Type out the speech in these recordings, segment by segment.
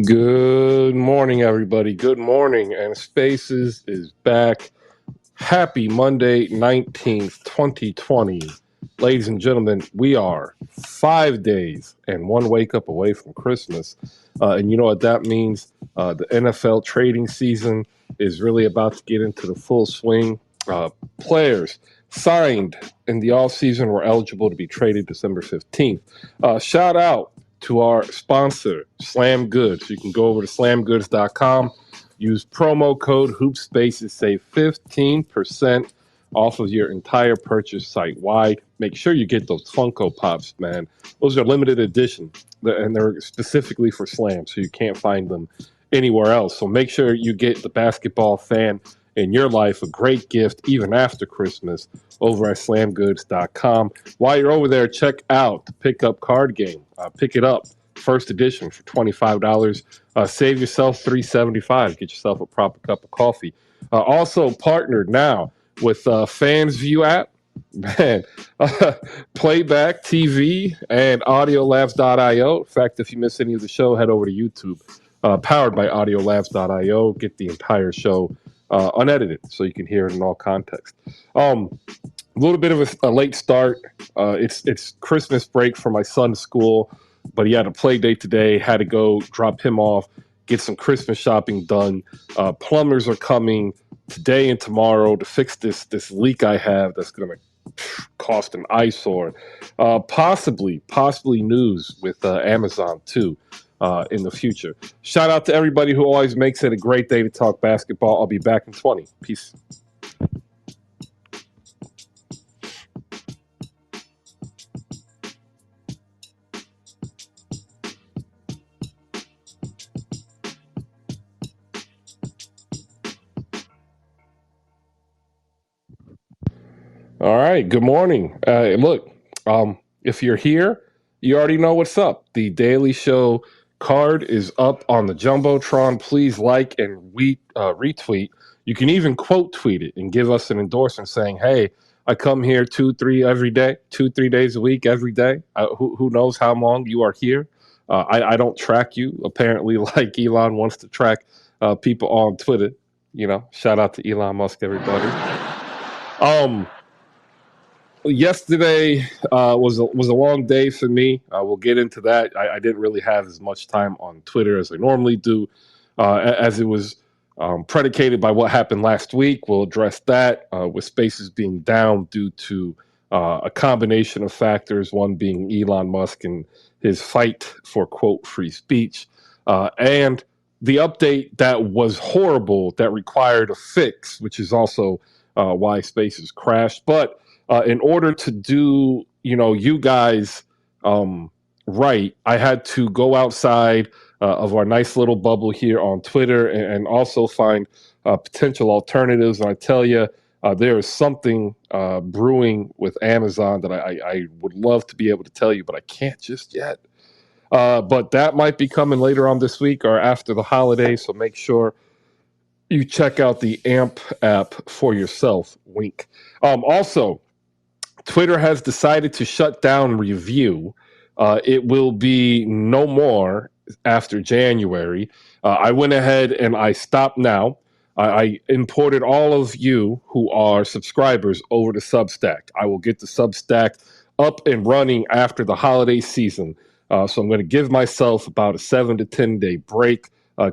Good morning, everybody. Good morning. And Spaces is back. Happy Monday, 19th, 2020. Ladies and gentlemen, we are 5 days and one wake up away from Christmas. And you know what that means? The NFL trading season is really about to get into the full swing. Players signed in the offseason were eligible to be traded December 15th. Shout out to our sponsor, Slam Goods. You can go over to slamgoods.com, use promo code HoopSpaces, save 15% off of your entire purchase site wide. Make sure you get those Funko Pops, man. Those are limited edition, and they're specifically for Slam, so you can't find them anywhere else. So make sure you get the basketball fan in your life a great gift even after Christmas over at slamgoods.com. While you're over there, check out the Pickup Card Game. Pick it up, first edition, for $25. Save yourself $3.75. Get yourself a proper cup of coffee. Also partnered now with FansView app, man, Playback TV, and AudioLabs.io. In fact, if you miss any of the show, head over to YouTube. Powered by AudioLabs.io. Get the entire show unedited so you can hear it in all context. A little bit of a late start. It's Christmas break for my son's school, but he had a play date today. Had to go drop him off, get some Christmas shopping done. Plumbers are coming today and tomorrow to fix this leak I have that's going to cost an eyesore. Possibly news with Amazon too. In the future. Shout out to everybody who always makes it a great day to talk basketball. I'll be back in 20. Peace. All right. Good morning. Look, if you're here, you already know what's up. The Daily Show card is up on the Jumbotron. Please like and retweet. You can even quote tweet it and give us an endorsement saying, hey, I come here 2-3 days a week, every day. Who knows how long you are here? I don't track you. Apparently, like Elon wants to track people on Twitter. Shout out to Elon Musk, everybody. Yesterday was a long day for me. We'll get into that. I didn't really have as much time on Twitter as I normally do, as it was predicated by what happened last week. We'll address that with Spaces being down due to a combination of factors, one being Elon Musk and his fight for, quote, free speech, and the update that was horrible that required a fix, which is also why Spaces crashed. But in order to do, you guys right, I had to go outside of our nice little bubble here on Twitter and also find potential alternatives. And I tell you, there is something brewing with Amazon that I would love to be able to tell you, but I can't just yet. But that might be coming later on this week or after the holidays. So make sure you check out the AMP app for yourself. Wink. Also, Twitter has decided to shut down review. It will be no more after January. I went ahead and I stopped now. I imported all of you who are subscribers over to Substack. I will get the Substack up and running after the holiday season. So I'm going to give myself about a 7 to 10 day break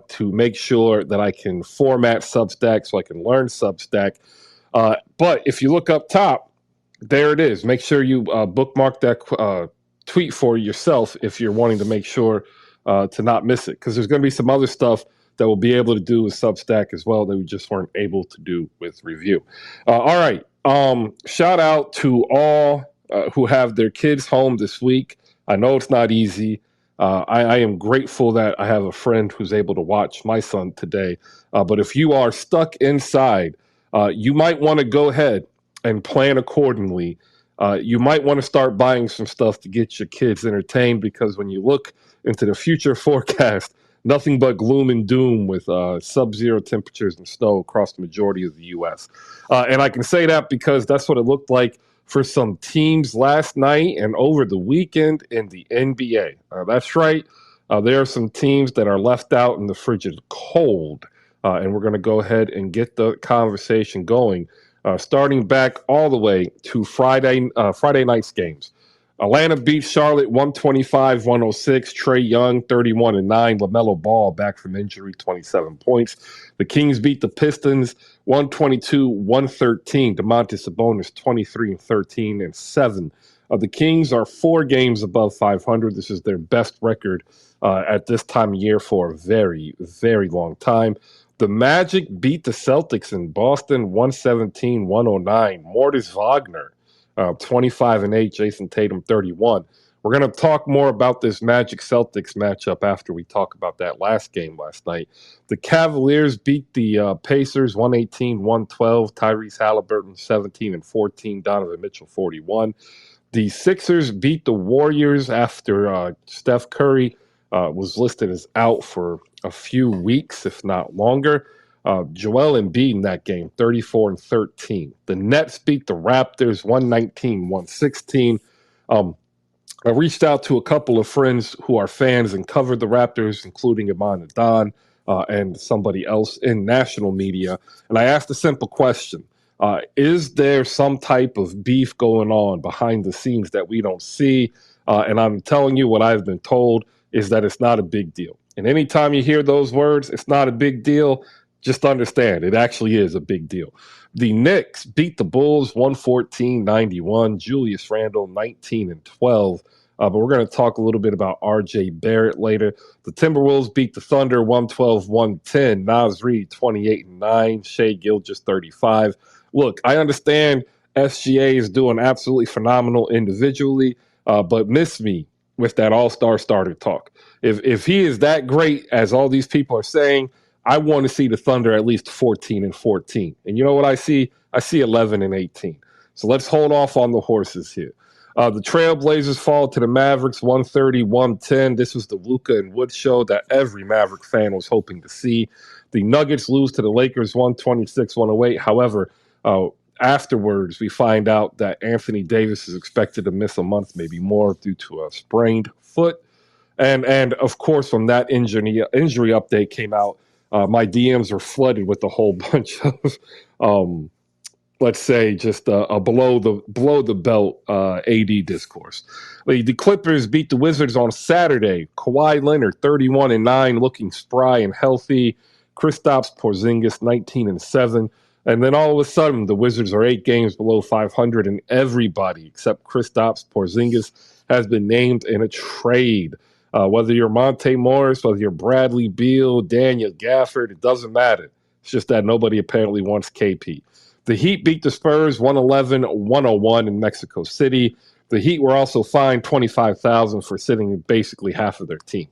to make sure that I can format Substack so I can learn Substack. But if you look up top, there it is. Make sure you bookmark that tweet for yourself if you're wanting to make sure to not miss it, because there's going to be some other stuff that we'll be able to do with Substack as well that we just weren't able to do with review. All right. Shout out to all who have their kids home this week. I know it's not easy. I am grateful that I have a friend who's able to watch my son today. But if you are stuck inside, you might want to go ahead and plan accordingly. You might want to start buying some stuff to get your kids entertained, because when you look into the future forecast, nothing but gloom and doom with sub-zero temperatures and snow across the majority of the U.S. And I can say that because that's what it looked like for some teams last night and over the weekend in the NBA. That's right. There are some teams that are left out in the frigid cold, and we're going to go ahead and get the conversation going, starting back all the way to Friday night's games. Atlanta beats Charlotte 125-106. Trae Young 31-9. LaMelo Ball back from injury, 27 points. The Kings beat the Pistons 122-113. Domantas Sabonis 23-13 and 7. The Kings are 4 games above 500. This is their best record at this time of year for a very, very long time. The Magic beat the Celtics in Boston 117-109. Mortis Wagner 25-8, Jason Tatum 31. We're going to talk more about this Magic Celtics matchup after we talk about that last game last night. The Cavaliers beat the Pacers 118-112. Tyrese Halliburton 17-14. Donovan Mitchell 41. The Sixers beat the Warriors after Steph Curry was listed as out for a few weeks, if not longer. Joel Embiid in that game, 34-13. The Nets beat the Raptors 119-116. I reached out to a couple of friends who are fans and covered the Raptors, including Iman Adan and somebody else in national media. And I asked a simple question. Is there some type of beef going on behind the scenes that we don't see? And I'm telling you what I've been told is that it's not a big deal. And anytime you hear those words, it's not a big deal, just understand it actually is a big deal. The Knicks beat the Bulls 114-91. Julius Randle 19-12. But we're going to talk a little bit about R.J. Barrett later. The Timberwolves beat the Thunder 112-110. Naz Reid 28-9. Shai Gilgeous 35. Look, I understand SGA is doing absolutely phenomenal individually, but miss me with that all-star starter talk. If he is that great as all these people are saying, I want to see the Thunder at least 14-14. And you know what I see? I see 11-18. So let's hold off on the horses here. The Trailblazers fall to the Mavericks 130-110. This was the Luka and Wood show that every Maverick fan was hoping to see. The Nuggets lose to the Lakers 126-108. However, afterwards, we find out that Anthony Davis is expected to miss a month, maybe more, due to a sprained foot. And of course, from that injury update came out, my DMs are flooded with a whole bunch of, let's say, just a below the belt AD discourse. The Clippers beat the Wizards on Saturday. Kawhi Leonard 31-9, looking spry and healthy. Kristaps Porzingis 19-7. And then all of a sudden, the Wizards are 8 games below 500, and everybody except Kristaps Porzingis has been named in a trade. Whether you're Monte Morris, whether you're Bradley Beal, Daniel Gafford, it doesn't matter. It's just that nobody apparently wants KP. The Heat beat the Spurs 111-101 in Mexico City. The Heat were also fined $25,000 for sitting basically half of their team.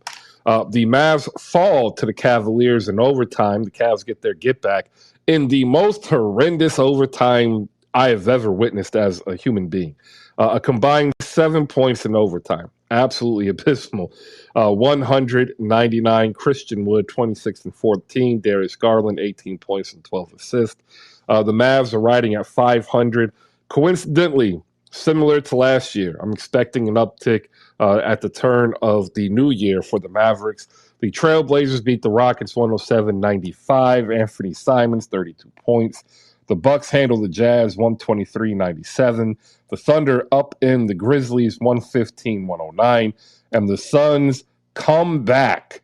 The Mavs fall to the Cavaliers in overtime. The Cavs get their get back in the most horrendous overtime I have ever witnessed as a human being. A combined 7 points in overtime. Absolutely abysmal. 199. Christian Wood, 26-14. Darius Garland, 18 points and 12 assists. The Mavs are riding at 500. Coincidentally, similar to last year, I'm expecting an uptick at the turn of the new year for the Mavericks. The Trailblazers beat the Rockets 107-95. Anthony Simons, 32 points. The Bucks handle the Jazz 123-97. The Thunder up in the Grizzlies 115-109. And the Suns come back.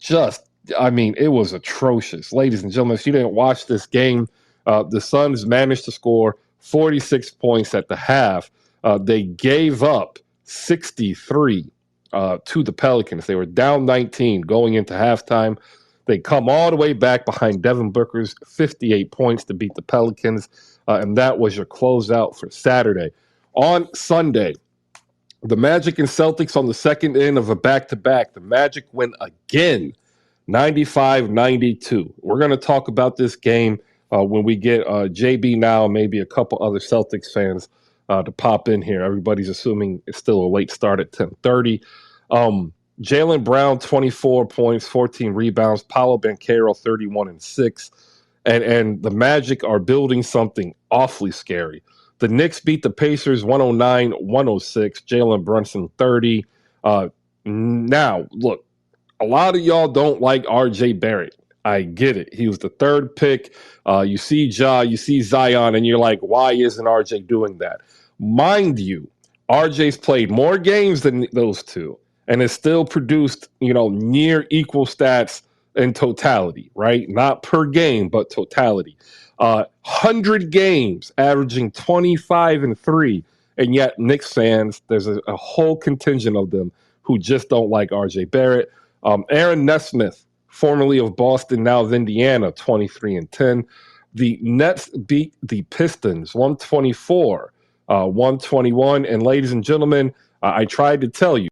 It was atrocious. Ladies and gentlemen, if you didn't watch this game, the Suns managed to score 46 points at the half. They gave up 63 to the Pelicans. They were down 19 going into halftime. They come all the way back behind Devin Booker's 58 points to beat the Pelicans, and that was your closeout for Saturday. On Sunday, the Magic and Celtics on the second end of a back-to-back. The Magic win again, 95-92. We're going to talk about this game when we get JB now, maybe a couple other Celtics fans to pop in here. Everybody's assuming it's still a late start at 10:30. Jaylen Brown, 24 points, 14 rebounds. Paolo Banchero, 31-6. And the Magic are building something awfully scary. The Knicks beat the Pacers 109-106. Jalen Brunson, 30. Now, look, A lot of y'all don't like RJ Barrett. I get it. He was the third pick. You see Ja, you see Zion, and you're like, why isn't RJ doing that? Mind you, RJ's played more games than those two and has still produced, near equal stats in totality, right? Not per game, but totality. 100 games, averaging 25-3. And yet, Knicks fans, there's a whole contingent of them who just don't like RJ Barrett. Aaron Nesmith, formerly of Boston, now of Indiana, 23-10. The Nets beat the Pistons 124, 121. And ladies and gentlemen, I tried to tell you.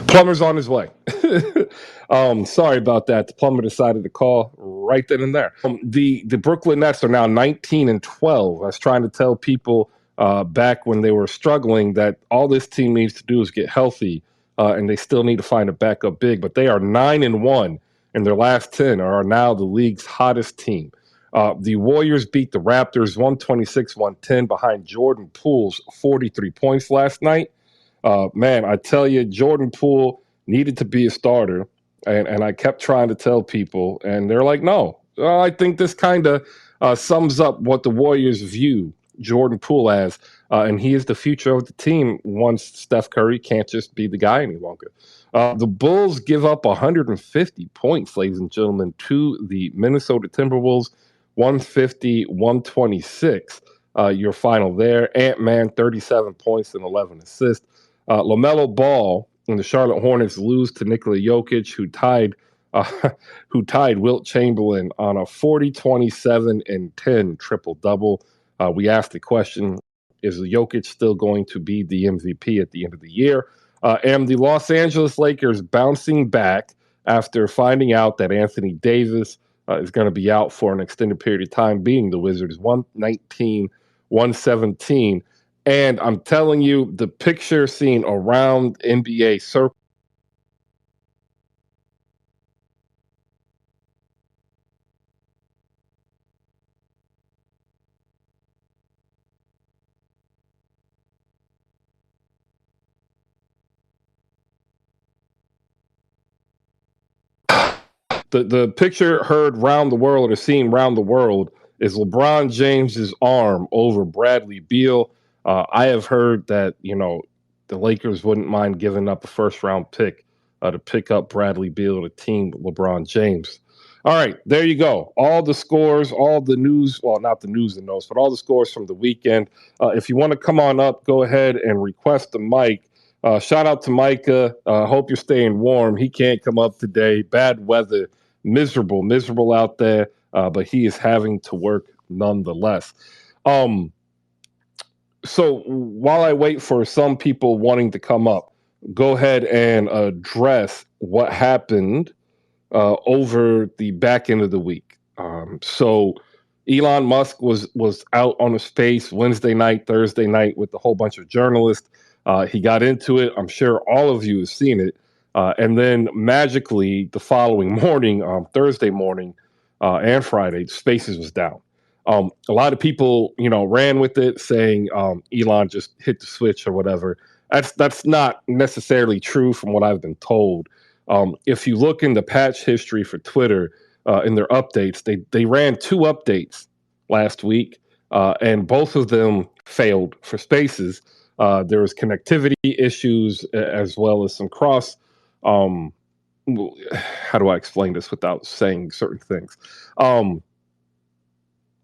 Plumber's on his way. Sorry about that. The plumber decided to call right then and there. The Brooklyn Nets are now 19-12. I was trying to tell people back when they were struggling that all this team needs to do is get healthy, and they still need to find a backup big. But they are 9-1, and their last 10 are now the league's hottest team. The Warriors beat the Raptors 126-110 behind Jordan Poole's 43 points last night. Man, I tell you, Jordan Poole needed to be a starter, and I kept trying to tell people, and they're like, no. I think this kind of sums up what the Warriors view Jordan Poole as, and he is the future of the team once Steph Curry can't just be the guy any longer. The Bulls give up 150 points, ladies and gentlemen, to the Minnesota Timberwolves, 150-126. Your final there. Ant-Man, 37 points and 11 assists. LaMelo Ball and the Charlotte Hornets lose to Nikola Jokic, who tied Wilt Chamberlain on a 40, 27, and 10 triple-double. We asked the question, is Jokic still going to be the MVP at the end of the year? And the Los Angeles Lakers bouncing back after finding out that Anthony Davis is going to be out for an extended period of time, beating the Wizards 119-117. And I'm telling you, the picture seen around NBA circle. The picture heard round the world or seen round the world is LeBron James's arm over Bradley Beal. I have heard that, the Lakers wouldn't mind giving up a first-round pick to pick up Bradley Beal to team LeBron James. All right, there you go. All the scores, all the news, well, not the news and notes, but all the scores from the weekend. If you want to come on up, go ahead and request the mic. Shout out to Micah. Hope you're staying warm. He can't come up today. Bad weather. Miserable out there, but he is having to work nonetheless. So while I wait for some people wanting to come up, go ahead and address what happened over the back end of the week. So Elon Musk was out on a space Wednesday night, Thursday night with a whole bunch of journalists. He got into it. I'm sure all of you have seen it. And then magically the following morning, Thursday morning and Friday, Spaces was down. A lot of people, ran with it saying Elon just hit the switch or whatever. That's not necessarily true from what I've been told. If you look in the patch history for Twitter in their updates, they ran 2 updates last week, and both of them failed for Spaces. There was connectivity issues as well as some cross. How do I explain this without saying certain things?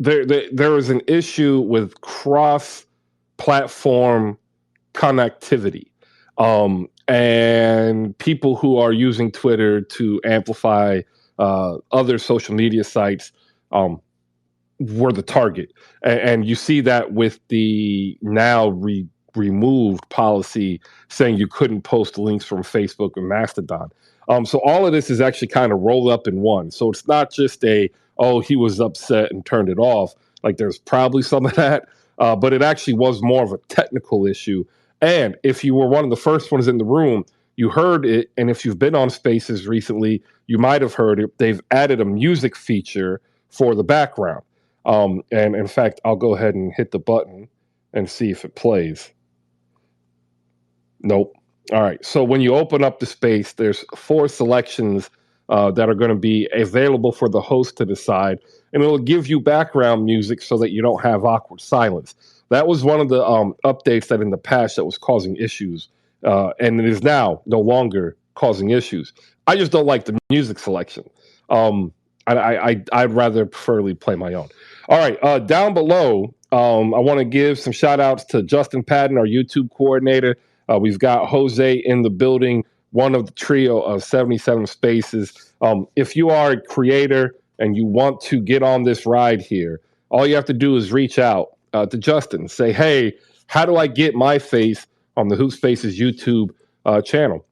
There is an issue with cross-platform connectivity, and people who are using Twitter to amplify other social media sites were the target, and you see that with the now removed policy saying you couldn't post links from Facebook or Mastodon. So all of this is actually kind of rolled up in one. So it's not just he was upset and turned it off. Like there's probably some of that, but it actually was more of a technical issue. And if you were one of the first ones in the room, you heard it. And if you've been on Spaces recently, you might have heard it. They've added a music feature for the background. And in fact, I'll go ahead and hit the button and see if it plays. Nope. All right. So when you open up the space, there's four selections that are going to be available for the host to decide, and it'll give you background music so that you don't have awkward silence. That was one of the updates that in the past that was causing issues, and it is now no longer causing issues. I just don't like the music selection. I'd rather preferably play my own. All right, down below, I want to give some shout outs to Justin Patton, our YouTube coordinator. We've got Jose in the building, one of the trio of 77 Spaces. If you are a creator and you want to get on this ride here, all you have to do is reach out to Justin. Say, hey, how do I get my face on the Hoop Spaces YouTube channel?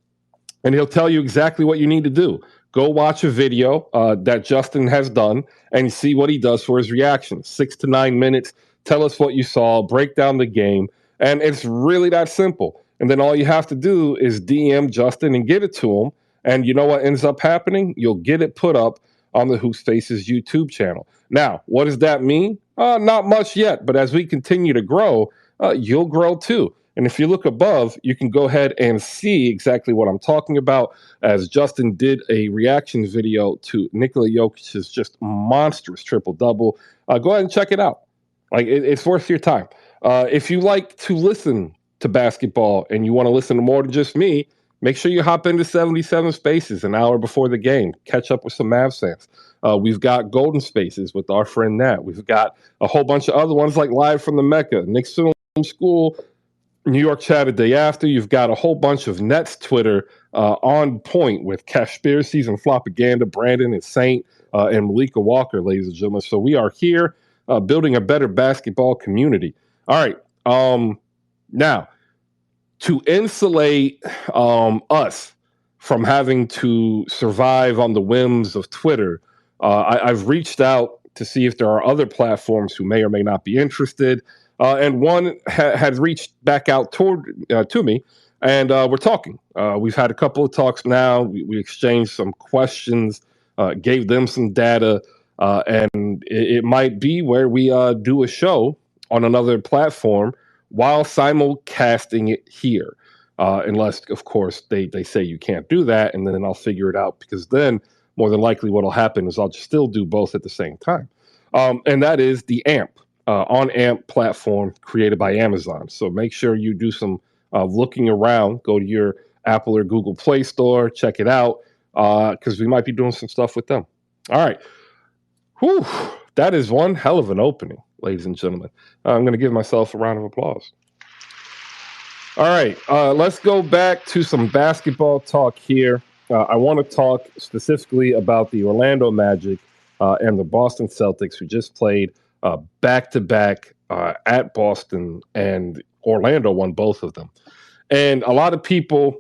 And he'll tell you exactly what you need to do. Go watch a video that Justin has done and see what he does for his reaction. 6 to 9 minutes. Tell us what you saw. Break down the game. And it's really that simple. And then all you have to do is DM Justin and get it to him. And you know what ends up happening? You'll get it put up on the Hoop Spaces YouTube channel. Now, what does that mean? Not much yet. But as we continue to grow, you'll grow too. And if you look above, you can go ahead and see exactly what I'm talking about, as Justin did a reaction video to Nikola Jokic's just monstrous triple-double. Go ahead and check it out. It's worth your time. If you like to listen to basketball and you want to listen to more than just me, make sure you hop into 77 Spaces an hour before the game. Catch up with some Mavs fans. We've got Golden Spaces with our friend Nat. We've got a whole bunch of other ones like Live from the Mecca, Knicks Film School, New York Chat a day after. You've got a whole bunch of Nets Twitter on point with Conspiracies and Flopaganda, Brandon and Saint, and Malika Walker, ladies and gentlemen. So we are here building a better basketball community. All right. Now, to insulate us from having to survive on the whims of Twitter, I've reached out to see if there are other platforms who may or may not be interested. And one had reached back out to me, and we're talking. We've had a couple of talks now. We exchanged some questions, gave them some data, and it might be where we do a show on another platform while simulcasting it here. Unless, of course, they say you can't do that, and then I'll figure it out, because then more than likely what will happen is I'll just still do both at the same time. And that is the AMP. On AMP platform created by Amazon. So make sure you do some looking around. Go to your Apple or Google Play Store, check it out, because we might be doing some stuff with them. All right. Whew, that is one hell of an opening, ladies and gentlemen. I'm going to give myself a round of applause. All right. Let's go back to some basketball talk here. I want to talk specifically about the Orlando Magic and the Boston Celtics, who just played back-to-back at Boston, and Orlando won both of them. And a lot of people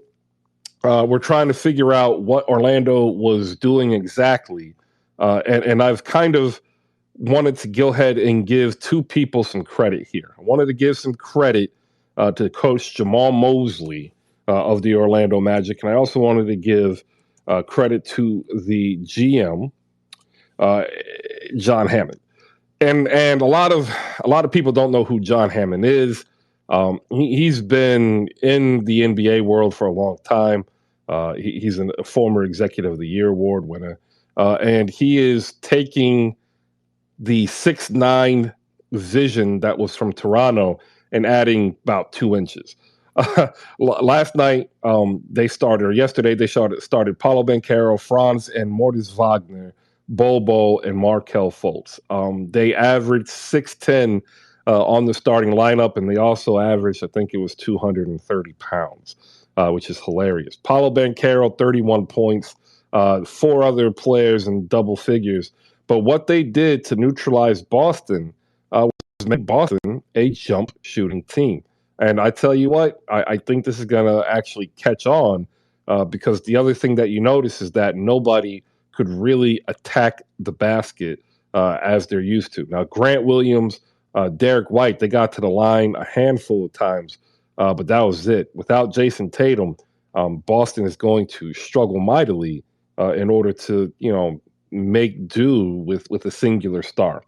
were trying to figure out what Orlando was doing exactly. And I've kind of wanted to go ahead and give two people some credit here. I wanted to give some credit to Coach Jamal Mosley of the Orlando Magic, and I also wanted to give credit to the GM, John Hammond. And a lot of people don't know who John Hammond is. He's been in the NBA world for a long time. He's a former Executive of the Year award winner, and he is taking the 6'9" vision that was from Toronto and adding about 2 inches. Last night, yesterday they started Paulo Banchero, Franz, and Mortis Wagner, Bobo, and Markelle Fultz. They averaged 6'10" on the starting lineup, and they also averaged, I think it was 230 pounds, which is hilarious. Paulo Banchero, 31 points, 4 other players in double figures. But what they did to neutralize Boston was make Boston a jump shooting team. And I tell you what, I think this is going to actually catch on because the other thing that you notice is that nobody could really attack the basket as they're used to. Now, Grant Williams, Derek White, they got to the line a handful of times, but that was it. Without Jason Tatum, Boston is going to struggle mightily in order to, make do with a singular star.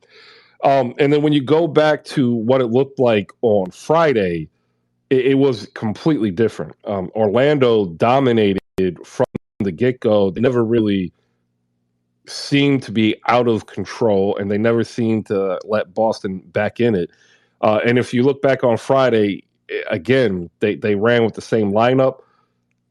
And then when you go back to what it looked like on Friday, it was completely different. Orlando dominated from the get go. They never really seemed to be out of control, and they never seemed to let Boston back in it. And if you look back on Friday, again, they ran with the same lineup.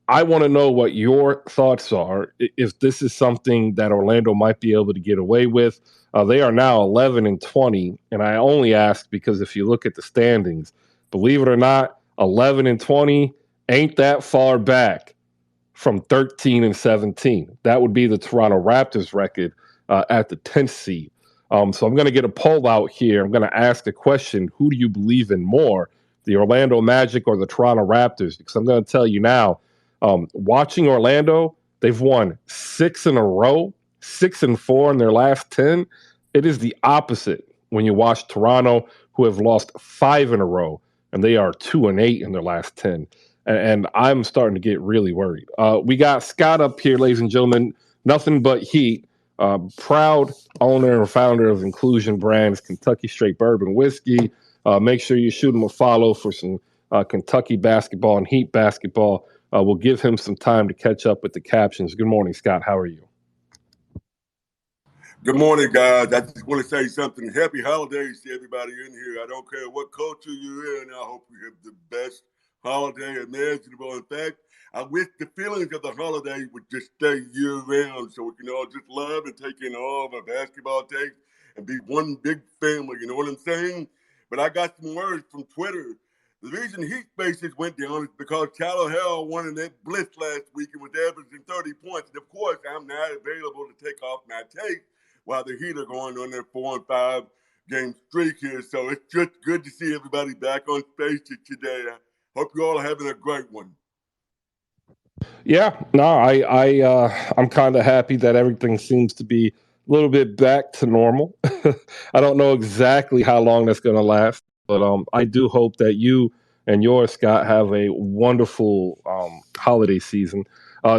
I want to know what your thoughts are. If this is something that Orlando might be able to get away with. They are now 11-20, and I only ask because if you look at the standings, believe it or not, 11-20 ain't that far back from 13-17. That would be the Toronto Raptors record at the 10th seed. So I'm going to get a poll out here. I'm going to ask a question: who do you believe in more, the Orlando Magic or the Toronto Raptors? Because I'm going to tell you now. Watching Orlando, they've won 6 in a row, 6-4 in their last 10. It is the opposite when you watch Toronto, who have lost 5 in a row, and they are 2-8 in their last 10. And I'm starting to get really worried. We got Scott up here, ladies and gentlemen. Nothing but heat. Proud owner and founder of Inclusion Brands, Kentucky Straight Bourbon Whiskey. Make sure you shoot him a follow for some Kentucky basketball and Heat basketball. We'll give him some time to catch up with the captions. Good morning, Scott. How are you? Good morning, guys. I just want to say something. Happy holidays to everybody in here. I don't care what culture you're in. I hope you have the best holiday imaginable. In fact, I wish the feelings of the holiday would just stay year-round so we can all just love and take in all of our basketball takes and be one big family. You know what I'm saying? But I got some words from Twitter. The reason Heat bases went down is because Tyler Herro won in that blitz last week and was averaging 30 points. And of course, I'm not available to take off my take while the Heat are going on their 4 and 5 game streak here. So it's just good to see everybody back on Spaces today. I hope you all are having a great one. Yeah, no, I'm kind of happy that everything seems to be a little bit back to normal. I don't know exactly how long that's going to last, but I do hope that you and yours, Scott, have a wonderful holiday season.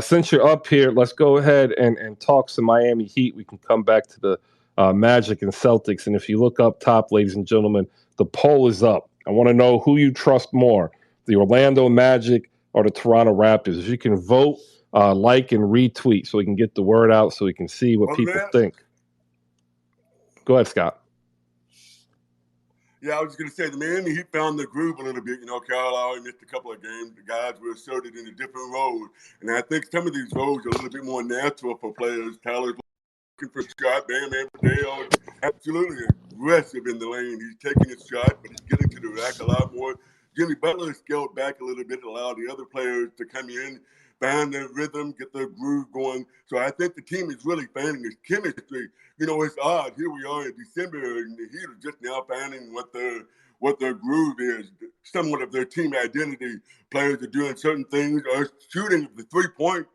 Since you're up here, let's go ahead and talk some Miami Heat. We can come back to the Magic and Celtics. And if you look up top, ladies and gentlemen, the poll is up. I want to know who you trust more, the Orlando Magic or the Toronto Raptors. If you can vote, like, and retweet so we can get the word out so we can see what people think. Go ahead, Scott. Yeah, I was going to say, the Miami Heat found the groove a little bit. You know, Kyle Lowry missed a couple of games. The guys were asserted in a different role. And I think some of these roles are a little bit more natural for players. Tyler's looking for shot. Bam Adebayo is absolutely aggressive in the lane. He's taking his shot, but he's getting to the rack a lot more. Jimmy Butler scaled back a little bit, allowed the other players to come in, find their rhythm, get their groove going. So I think the team is really finding its chemistry. You know, it's odd. Here we are in December, and the Heat are just now finding what their groove is, somewhat of their team identity. Players are doing certain things, are shooting the three-point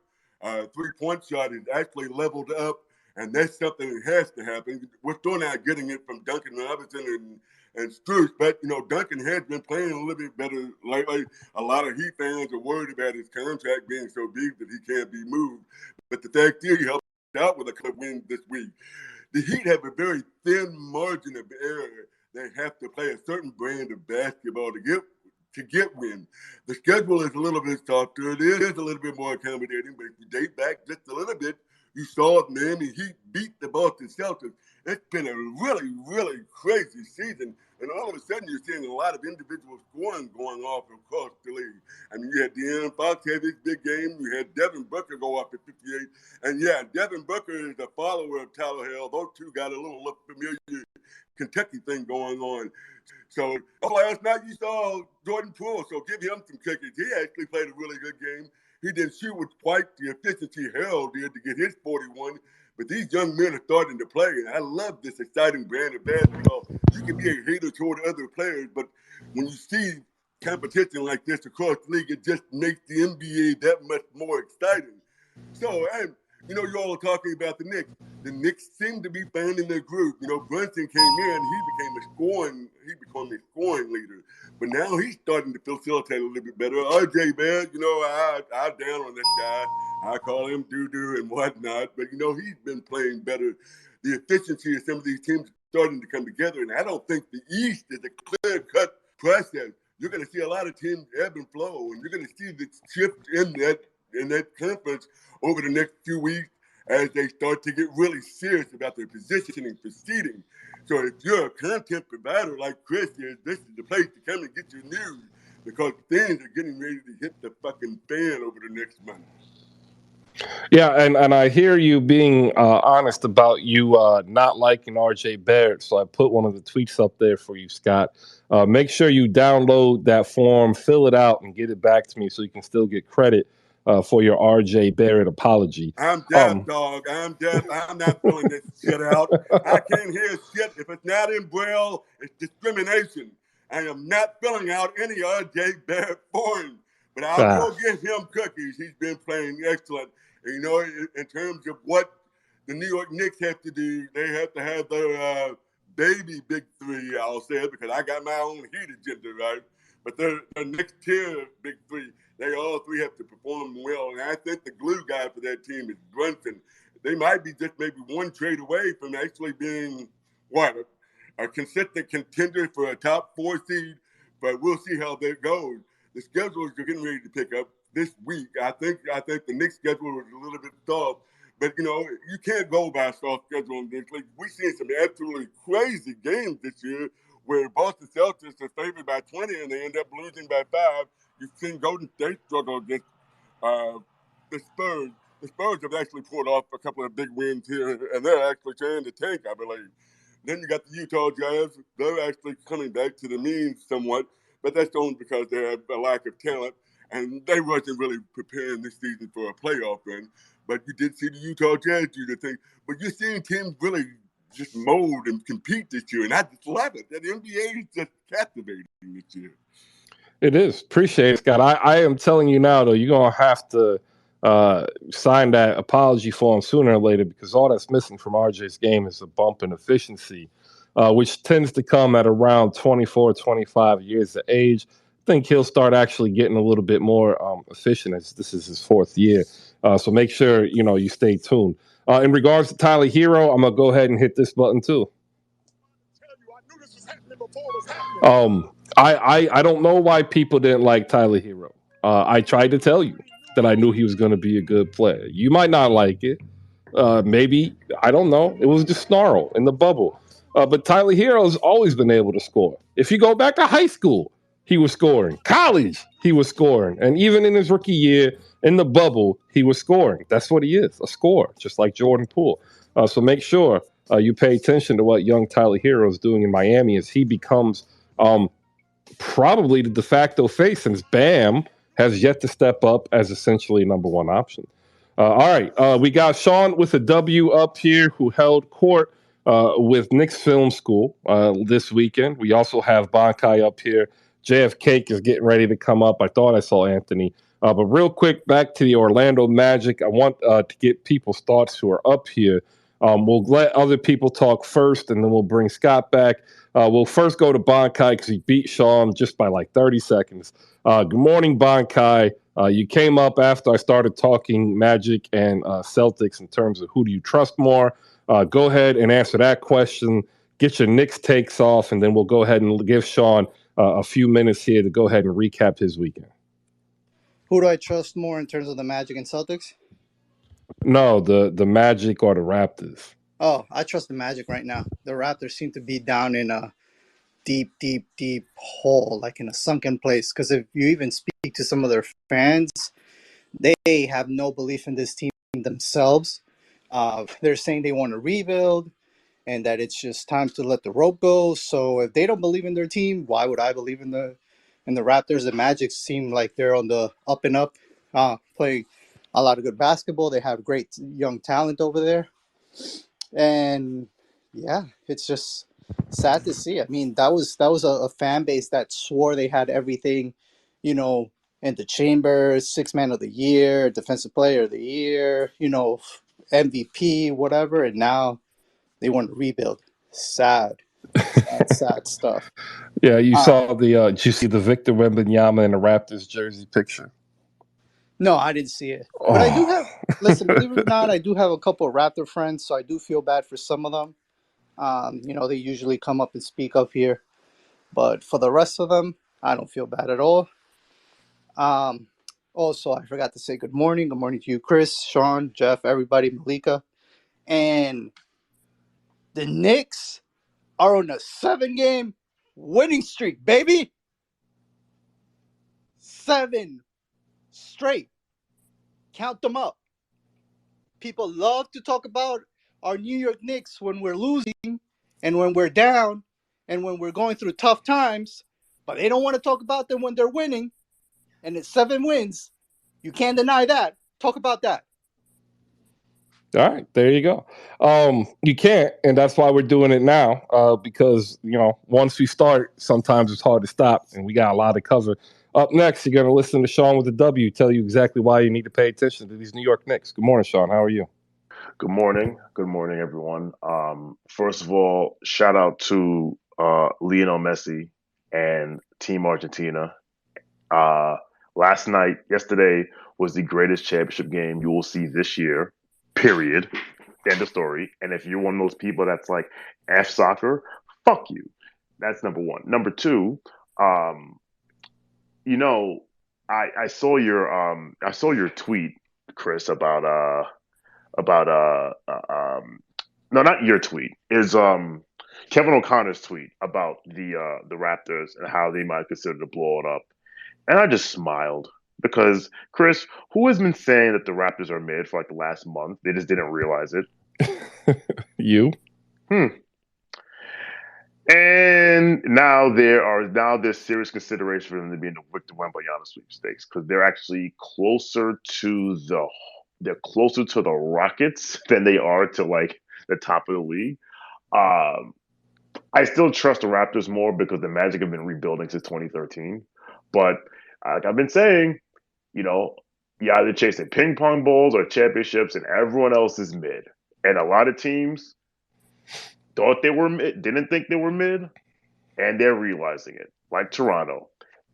shot is actually leveled up, and that's something that has to happen. We're still not getting it from Duncan Robinson and Strus, but, you know, Duncan has been playing a little bit better lately. A lot of Heat fans are worried about his contract being so big that he can't be moved. But the fact is, he helped out with a win this week. The Heat have a very thin margin of error. They have to play a certain brand of basketball to get win. The schedule is a little bit softer. It is a little bit more accommodating, but if you date back just a little bit, you saw Miami Heat beat the Boston Celtics. It's been a really, really crazy season. And all of a sudden, you're seeing a lot of individual scoring going off across the league. I mean, you had De'Aaron Fox have his big game. You had Devin Booker go off at 58. And, yeah, Devin Booker is a follower of Tyler Herro. Those two got a little familiar Kentucky thing going on. So last night you saw Jordan Poole, so give him some cookies. He actually played a really good game. He didn't shoot with quite the efficiency Herro did to get his 41. But these young men are starting to play, and I love this exciting brand of basketball. You can be a hater toward other players, but when you see competition like this across the league, it just makes the NBA that much more exciting. So, and you know, you all are talking about the Knicks. The Knicks seem to be finding their groove. You know, Brunson came in, he became become the scoring leader. But now he's starting to facilitate a little bit better. R.J. Barrett, I down on that guy. I call him doo-doo and whatnot. But, he's been playing better. The efficiency of some of these teams starting to come together. And I don't think the East is a clear-cut process. You're going to see a lot of teams ebb and flow. And you're going to see the shift in that conference over the next few weeks as they start to get really serious about their positioning for seeding. So if you're a content provider like Chris is, this is the place to come and get your news because things are getting ready to hit the fucking fan over the next month. Yeah, and I hear you being honest about you not liking RJ Barrett. So I put one of the tweets up there for you, Scott. Make sure you download that form, fill it out, and get it back to me so you can still get credit for your RJ Barrett apology. I'm deaf, dog. I'm deaf. I'm not filling this shit out. I can't hear shit. If it's not in Braille, it's discrimination. I am not filling out any RJ Barrett form. But I will give him cookies. He's been playing excellent. And, in terms of what the New York Knicks have to do, they have to have their baby big three, I'll say it, because I got my own heat agenda, right? But their next tier big three, they all three have to perform well. And I think the glue guy for that team is Brunson. They might be just maybe one trade away from actually being, a consistent contender for a top 4 seed. But we'll see how that goes. The schedules are getting ready to pick up this week. I think the Knicks schedule was a little bit tough. But, you can't go by a soft schedule in this league. We've seen some absolutely crazy games this year where Boston Celtics are favored by 20 and they end up losing by 5. You've seen Golden State struggle against the Spurs. The Spurs have actually pulled off a couple of big wins here, and they're actually trying to tank, I believe. Then you got the Utah Jazz. They're actually coming back to the mean somewhat, but that's only because they have a lack of talent, and they wasn't really preparing this season for a playoff run. But you did see the Utah Jazz do the thing. But you're seeing teams really just mold and compete this year, and I just love it. The NBA is just captivating this year. It is. Appreciate it, Scott. I am telling you now, though, you're going to have to sign that apology form sooner or later because all that's missing from RJ's game is a bump in efficiency, which tends to come at around 24, 25 years of age. I think he'll start actually getting a little bit more efficient as this is his 4th year. So make sure, you stay tuned. In regards to Tyler Hero, I'm going to go ahead and hit this button too. I don't know why people didn't like Tyler Hero. I tried to tell you that I knew he was going to be a good player. You might not like it. Maybe, I don't know. It was just snarl in the bubble. But Tyler Hero's always been able to score. If you go back to high school, he was scoring. College, he was scoring. And even in his rookie year, in the bubble, he was scoring. That's what he is, a scorer, just like Jordan Poole. So make sure you pay attention to what young Tyler Hero is doing in Miami as he becomes probably the de facto face, since Bam has yet to step up as essentially number 1 option. All right, we got Sean with a W up here who held court with Knicks Film School this weekend. We also have Bankai up here. JFK is getting ready to come up. I thought I saw Anthony. But real quick, back to the Orlando Magic. I want to get people's thoughts who are up here. We'll let other people talk first, and then we'll bring Scott back. We'll first go to Bankai because he beat Sean just by like 30 seconds. Good morning, Bankai. You came up after I started talking Magic and Celtics in terms of who do you trust more. Go ahead and answer that question. Get your Knicks takes off, and then we'll go ahead and give Sean a few minutes here to go ahead and recap his weekend. Who do I trust more in terms of the Magic and Celtics? No, the Magic or the Raptors. Oh, I trust the Magic right now. The Raptors seem to be down in a deep hole, like in a sunken place. Because if you even speak to some of their fans, they have no belief in this team themselves. They're saying they want to rebuild and that it's just time to let the rope go. So if they don't believe in their team, why would I believe in the Raptors? The Magic seem like they're on the up and up, playing a lot of good basketball. They have great young talent over there. And yeah, it's just sad to see. I mean, that was a fan base that swore they had everything, in the chamber, 6th man of the year, defensive player of the year, MVP, whatever. And now they want to rebuild. Sad stuff. Yeah, you saw the. Did you see the Victor Wembanyama in the Raptors jersey picture? No, I didn't see it. But I do have. Listen, believe it or not, I do have a couple of Raptor friends, so I do feel bad for some of them. They usually come up and speak up here, but for the rest of them, I don't feel bad at all. Um, Also, I forgot to say good morning. Good morning to you, Chris, Sean, Jeff, everybody, Malika, and the Knicks are on a 7-game winning streak, baby. 7 straight. Count them up. People love to talk about our New York Knicks when we're losing and when we're down and when we're going through tough times, but they don't want to talk about them when they're winning. And it's 7 wins. You can't deny that. Talk about that. All right, there you go. You can't, and that's why we're doing it now. Because once we start, sometimes it's hard to stop, and we got a lot to cover. Up next, you're going to listen to Sean with the W tell you exactly why you need to pay attention to these New York Knicks. Good morning, Sean. How are you? Good morning. Good morning, everyone. First of all, shout out to Lionel Messi and Team Argentina. Yesterday was the greatest championship game you will see this year, period. End of story. And if you're one of those people that's like, F soccer, fuck you. That's number one. Number two, I saw your tweet, Chris, about no, not your tweet, is Kevin O'Connor's tweet about the Raptors and how they might consider to blow it up. And I just smiled because, Chris, who has been saying that the Raptors are mid for like the last month? They just didn't realize it. You? And now there's serious consideration for them to be in the Victor Wembanyama sweepstakes because they're actually closer to the Rockets than they are to like the top of the league. I still trust the Raptors more because the Magic have been rebuilding since 2013. But like I've been saying, you're either chasing ping pong balls or championships, and everyone else is mid. And a lot of teams thought they were mid, didn't think they were mid, and they're realizing it. Like Toronto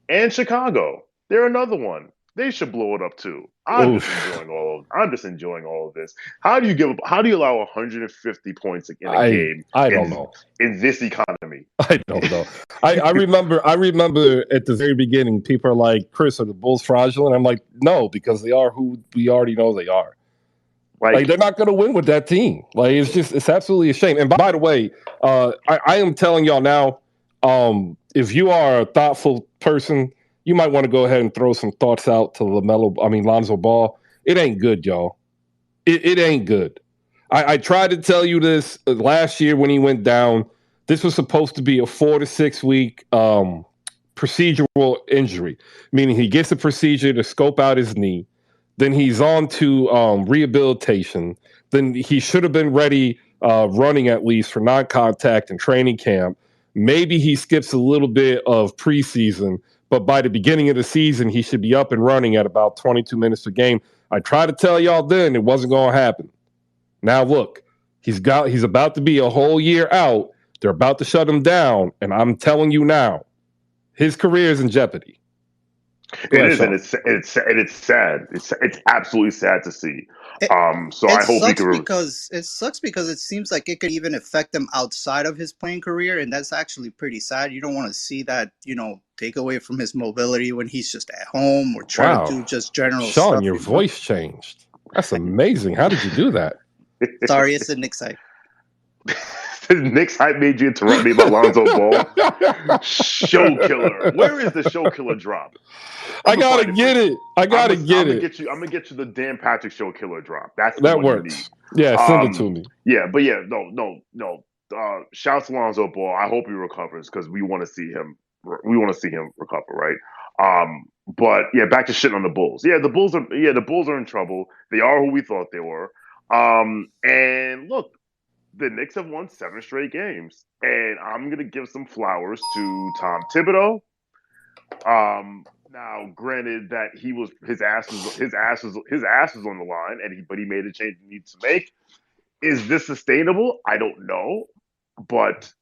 and Chicago, they're another one. They should blow it up too. I'm just enjoying all of this. How do you allow 150 points in a game? I don't know. In this economy. I don't know. I remember at the very beginning, people are like, Chris, are the Bulls fraudulent? I'm like, no, because they are who we already know they are. Like they're not going to win with that team. Like it's absolutely a shame. And by the way, I am telling y'all now, if you are a thoughtful person, you might want to go ahead and throw some thoughts out to Lonzo Ball. It ain't good, y'all. It ain't good. I tried to tell you this last year when he went down. This was supposed to be a 4 to 6 week procedural injury, meaning he gets a procedure to scope out his knee. Then he's on to rehabilitation. Then he should have been ready running at least for non-contact and training camp. Maybe he skips a little bit of preseason, but by the beginning of the season, he should be up and running at about 22 minutes a game. I tried to tell y'all then it wasn't going to happen. Now look, he's about to be a whole year out. They're about to shut him down, and I'm telling you now, his career is in jeopardy. It is, and it's sad. It's absolutely sad to see. So I hope he can. It sucks because it seems like it could even affect him outside of his playing career, and that's actually pretty sad. You don't want to see that, take away from his mobility when he's just at home or trying to do just general stuff. Sean, your voice changed. That's amazing. How did you do that? Sorry, it's the Knicks hype. Knicks hype made you interrupt me about Lonzo Ball. Show killer. Where is the show killer drop? I gotta get it. I'm gonna get you the Dan Patrick show killer drop. That works. Yeah, send it to me. Yeah, but yeah, no. Shouts to Lonzo Ball. I hope he recovers because we want to see him. We want to see him recover, right? But yeah, back to shitting on the Bulls. Yeah, the Bulls are in trouble. They are who we thought they were. And look, the Knicks have won 7 straight games, and I'm gonna give some flowers to Tom Thibodeau. Now, granted that his ass was on the line, but he made a change he needs to make. Is this sustainable? I don't know, but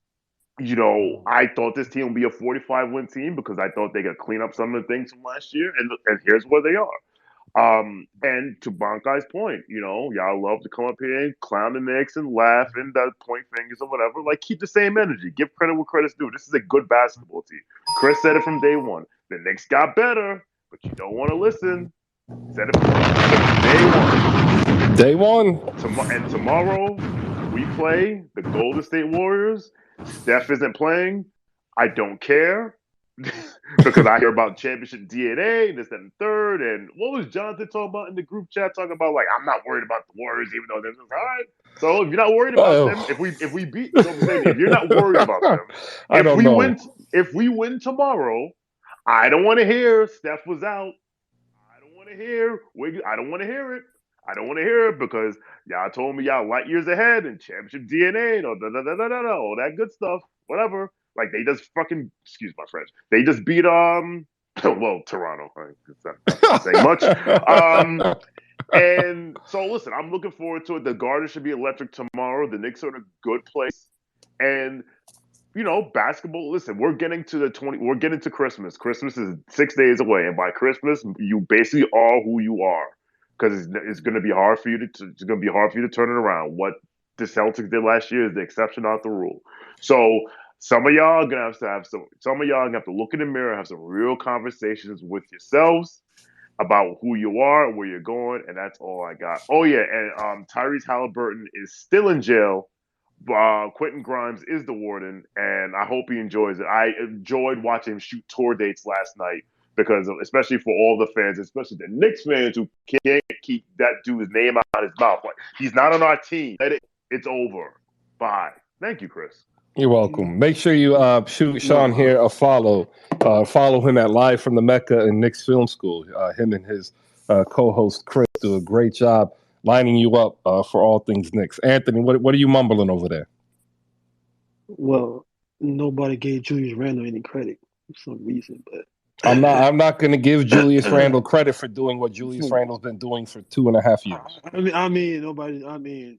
I thought this team would be a 45-win team because I thought they could clean up some of the things from last year, and here's where they are. And to Bankai's point, y'all love to come up here and clown the Knicks and laugh and point fingers or whatever. Like, keep the same energy. Give credit where credit's due. This is a good basketball team. Chris said it from day one. The Knicks got better, but you don't want to listen. Said it from day one. And tomorrow, we play the Golden State Warriors. Steph isn't playing. I don't care. Because I hear about championship DNA and this, that, and third. And what was Jonathan talking about in the group chat? Talking about, like, I'm not worried about the Warriors, even though they're all right. So if you're not worried about them, if we beat them, if you're not worried about them, if we win tomorrow, I don't want to hear Steph was out. I don't want to hear I don't want to hear it. I don't want to hear it because y'all told me y'all light years ahead and championship DNA and all that good stuff, whatever. Like, they just fucking, excuse my French, they just beat, Toronto. It's not saying much. And so, listen, I'm looking forward to it. The Garden should be electric tomorrow. The Knicks are in a good place. And, basketball, listen, we're getting to Christmas. Christmas is 6 days away. And by Christmas, you basically are who you are. Because it's going to be hard for you to turn it around. What the Celtics did last year is the exception, not the rule. So, some of y'all are gonna have to look in the mirror, have some real conversations with yourselves about who you are, where you're going, and that's all I got. Oh yeah, and Tyrese Halliburton is still in jail. Quentin Grimes is the warden, and I hope he enjoys it. I enjoyed watching him shoot tour dates last night because, especially for all the fans, especially the Knicks fans who can't keep that dude's name out of his mouth. Like, he's not on our team. It's over. Bye. Thank you, Chris. You're welcome. Make sure you shoot Sean here a follow. Follow him at Live from the Mecca and Knicks Film School. Him and his co-host Chris do a great job lining you up for all things Knicks. Anthony, what are you mumbling over there? Well, nobody gave Julius Randle any credit for some reason, but I'm not going to give Julius Randle credit for doing what Julius Randle's been doing for 2.5 years. I mean,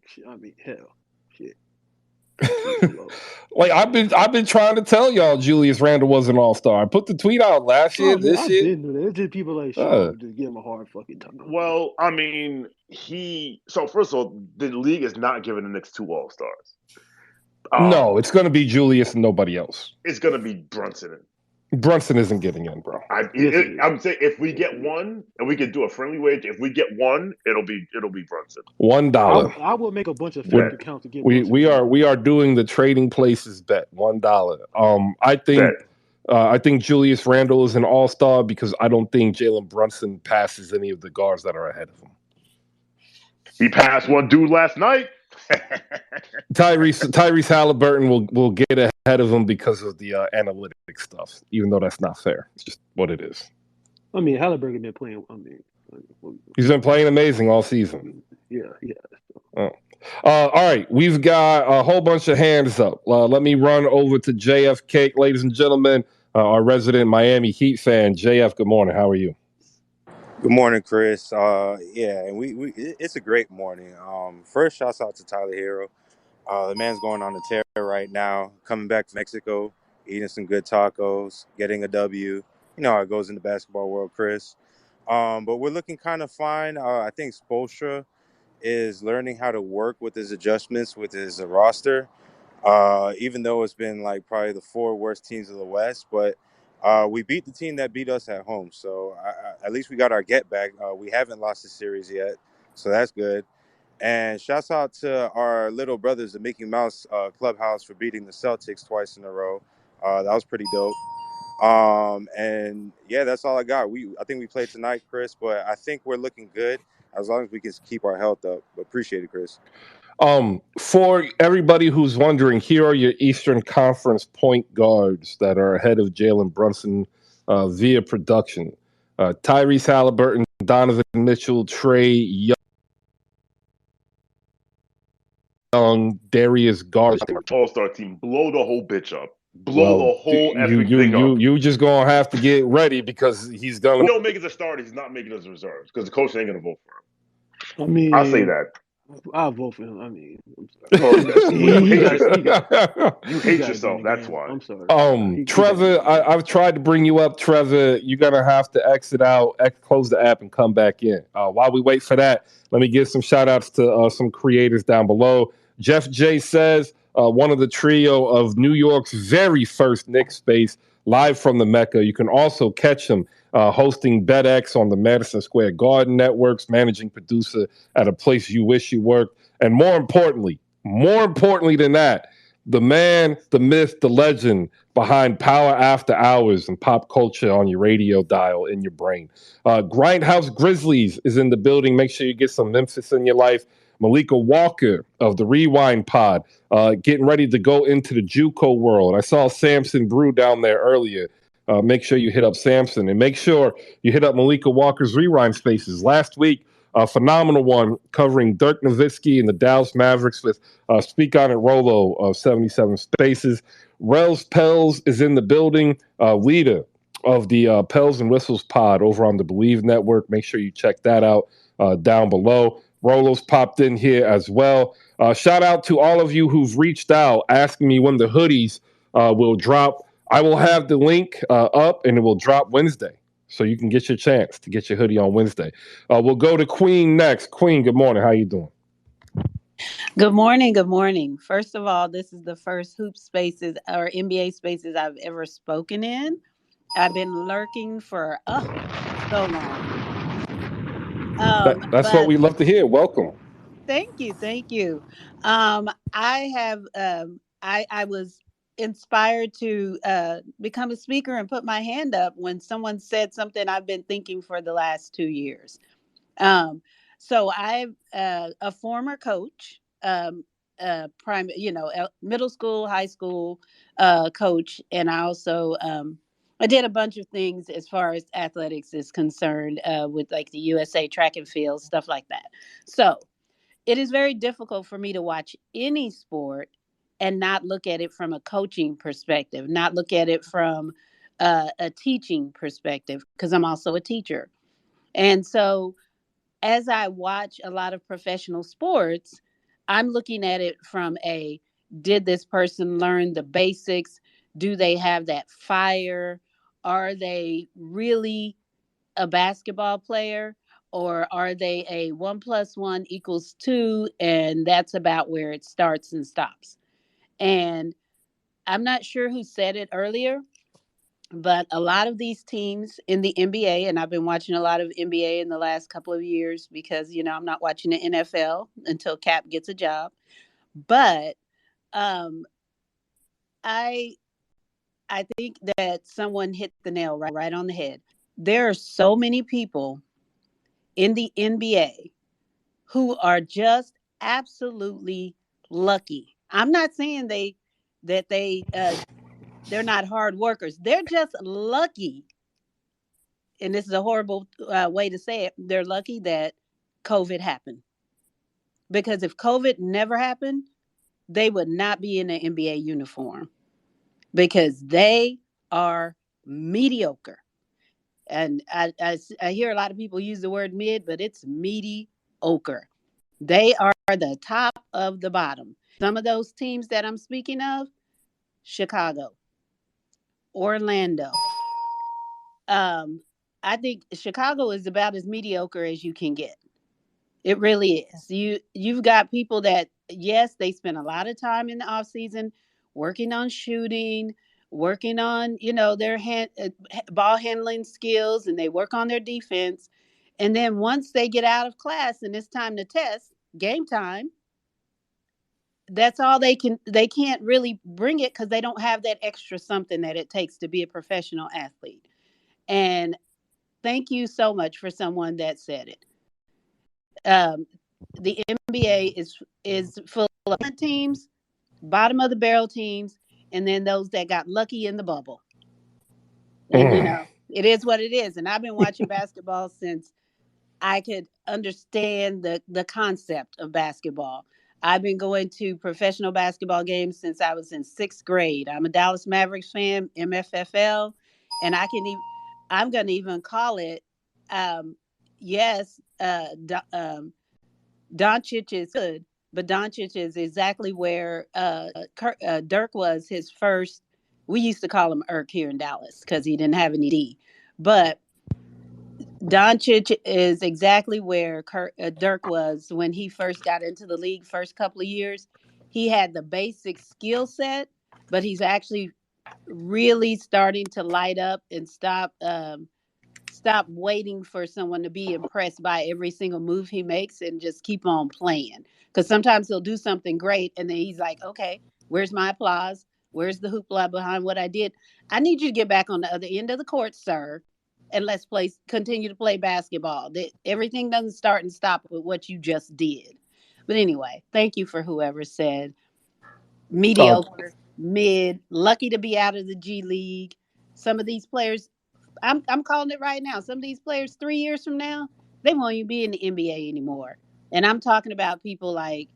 hell, shit. Like, I've been trying to tell y'all Julius Randle was an all-star. I put the tweet out last year, this year. Didn't do that. It's just people like Sean just give him a hard fucking time. Well, I mean, so first of all, the league is not giving the Knicks 2 all-stars. No, it's going to be Julius and nobody else. It's going to be Brunson. Brunson isn't getting in, bro. I'm saying if we get one, and we can do a friendly wage, if we get one, it'll be Brunson. $1. I will make a bunch of fake accounts to get. We are doing the trading places bet. $1. I think Julius Randle is an all-star because I don't think Jalen Brunson passes any of the guards that are ahead of him. He passed one dude last night. Tyrese Halliburton will get ahead of him because of the analytic stuff, even though that's not fair. It's just what it is. I mean, Halliburton been playing. He's been playing amazing all season. Yeah. Oh. All right, we've got a whole bunch of hands up. Let me run over to JF, ladies and gentlemen, our resident Miami Heat fan. JF, good morning. How are you? Good morning, Chris. And we it's a great morning. First, shouts out to Tyler Hero. The man's going on a tear right now, coming back to Mexico, eating some good tacos, getting a W. You know how it goes in the basketball world, Chris. But we're looking kind of fine. I think Spoelstra is learning how to work with his adjustments with his roster, even though it's been like probably the 4 worst teams of the West. But we beat the team that beat us at home, so at least we got our get back. We haven't lost the series yet, so that's good. And shouts out to our little brothers, the Mickey Mouse Clubhouse, for beating the Celtics twice in a row. That was pretty dope. And yeah, that's all I got. I think we played tonight, Chris, but I think we're looking good as long as we can keep our health up. But appreciate it, Chris. For everybody who's wondering, here are your Eastern Conference point guards that are ahead of Jalen Brunson via production. Tyrese Halliburton, Donovan Mitchell, Trae Young, Darius Garland. All-star team. Blow the whole bitch up. The whole effing thing up. You just going to have to get ready because he's going to... We don't make it a starter. He's not making it as a reserve because the coach ain't going to vote for him. I mean... I'll say that. I'll vote for him. I mean, I'm Well, sorry. you hate got yourself. he got You he hate got to be in yourself. the That's game. why. I'm sorry. Nah, he got to be Trevor, in the game. I've tried to bring you up. Trevor, you're gonna have to exit out, close the app, and come back in. While we wait for that, let me give some shout outs to some creators down below. Jeff J says, one of the trio of New York's very first Knicks space, live from the Mecca. You can also catch him hosting BetX on the Madison Square Garden Networks, managing producer at a place you wish you worked, and more importantly than that, the man, the myth, the legend behind Power After Hours and pop culture on your radio dial in your brain. Grindhouse Grizzlies is in the building. Make sure you get some Memphis in your life. Malika Walker of the Rewind Pod, getting ready to go into the JUCO world. I saw Samson Brew down there earlier. Make sure you hit up Samson and make sure you hit up Malika Walker's Rewind Spaces. Last week, a phenomenal one covering Dirk Nowitzki and the Dallas Mavericks with Speak On It Rolo of 77 Spaces. Rels Pels is in the building, leader of the Pels and Whistles pod over on the Believe Network. Make sure you check that out down below. Rolo's popped in here as well. Shout out to all of you who've reached out asking me when the hoodies will drop. I will have the link up and it will drop Wednesday. So you can get your chance to get your hoodie on Wednesday. We'll go to Queen next. Queen, good morning. How you doing? Good morning. Good morning. First of all, this is the first Hoop Spaces or NBA Spaces I've ever spoken in. I've been lurking for so long. That's what But we love to hear. Welcome. thank you. I have I was inspired to become a speaker and put my hand up when someone said something I've been thinking for the last 2 years. Um, so I'm a former coach, middle school, high school coach, and I also I did a bunch of things as far as athletics is concerned with like the USA track and field stuff like that. So it is very difficult for me to watch any sport and not look at it from a coaching perspective, not look at it from a teaching perspective, because I'm also a teacher. And so as I watch a lot of professional sports, I'm looking at it from a did this person learn the basics? Do they have that fire? Are they really a basketball player? Or are they a 1 + 1 = 2? And that's about where it starts and stops. And I'm not sure who said it earlier, but a lot of these teams in the NBA, and I've been watching a lot of NBA in the last couple of years because, I'm not watching the NFL until Cap gets a job. But um, I I think that someone hit the nail right on the head. There are so many people in the NBA who are just absolutely lucky. I'm not saying they're not hard workers. They're just lucky, and this is a horrible way to say it, they're lucky that COVID happened. Because if COVID never happened, they would not be in an NBA uniform because they are mediocre. And I hear a lot of people use the word mid, but it's mediocre. They are the top of the bottom. Some of those teams that I'm speaking of, Chicago, Orlando. Um, I think Chicago is about as mediocre as you can get. It really is. You've got people that yes, they spend a lot of time in the off season working on shooting, working on their ball handling skills, and they work on their defense. And then once they get out of class and it's time to test, game time, that's all they can't really bring it because they don't have that extra something that it takes to be a professional athlete. And thank you so much for someone that said it. um, the NBA is full of teams, bottom of the barrel teams, and then those that got lucky in the bubble. And it is what it is. And I've been watching basketball since I could understand the concept of basketball. I've been going to professional basketball games since I was in 6th grade. I'm a Dallas Mavericks fan, MFFL, and I'm going to even call it, yes, Doncic is good, but Doncic is exactly where Dirk was his first. We used to call him Irk here in Dallas because he didn't have any D. But Doncic is exactly where Dirk was when he first got into the league, first couple of years. He had the basic skill set, but he's actually really starting to light up and stop waiting for someone to be impressed by every single move he makes and just keep on playing. Because sometimes he'll do something great and then he's like, okay, where's my applause? Where's the hoopla behind what I did? I need you to get back on the other end of the court, sir, and let's continue to play basketball. Everything doesn't start and stop with what you just did. But anyway, thank you for whoever said mediocre, mid, lucky to be out of the G League. Some of these players, I'm calling it right now. Some of these players 3 years from now, they won't even be in the NBA anymore. And I'm talking about people like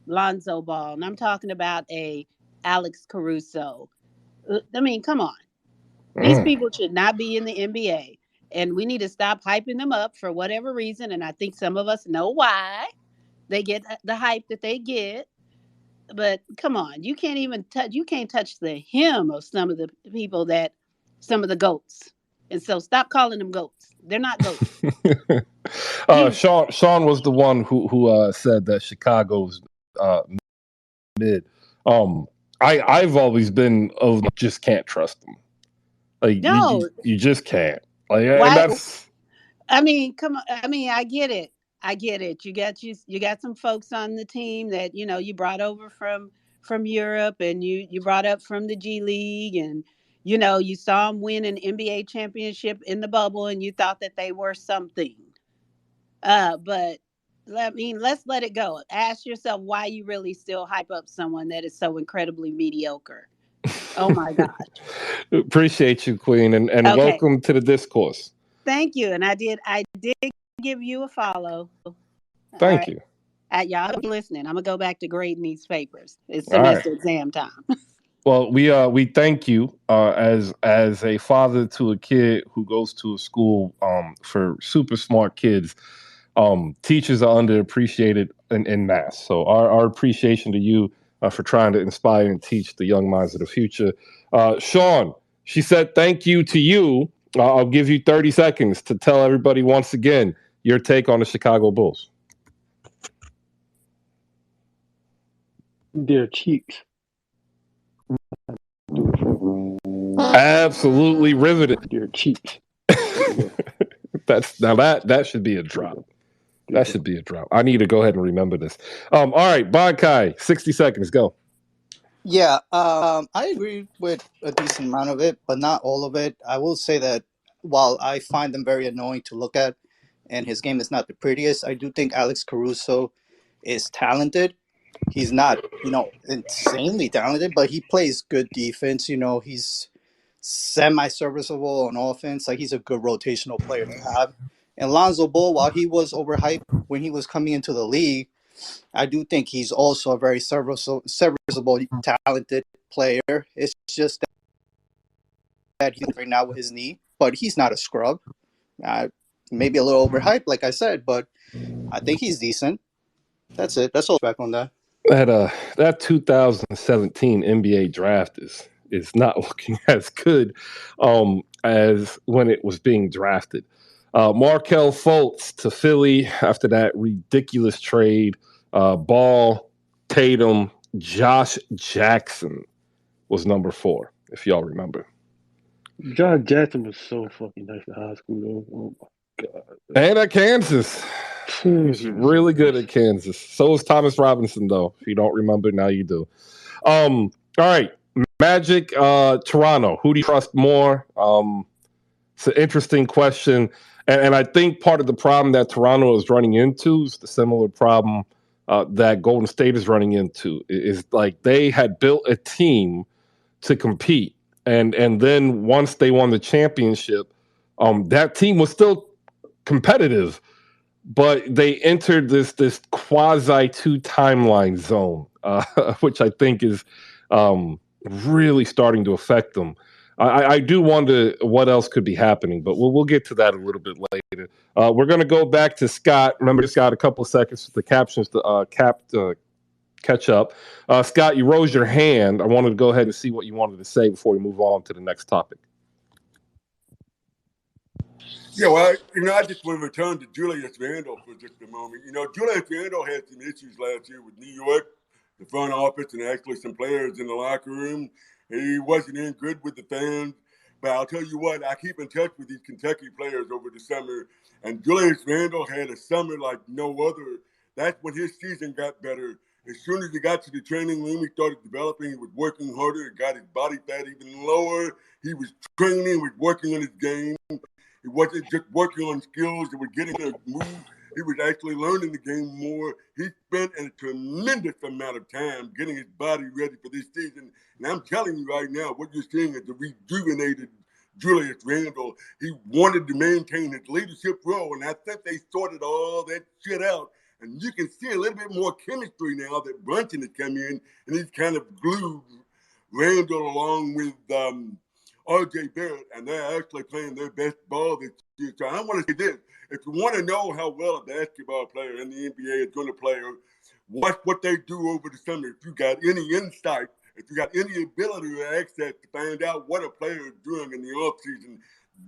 Lonzo Ball, and I'm talking about a Alex Caruso. I mean, come on. These people should not be in the NBA. And we need to stop hyping them up for whatever reason. And I think some of us know why they get the hype that they get. But come on, you can't even touch the hem of some of the people some of the GOATs. And so stop calling them GOATs. They're not GOATs. Sean was the one who said that Chicago's mid. I've always been just can't trust them. Like no, you just can't. Like that's. I mean, come on. I mean, I get it. You got some folks on the team that you brought over from Europe, and you brought up from the G League, and you saw them win an NBA championship in the bubble, and you thought that they were something. But let's let it go. Ask yourself why you really still hype up someone that is so incredibly mediocre. Oh my gosh. Appreciate you, Queen, and okay. Welcome to the discourse. Thank you. And I did give you a follow. Thank you. Y'all listening. I'm gonna go back to grading these papers. It's semester exam time. Well, we thank you as a father to a kid who goes to a school for super smart kids. Teachers are underappreciated in mass. So our appreciation to you for trying to inspire and teach the young minds of the future. Sean, she said thank you to you. I'll give you 30 seconds to tell everybody once again your take on the Chicago Bulls. Their cheeks. Absolutely riveted. Their cheeks. That should be a drop. That should be a drop. I need to go ahead and remember this. All right, Kai, 60 seconds, go. Yeah, I agree with a decent amount of it, but not all of it. I will say that while I find them very annoying to look at, and his game is not the prettiest, I do think Alex Caruso is talented. He's not, insanely talented, but he plays good defense. He's semi-serviceable on offense. Like, he's a good rotational player to have. And Lonzo Ball, while he was overhyped when he was coming into the league, I do think he's also a very serviceable, talented player. It's just that he's right now with his knee, but he's not a scrub. Maybe a little overhyped, like I said, but I think he's decent. That's it. That's all back on that. That 2017 NBA draft is not looking as good as when it was being drafted. Markelle Fultz to Philly after that ridiculous trade. Ball, Tatum, Josh Jackson was number 4, if y'all remember. Josh Jackson was so fucking nice in high school, though. Oh my God. And at Kansas. He's really good at Kansas. So is Thomas Robinson, though. If you don't remember, now you do. All right. Magic, Toronto. Who do you trust more? It's an interesting question. And I think part of the problem that Toronto is running into is the similar problem that Golden State is running into. Is like they had built a team to compete. And then once they won the championship, that team was still competitive. But they entered this quasi 2 timeline zone, which I think is really starting to affect them. I do wonder what else could be happening, but we'll get to that a little bit later. We're going to go back to Scott. Remember, Scott, a couple of seconds for the captions to catch up. Scott, you rose your hand. I wanted to go ahead and see what you wanted to say before we move on to the next topic. Yeah, well, I just want to return to Julius Randle for just a moment. Julius Randle had some issues last year with New York, the front office, and actually some players in the locker room. He wasn't in good with the fans. But I'll tell you what, I keep in touch with these Kentucky players over the summer, and Julius Randle had a summer like no other. That's when his season got better. As soon as he got to the training room, he started developing. He was working harder. He got his body fat even lower. He was training, he was working on his game. He wasn't just working on skills that were getting him to move. He was actually learning the game more. He spent a tremendous amount of time getting his body ready for this season. And I'm telling you right now, what you're seeing is a rejuvenated Julius Randle. He wanted to maintain his leadership role, and I think they sorted all that shit out. And you can see a little bit more chemistry now that Brunson has come in, and he's kind of glued Randle along with R.J. Barrett, and they're actually playing their best ball this year. So I want to say this. If you want to know how well a basketball player in the NBA is going to play, watch what they do over the summer. If you got any insight, if you got any ability or access to find out what a player is doing in the offseason,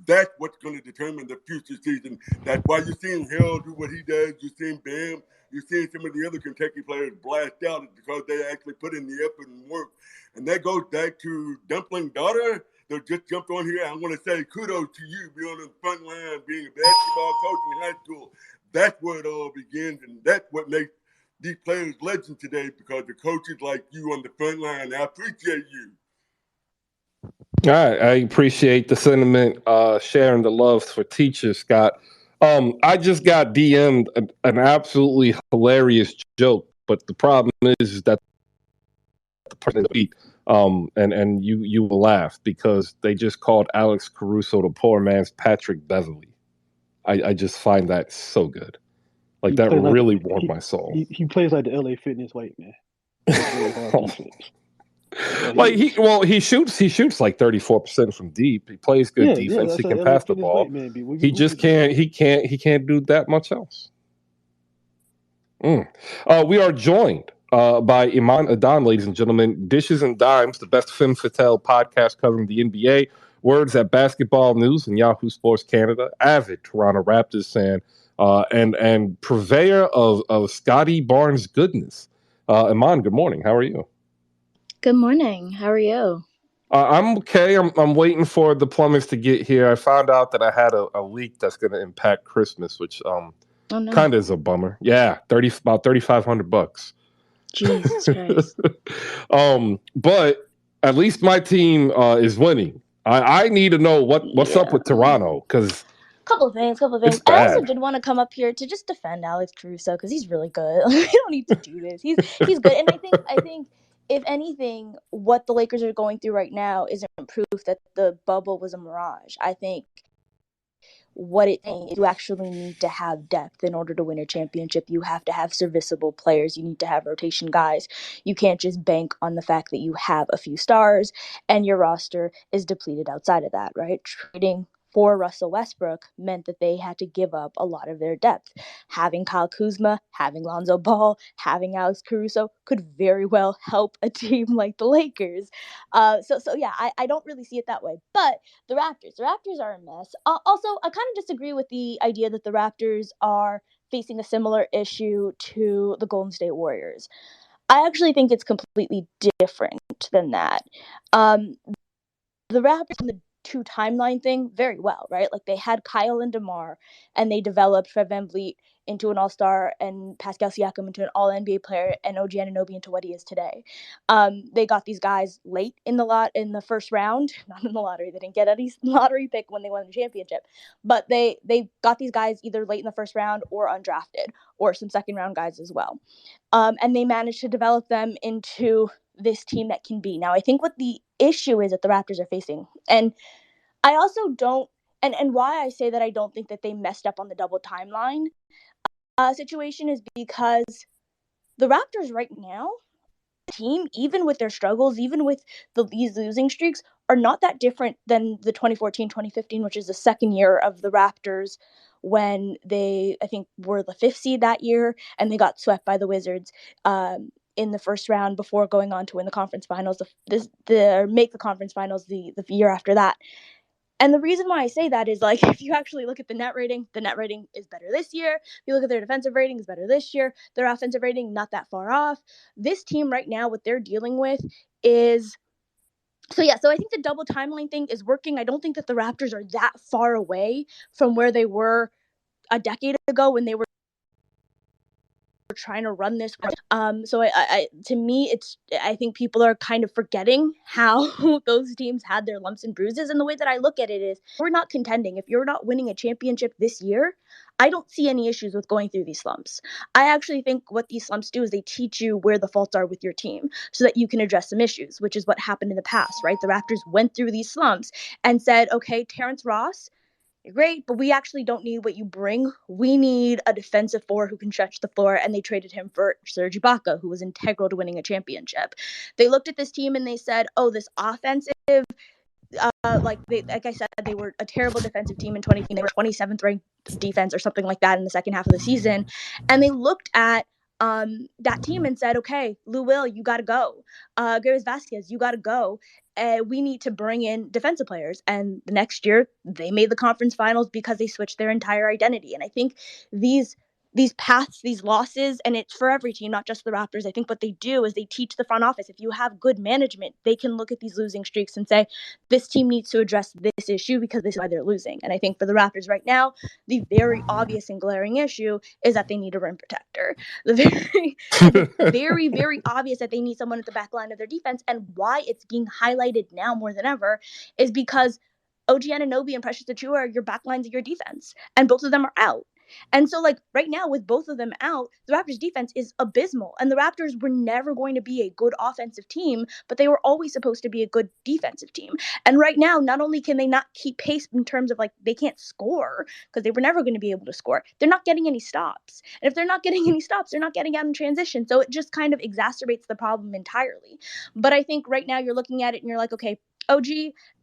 that's what's going to determine the future season. That's why you're seeing Hill do what he does. You're seeing Bam. You're seeing some of the other Kentucky players blast out because they actually put in the effort and work. And that goes back to Dumpling daughter that just jumped on here. I want to say kudos to you being on the front line, being a basketball coach in high school. That's where it all begins, and that's what makes these players legends today, because the coaches like you on the front line. I appreciate you. All right, I appreciate the sentiment, sharing the love for teachers, Scott. I just got DM'd an absolutely hilarious joke, but the problem is that the person beat, and you will laugh because they just called Alex Caruso the poor man's Patrick Beverly. I just find that so good. Like, that really warmed my soul. He plays like the LA Fitness white man. Really hard defense. Like he shoots like 34% from deep. He plays good defense. He can pass the ball. He just can't. He can't do that much else. We are joined by Iman Adan, ladies and gentlemen. Dishes and Dimes, the best Femme Fatale podcast covering the NBA. Words at Basketball News and Yahoo Sports Canada. Avid Toronto Raptors fan and purveyor of Scotty Barnes goodness. Iman, good morning. How are you? Good morning. How are you? I'm okay. I'm waiting for the plumbers to get here. I found out that I had a leak that's going to impact Christmas, which kind of is a bummer. Yeah, about $3,500. Jesus Christ. But at least my team is winning. I need to know what's up with Toronto, because couple of things. I also did want to come up here to just defend Alex Caruso because he's really good. We don't need to do this. He's good, and I think if anything, what the Lakers are going through right now isn't proof that the bubble was a mirage. I think what it is, you actually need to have depth in order to win a championship. You have to have serviceable players. You need to have rotation guys. You can't just bank on the fact that you have a few stars and your roster is depleted outside of that, right? Trading for Russell Westbrook meant that they had to give up a lot of their depth. Having Kyle Kuzma, having Lonzo Ball, having Alex Caruso could very well help a team like the Lakers. So yeah, I don't really see it that way. But the Raptors are a mess. Also, I kind of disagree with the idea that the Raptors are facing a similar issue to the Golden State Warriors. I actually think it's completely different than that. The Raptors in the two timeline thing very well, right? Like, they had Kyle and DeMar, and they developed Fred VanVleet into an all-star and Pascal Siakam into an all-NBA player and OG Anunoby into what he is today. They got these guys late in the first round, not in the lottery. They didn't get any lottery pick when they won the championship, but they got these guys either late in the first round or undrafted, or some second-round guys as well. And they managed to develop them into this team that can be. Now, I think what the issue is that the Raptors are facing, and I also don't, and why I say that I don't think that they messed up on the double timeline situation is because the Raptors right now team, even with their struggles, even with these losing streaks, are not that different than the 2014-2015, which is the second year of the Raptors, when they, I think, were the 5th seed that year, and they got swept by the Wizards in the first round before going on to win the conference finals, make the conference finals the year after that. And the reason why I say that is, like, if you actually look at the net rating is better this year. If you look at their defensive rating, is better this year. Their offensive rating, not that far off. This team right now, what they're dealing with is... So I think the double timeline thing is working. I don't think that the Raptors are that far away from where they were a decade ago when they were trying to run this. So I to me, I think people are kind of forgetting how those teams had their lumps and bruises. And the way that I look at it is, we're not contending. If you're not winning a championship this year, I don't see any issues with going through these slumps. I actually think what these slumps do is they teach you where the faults are with your team so that you can address some issues, which is what happened in the past, right? The Raptors went through these slumps and said, okay, Terrence Ross, you're great, but we actually don't need what you bring. We need a defensive four who can stretch the floor, and they traded him for Serge Ibaka, who was integral to winning a championship. They looked at this team and they said, oh, this offensive, like I said, they were a terrible defensive team in 2018. They were 27th ranked defense or something like that in the second half of the season. And they looked at that team and said, okay, Lou Will, you got to go. Gary Vasquez, you got to go. We need to bring in defensive players. And the next year, they made the conference finals because they switched their entire identity. And I think these paths, these losses, and it's for every team, not just the Raptors. I think what they do is they teach the front office. If you have good management, they can look at these losing streaks and say, this team needs to address this issue because this is why they're losing. And I think for the Raptors right now, the very obvious and glaring issue is that they need a rim protector. Very, very obvious that they need someone at the back line of their defense. And why it's being highlighted now more than ever is because OG Anunoby and Precious Achiuwa are your back lines of your defense, and both of them are out. And so, like, right now, with both of them out, the Raptors' defense is abysmal. And the Raptors were never going to be a good offensive team, but they were always supposed to be a good defensive team. And right now, not only can they not keep pace in terms of, like, they can't score because they were never going to be able to score, they're not getting any stops. And if they're not getting any stops, they're not getting out in transition. So it just kind of exacerbates the problem entirely. But I think right now you're looking at it and you're like, okay, OG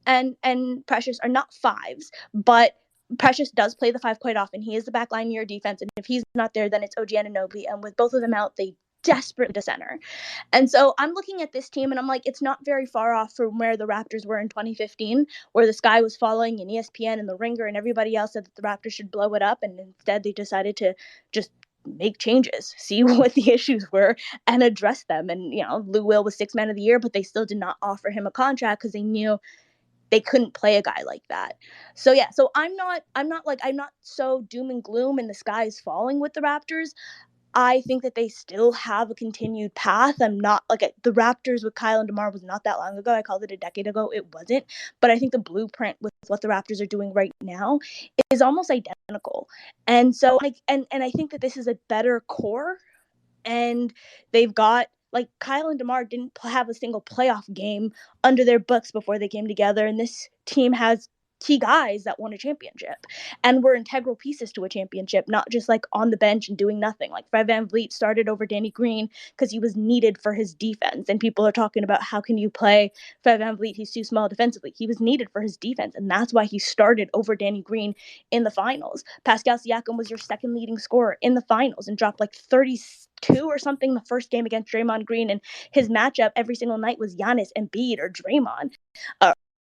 and Precious are not fives, but Precious does play the five quite often. He is the back line of your defense, and if he's not there, then it's OG Anunoby. And with both of them out, they desperately to center. And so I'm looking at this team, and I'm like, it's not very far off from where the Raptors were in 2015, where the sky was falling, and ESPN and The Ringer and everybody else said that the Raptors should blow it up, and instead they decided to just make changes, see what the issues were, and address them. And, you know, Lou Will was Sixth Man of the Year, but they still did not offer him a contract because they knew they couldn't play a guy like that. So yeah, so I'm not so doom and gloom and the sky is falling with the Raptors. I think that they still have a continued path. I'm not like the Raptors with Kyle and DeMar was not that long ago. I called it a decade ago. It wasn't. But I think the blueprint with what the Raptors are doing right now is almost identical. And so and I think that this is a better core, and they've got, like, Kyle and DeMar didn't have a single playoff game under their books before they came together, and this team has key guys that won a championship and were integral pieces to a championship, not just like on the bench and doing nothing. Like Fred VanVleet started over Danny Green because he was needed for his defense, and people are talking about how can you play Fred VanVleet, he's too small defensively. He was needed for his defense, and that's why he started over Danny Green in the finals. Pascal Siakam was your second leading scorer in the finals and dropped like 32 or something the first game against Draymond Green, and his matchup every single night was Giannis, Embiid, or Draymond.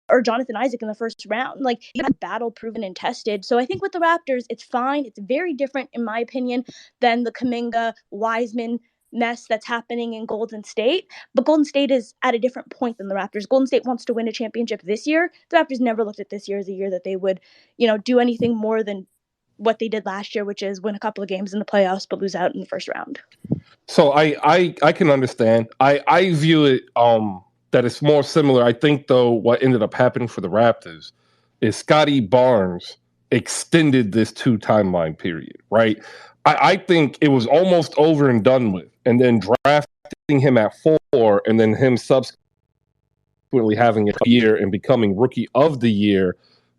Or Jonathan Isaac in the first round. Like, he had battle proven and tested. So I think with the Raptors, it's fine. It's very different, in my opinion, than the Kuminga Wiseman mess that's happening in Golden State. But Golden State is at a different point than the Raptors. Golden State wants to win a championship this year. The Raptors never looked at this year as a year that they would, do anything more than what they did last year, which is win a couple of games in the playoffs but lose out in the first round. So I can understand. I view it that it's more similar. I think, though, what ended up happening for the Raptors is Scotty Barnes extended this 2 timeline period, right? I think it was almost over and done with. And then drafting him at 4 and then him subsequently having a year and becoming Rookie of the Year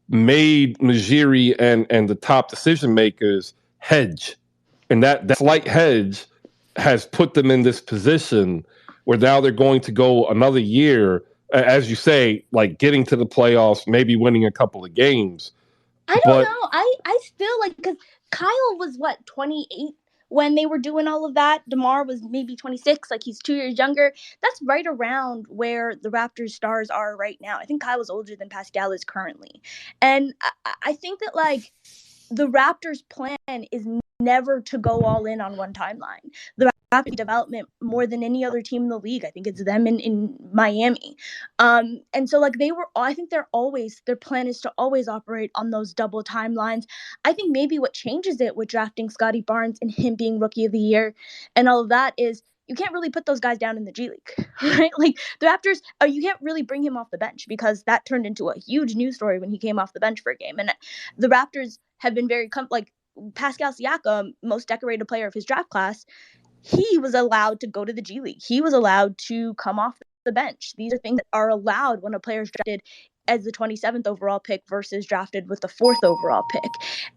made Najiri and the top decision makers hedge. And that slight hedge has put them in this position where now they're going to go another year, as you say, like getting to the playoffs, maybe winning a couple of games. I don't know. I still like, because Kyle was what, 28 when they were doing all of that. DeMar was maybe 26, like he's 2 years younger. That's right around where the Raptors stars are right now. I think Kyle was older than Pascal is currently. And I think that like the Raptors' plan is never to go all in on one timeline. The Raptors development more than any other team in the league. I think it's them in Miami. And so like I think their plan is to always operate on those double timelines. I think maybe what changes it with drafting Scotty Barnes and him being rookie of the year and all of that is you can't really put those guys down in the G League, right? Like the Raptors, you can't really bring him off the bench because that turned into a huge news story when he came off the bench for a game. And the Raptors have been very like Pascal Siakam, most decorated player of his draft class, he was allowed to go to the G League. He was allowed to come off the bench. These are things that are allowed when a player is drafted as the 27th overall pick versus drafted with the 4th overall pick.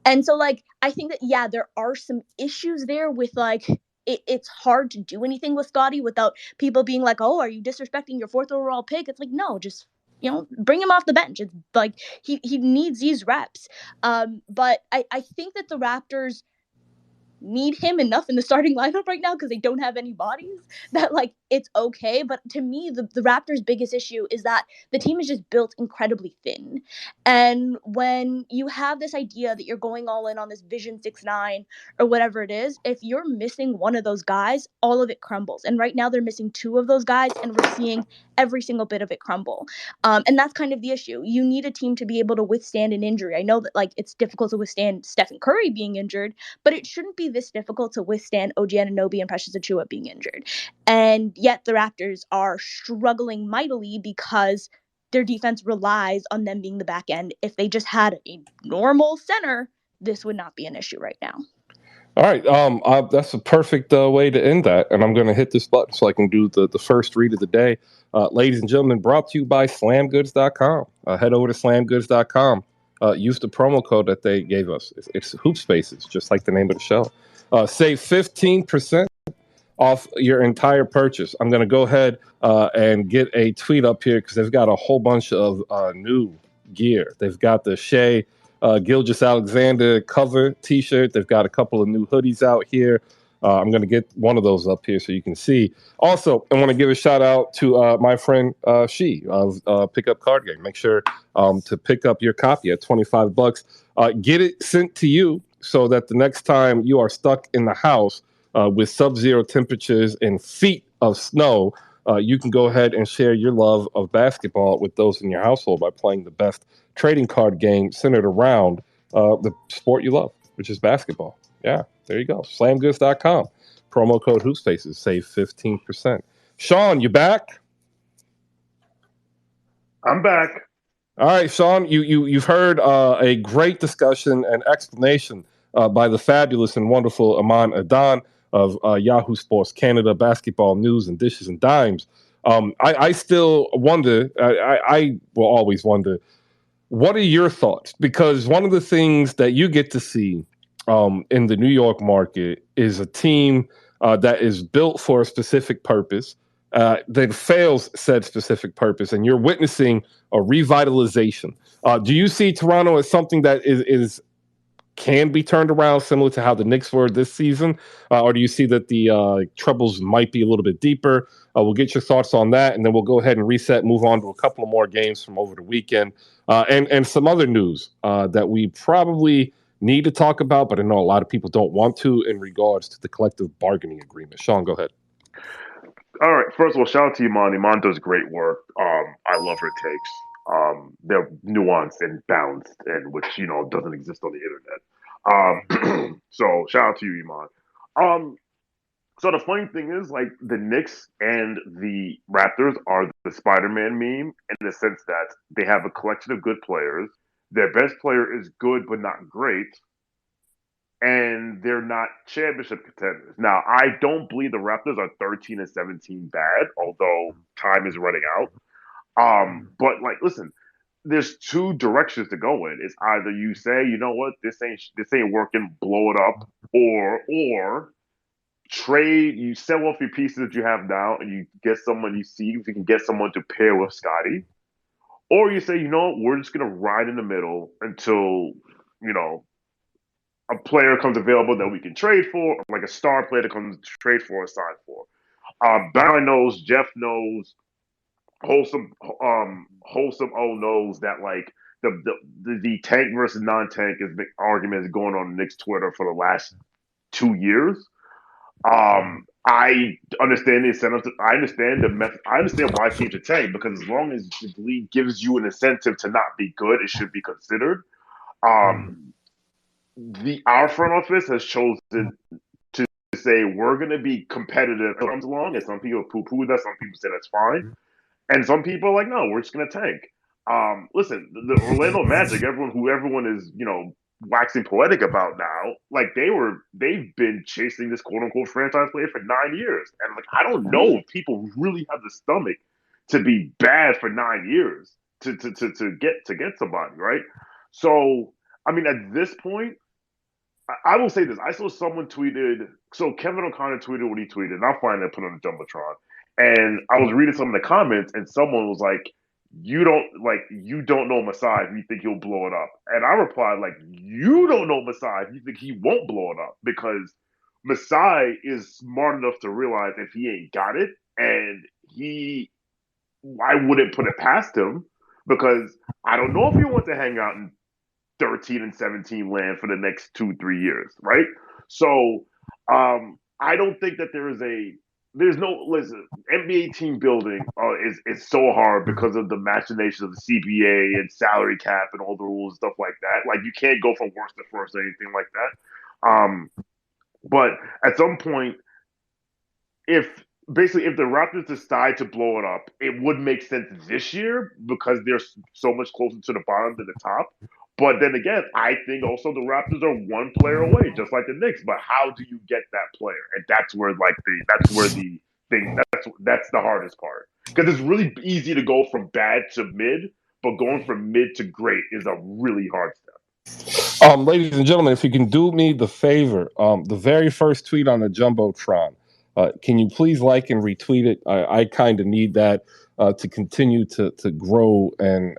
And so like I think that yeah, there are some issues there with like it's hard to do anything with Scotty without people being like, oh, are you disrespecting your 4th overall pick? It's like, no, just bring him off the bench. It's like he needs these reps. But I think that the Raptors need him enough in the starting lineup right now because they don't have any bodies that like it's okay. But to me, the Raptors' biggest issue is that the team is just built incredibly thin. And when you have this idea that you're going all in on this Vision 6-9 or whatever it is, if you're missing one of those guys, all of it crumbles. And right now they're missing 2 of those guys, and we're seeing every single bit of it crumble. And that's kind of the issue. You need a team to be able to withstand an injury. I know that like it's difficult to withstand Stephen Curry being injured, but it shouldn't be this difficult to withstand OG Anunoby and Precious Achiuwa being injured. And yet the Raptors are struggling mightily because their defense relies on them being the back end. If they just had a normal center, this would not be an issue right now. All right, that's a perfect way to end that, and I'm going to hit this button so I can do the first read of the day. Ladies and gentlemen, brought to you by SlamGoods.com. Head over to SlamGoods.com. Use the promo code that they gave us. It's Hoop Spaces, just like the name of the show. Save 15% off your entire purchase. I'm going to go ahead and get a tweet up here because they've got a whole bunch of new gear. They've got the Shea Gilgeous-Alexander cover T-shirt. They've got a couple of new hoodies out here. I'm going to get one of those up here so you can see. Also, I want to give a shout out to my friend She of Pickup Card Game. Make sure to pick up your copy at $25. Get it sent to you so that the next time you are stuck in the house with sub-zero temperatures and feet of snow, you can go ahead and share your love of basketball with those in your household by playing the best trading card game centered around the sport you love, which is basketball. Yeah, there you go. SlamGoods.com. Promo code HoopSpaces. Save 15%. Sean, you back? I'm back. All right, Sean, you've heard a great discussion and explanation by the fabulous and wonderful Aman Adan of Yahoo Sports Canada, basketball news and dishes and dimes. I still wonder, I will always wonder, what are your thoughts? Because one of the things that you get to see in the New York market is a team that is built for a specific purpose, that fails said specific purpose, and you're witnessing a revitalization. Do you see Toronto as something that can be turned around, similar to how the Knicks were this season? Or do you see that the troubles might be a little bit deeper? We'll get your thoughts on that, and then we'll go ahead and reset, move on to a couple of more games from over the weekend, and some other news that we probably need to talk about, but I know a lot of people don't want to in regards to the collective bargaining agreement. Sean, go ahead. All right. First of all, shout out to Iman. Iman does great work. I love her takes. They're nuanced and balanced, and which doesn't exist on the internet. So shout out to you, Iman. So the funny thing is, like, the Knicks and the Raptors are the Spider-Man meme in the sense that they have a collection of good players. Their best player is good but not great, and they're not championship contenders. Now, I don't believe the Raptors are 13-17 bad, although time is running out. But like, listen, there's 2 directions to go in. It's either you say, you know what, this ain't working, blow it up, or trade, you sell off your pieces that you have now, and you get someone, you see if you can get someone to pair with Scotty, or you say, you know, we're just gonna ride in the middle until, you know, a player comes available that we can trade for, like a star player that comes to trade for or sign for. Barry knows, Jeff knows, wholesome O knows that like the tank versus non-tank is the argument is going on Knicks Twitter for the last 2 years. I understand the incentive. I understand the method. I understand why teams are tank, because as long as the league gives you an incentive to not be good, it should be considered. Our front office has chosen to say we're going to be competitive as it comes along, and some people poo-poo that. Some people say that's fine, and some people are like, no, we're just going to tank. Listen, the Orlando Magic, everyone is, you know, waxing poetic about now, like they've been chasing this quote unquote franchise player for 9 years, and like I don't know if people really have the stomach to be bad for 9 years to get somebody, right? So I mean, at this point, I will say this: I saw someone tweeted. So Kevin O'Connor tweeted what he tweeted, and I'll find it, put it on the Jumbotron. And I was reading some of the comments, and someone was like, you don't know Masai if you think he'll blow it up. And I replied, like, you don't know Masai if you think he won't blow it up, because Masai is smart enough to realize if he ain't got it, and I wouldn't put it past him, because I don't know if he wants to hang out in 13 and 17 land for the next 2-3 years, right? So I don't think that there's no, listen, NBA team building is so hard because of the machinations of the CBA and salary cap and all the rules and stuff like that. Like, you can't go from worst to first or anything like that. But at some point, if the Raptors decide to blow it up, it would make sense this year because they're so much closer to the bottom than the top. But then again, I think also the Raptors are one player away, just like the Knicks. But how do you get that player? And that's where that's the hardest part, because it's really easy to go from bad to mid, but going from mid to great is a really hard step. Ladies and gentlemen, if you can do me the favor, the very first tweet on the Jumbotron, can you please like and retweet it? I kind of need that to continue to grow and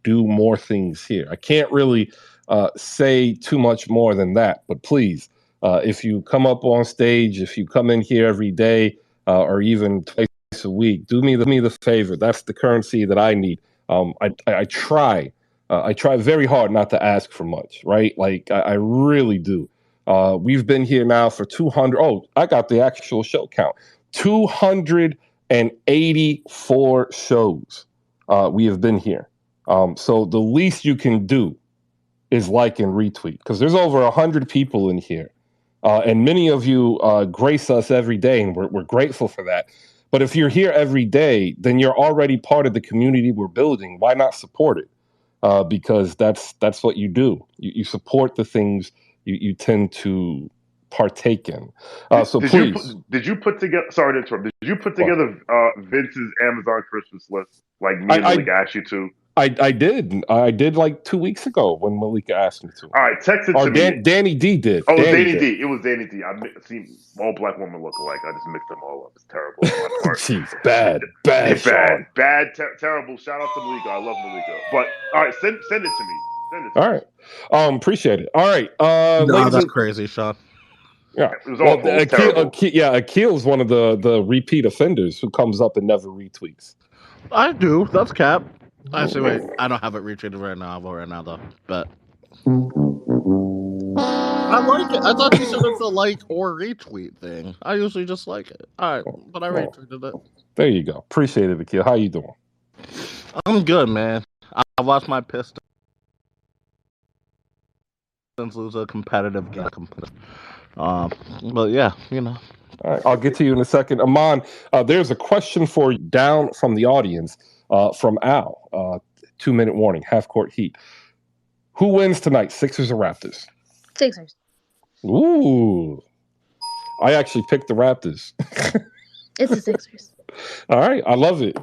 do more things here. I can't really say too much more than that, but please, if you come up on stage, if you come in here every day or even twice a week, do me the favor. That's the currency that I need. I try very hard not to ask for much, right? Like I really do. We've been here now for 200. Oh, I got the actual show count. 284 shows we have been here. So the least you can do is like and retweet, because there's over 100 people in here. And many of you grace us every day, and we're grateful for that. But if you're here every day, then you're already part of the community we're building. Why not support it? Because that's what you do. You support the things you tend to partake in. Did you put together? Sorry to interrupt. Did you put together Vince's Amazon Christmas list like me and Malik asked you to? I did. I did like 2 weeks ago when Malika asked me to. All right, text it to me. Danny D did. Oh, Danny D. It was Danny D. I seen all black women look alike. I just mixed them all up. It's terrible. Jeez, bad, terrible. Shout out to Malika. I love Malika. But all right, send it to me. All right. Appreciate it. All right. No, that's crazy, Sean. Yeah. It was awful. Akil's one of the repeat offenders who comes up and never retweets. I do. That's cap. Actually, wait. I don't have it retweeted right now. Though. But I like it. I thought you said it's a like or retweet thing. I usually just like it. All right, but I retweeted it. There you go. Appreciate it, Akil. How you doing? I'm good, man. I watched my Pistons lose a competitive game. But yeah, you know. All right, I'll get to you in a second. Aman, there's a question for you down from the audience from Al. 2-minute warning, half-court heat. Who wins tonight, Sixers or Raptors? Sixers. Ooh. I actually picked the Raptors. It's the Sixers. All right, I love it.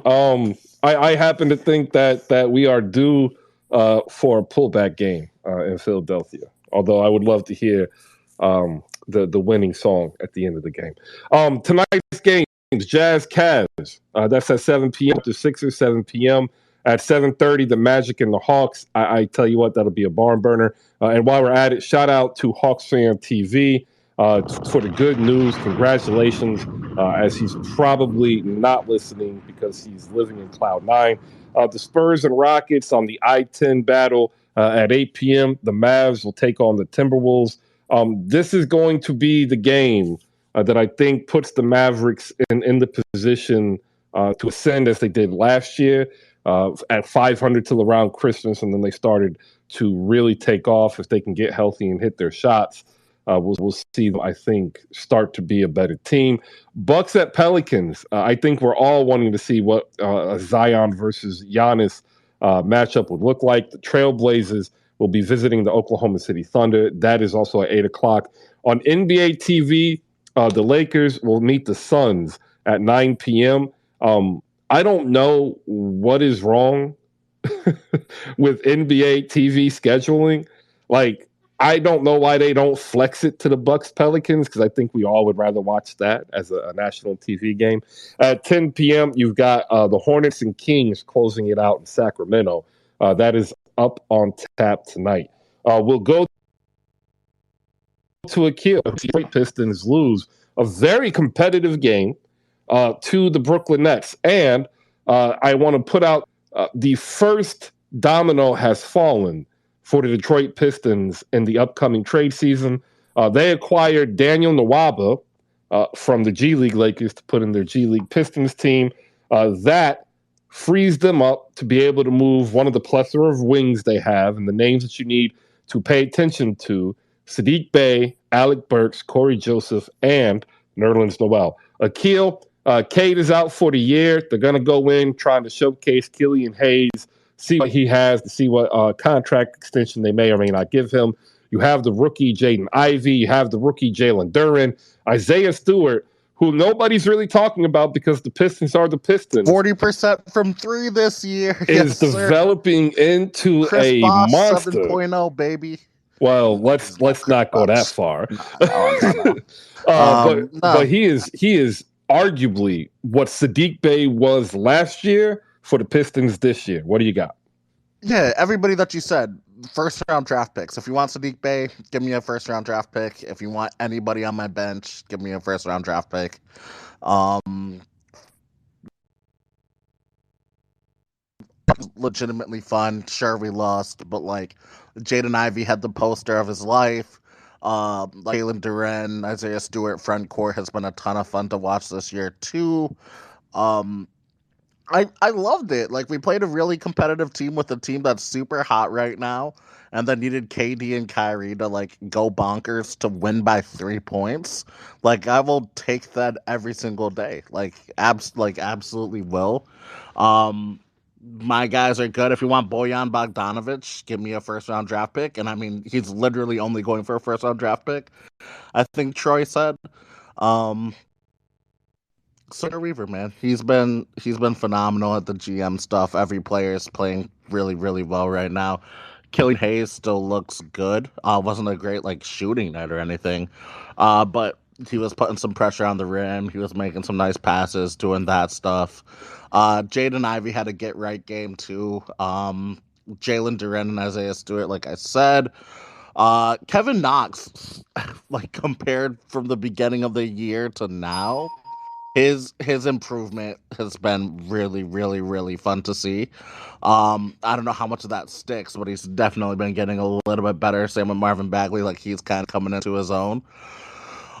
I happen to think that we are due for a pullback game in Philadelphia. Although I would love to hear the winning song at the end of the game. Tonight's games, Jazz Cavs. That's at 7 p.m. to 6 or 7 p.m. At 7:30, the Magic and the Hawks. I tell you what, that'll be a barn burner. And while we're at it, shout out to Hawks Fan TV for the good news. Congratulations, as he's probably not listening because he's living in Cloud 9. The Spurs and Rockets on the I-10 battle at 8 p.m. The Mavs will take on the Timberwolves. This is going to be the game that I think puts the Mavericks in the position to ascend as they did last year. At 500 till around Christmas, and then they started to really take off. If they can get healthy and hit their shots, we'll see them, I think, start to be a better team. Bucks at Pelicans. I think we're all wanting to see what a Zion versus Giannis matchup would look like. The Trailblazers will be visiting the Oklahoma City Thunder. That is also at 8 o'clock. On NBA TV, the Lakers will meet the Suns at 9 p.m. I don't know what is wrong with NBA TV scheduling. Like, I don't know why they don't flex it to the Bucks Pelicans, because I think we all would rather watch that as a national TV game. At 10 p.m., you've got the Hornets and Kings closing it out in Sacramento. That is up on tap tonight. We'll go to Akil. The Pistons lose a very competitive game to the Brooklyn Nets. And I want to put out the first domino has fallen for the Detroit Pistons in the upcoming trade season. They acquired Daniel Nwaba from the G League Lakers to put in their G League Pistons team. That frees them up to be able to move one of the plethora of wings they have, and the names that you need to pay attention to: Sadiq Bey, Alec Burks, Corey Joseph, and Nerlens Noel. Akil, Cade is out for the year. They're going to go in trying to showcase Killian Hayes, see what he has, to see what contract extension they may or may not give him. You have the rookie Jaden Ivey. You have the rookie Jalen Duren. Isaiah Stewart, who nobody's really talking about because the Pistons are the Pistons. 40% from three this year. Is developing into Chris a Bosh monster. 7.0, baby. Well, let's not go that far. No. But he is arguably what Sadiq Bey was last year for the Pistons this year. What do you got? Yeah, everybody that you said, first round draft picks. If you want Sadiq Bey, give me a first round draft pick. If you want anybody on my bench, give me a first round draft pick. Legitimately fun. Sure, we lost, but like Jaden Ivey had the poster of his life. Jalen Duren, Isaiah Stewart front court has been a ton of fun to watch this year too. I loved it. Like, we played a really competitive team with a team that's super hot right now, and then needed KD and Kyrie to like go bonkers to win by 3 points. Like, I will take that every single day. Like absolutely will. My guys are good. If you want Bojan Bogdanovic, give me a first round draft pick. And I mean, he's literally only going for a first round draft pick, I think Troy said. Sir Weaver, man, he's been phenomenal at the GM stuff. Every player is playing really, really well right now. Killian Hayes still looks good. Wasn't a great like shooting night or anything, but he was putting some pressure on the rim. He was making some nice passes, doing that stuff. Jaden Ivey had a get right game too. Jalen Duren and Isaiah Stewart, like I said. Kevin Knox, like compared from the beginning of the year to now, his improvement has been really, really, really fun to see. I don't know how much of that sticks, but he's definitely been getting a little bit better. Same with Marvin Bagley, like he's kind of coming into his own.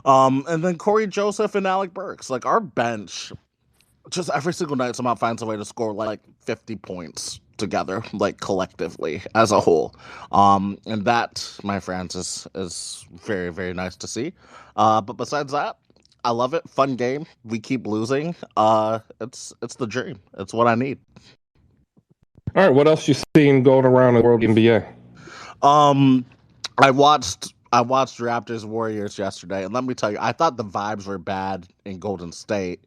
And then Corey Joseph and Alec Burks, like our bench, just every single night somehow finds a way to score like 50 points together, like collectively as a whole. And that, my friends, is very, very nice to see. But besides that, I love it. Fun game. We keep losing. It's the dream. It's what I need. All right. What else you seeing going around the world NBA? I watched Raptors Warriors yesterday, and let me tell you, I thought the vibes were bad in Golden State.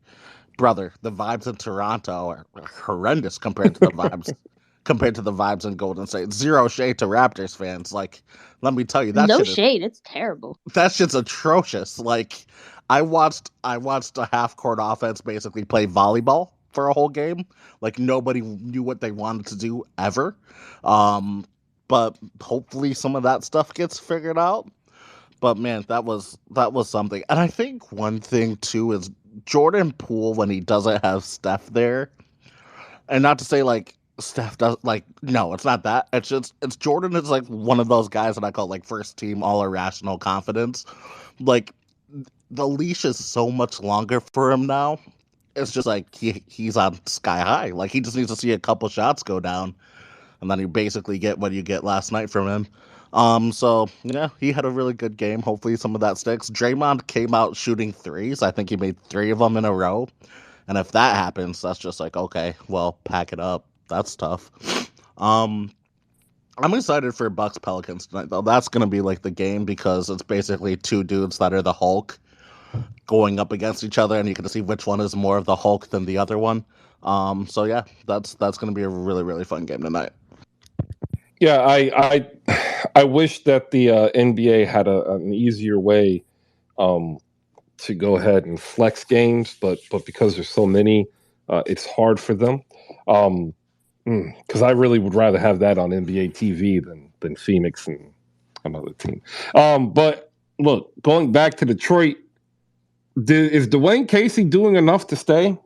Brother, the vibes in Toronto are horrendous compared to the vibes in Golden State. Zero shade to Raptors fans. Like, Let me tell you, that No shit is shade. It's terrible. that shit's atrocious. Like I watched a half court offense basically play volleyball for a whole game. Like nobody knew what they wanted to do ever. Um, but hopefully some of that stuff gets figured out. But man, that was something. And I think one thing too is Jordan Poole when he doesn't have Steph there. And not to say like Steph does like no, it's not that. It's Jordan is like one of those guys that I call like first team all irrational confidence. Like the leash is so much longer for him now. It's just like he's on sky high. Like he just needs to see a couple shots go down, and then you basically get what you get last night from him. So yeah, he had a really good game. Hopefully some of that sticks. Draymond came out shooting threes. I think he made 3 of them in a row. And if that happens, that's just like, okay, well, pack it up. That's tough. Um, I'm excited for Bucks Pelicans tonight, though. That's gonna be like the game because it's basically 2 dudes that are the Hulk going up against each other, and you can see which one is more of the Hulk than the other one. So yeah, that's gonna be a really really fun game tonight. Yeah, I wish that the NBA had an easier way to go ahead and flex games, but because there's so many, it's hard for them. Because I really would rather have that on NBA TV than Phoenix and another team. But look, going back to Detroit, is Dwayne Casey doing enough to stay?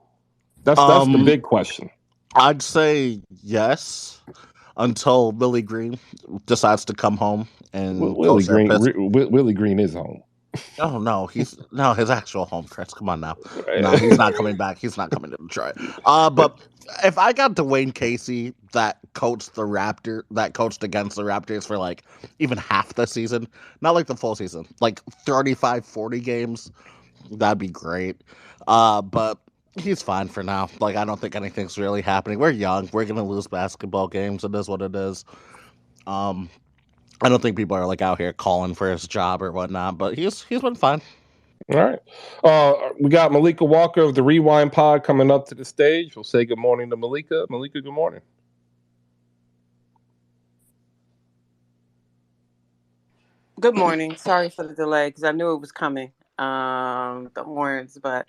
That's the big question. I'd say yes, until Willie Green decides to come home and Willie Green is home. Oh no, his actual home, Chris. Come on now. No, he's not coming back. He's not coming to Detroit. But if I got Dwayne Casey that coached against the Raptors for like even half the season, not like the full season, like 35, 40 games, that'd be great. But he's fine for now. Like I don't think anything's really happening. We're young. We're gonna lose basketball games. It is what it is. I don't think people are like out here calling for his job or whatnot, but he's been fine. All right. We got Malika Walker of the Rewind Pod coming up to the stage. We'll say good morning to Malika. Malika, good morning. Good morning. Sorry for the delay because I knew it was coming. The horns, but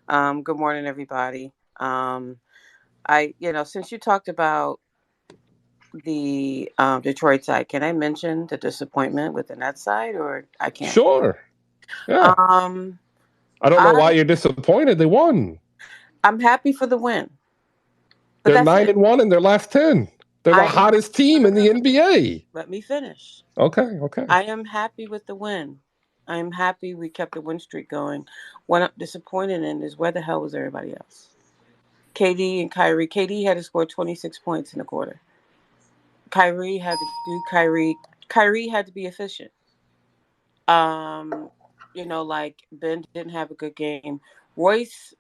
good morning, everybody. Since you talked about the Detroit side, can I mention the disappointment with the Nets side, or I can't? Sure. Yeah. I don't know why you're disappointed. They won. I'm happy for the win. They're 9-1 in their last 10. They're the hottest team in the NBA. Let me finish. Okay. I am happy with the win. I am happy we kept the win streak going. What I'm disappointed in is where the hell was everybody else? KD and Kyrie. KD had to score 26 points in the quarter. Kyrie had to do Kyrie. Kyrie had to be efficient. Like Ben didn't have a good game. Royce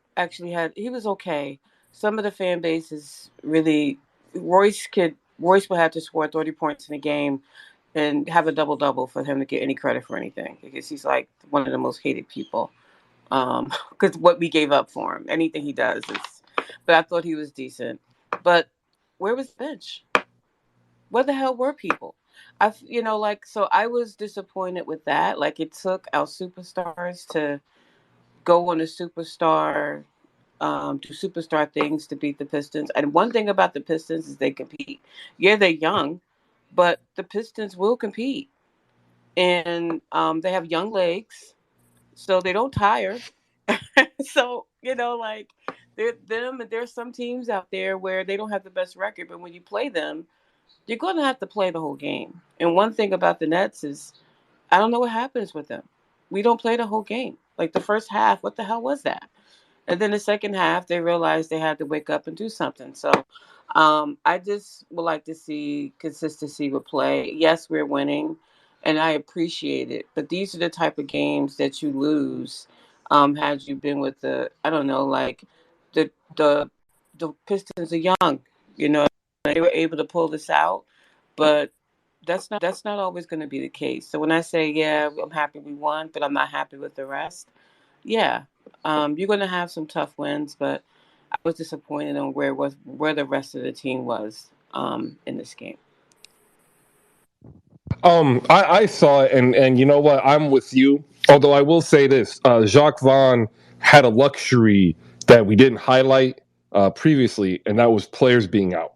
he was okay. Some of the fan base is really Royce would have to score 30 points in a game and have a double-double for him to get any credit for anything because he's like one of the most hated people. Because what we gave up for him, anything he does is. But I thought he was decent. But where was the bench? Where the hell were people? So I was disappointed with that. Like it took our superstars to go on a superstar, do superstar things to beat the Pistons. And one thing about the Pistons is they compete. Yeah, they're young, but the Pistons will compete. And they have young legs, so they don't tire. So, there's some teams out there where they don't have the best record, but when you play them, you're going to have to play the whole game. And one thing about the Nets is I don't know what happens with them. We don't play the whole game. Like the first half, what the hell was that? And then the second half, they realized they had to wake up and do something. So I just would like to see consistency with play. Yes, we're winning, and I appreciate it. But these are the type of games that you lose had you been with the Pistons are young. They were able to pull this out, but that's not always going to be the case. So when I say, yeah, I'm happy we won, but I'm not happy with the rest, yeah, you're going to have some tough wins, but I was disappointed on where the rest of the team was in this game. I saw it, and you know what? I'm with you. Although I will say this, Jacques Vaughn had a luxury that we didn't highlight previously, and that was players being out,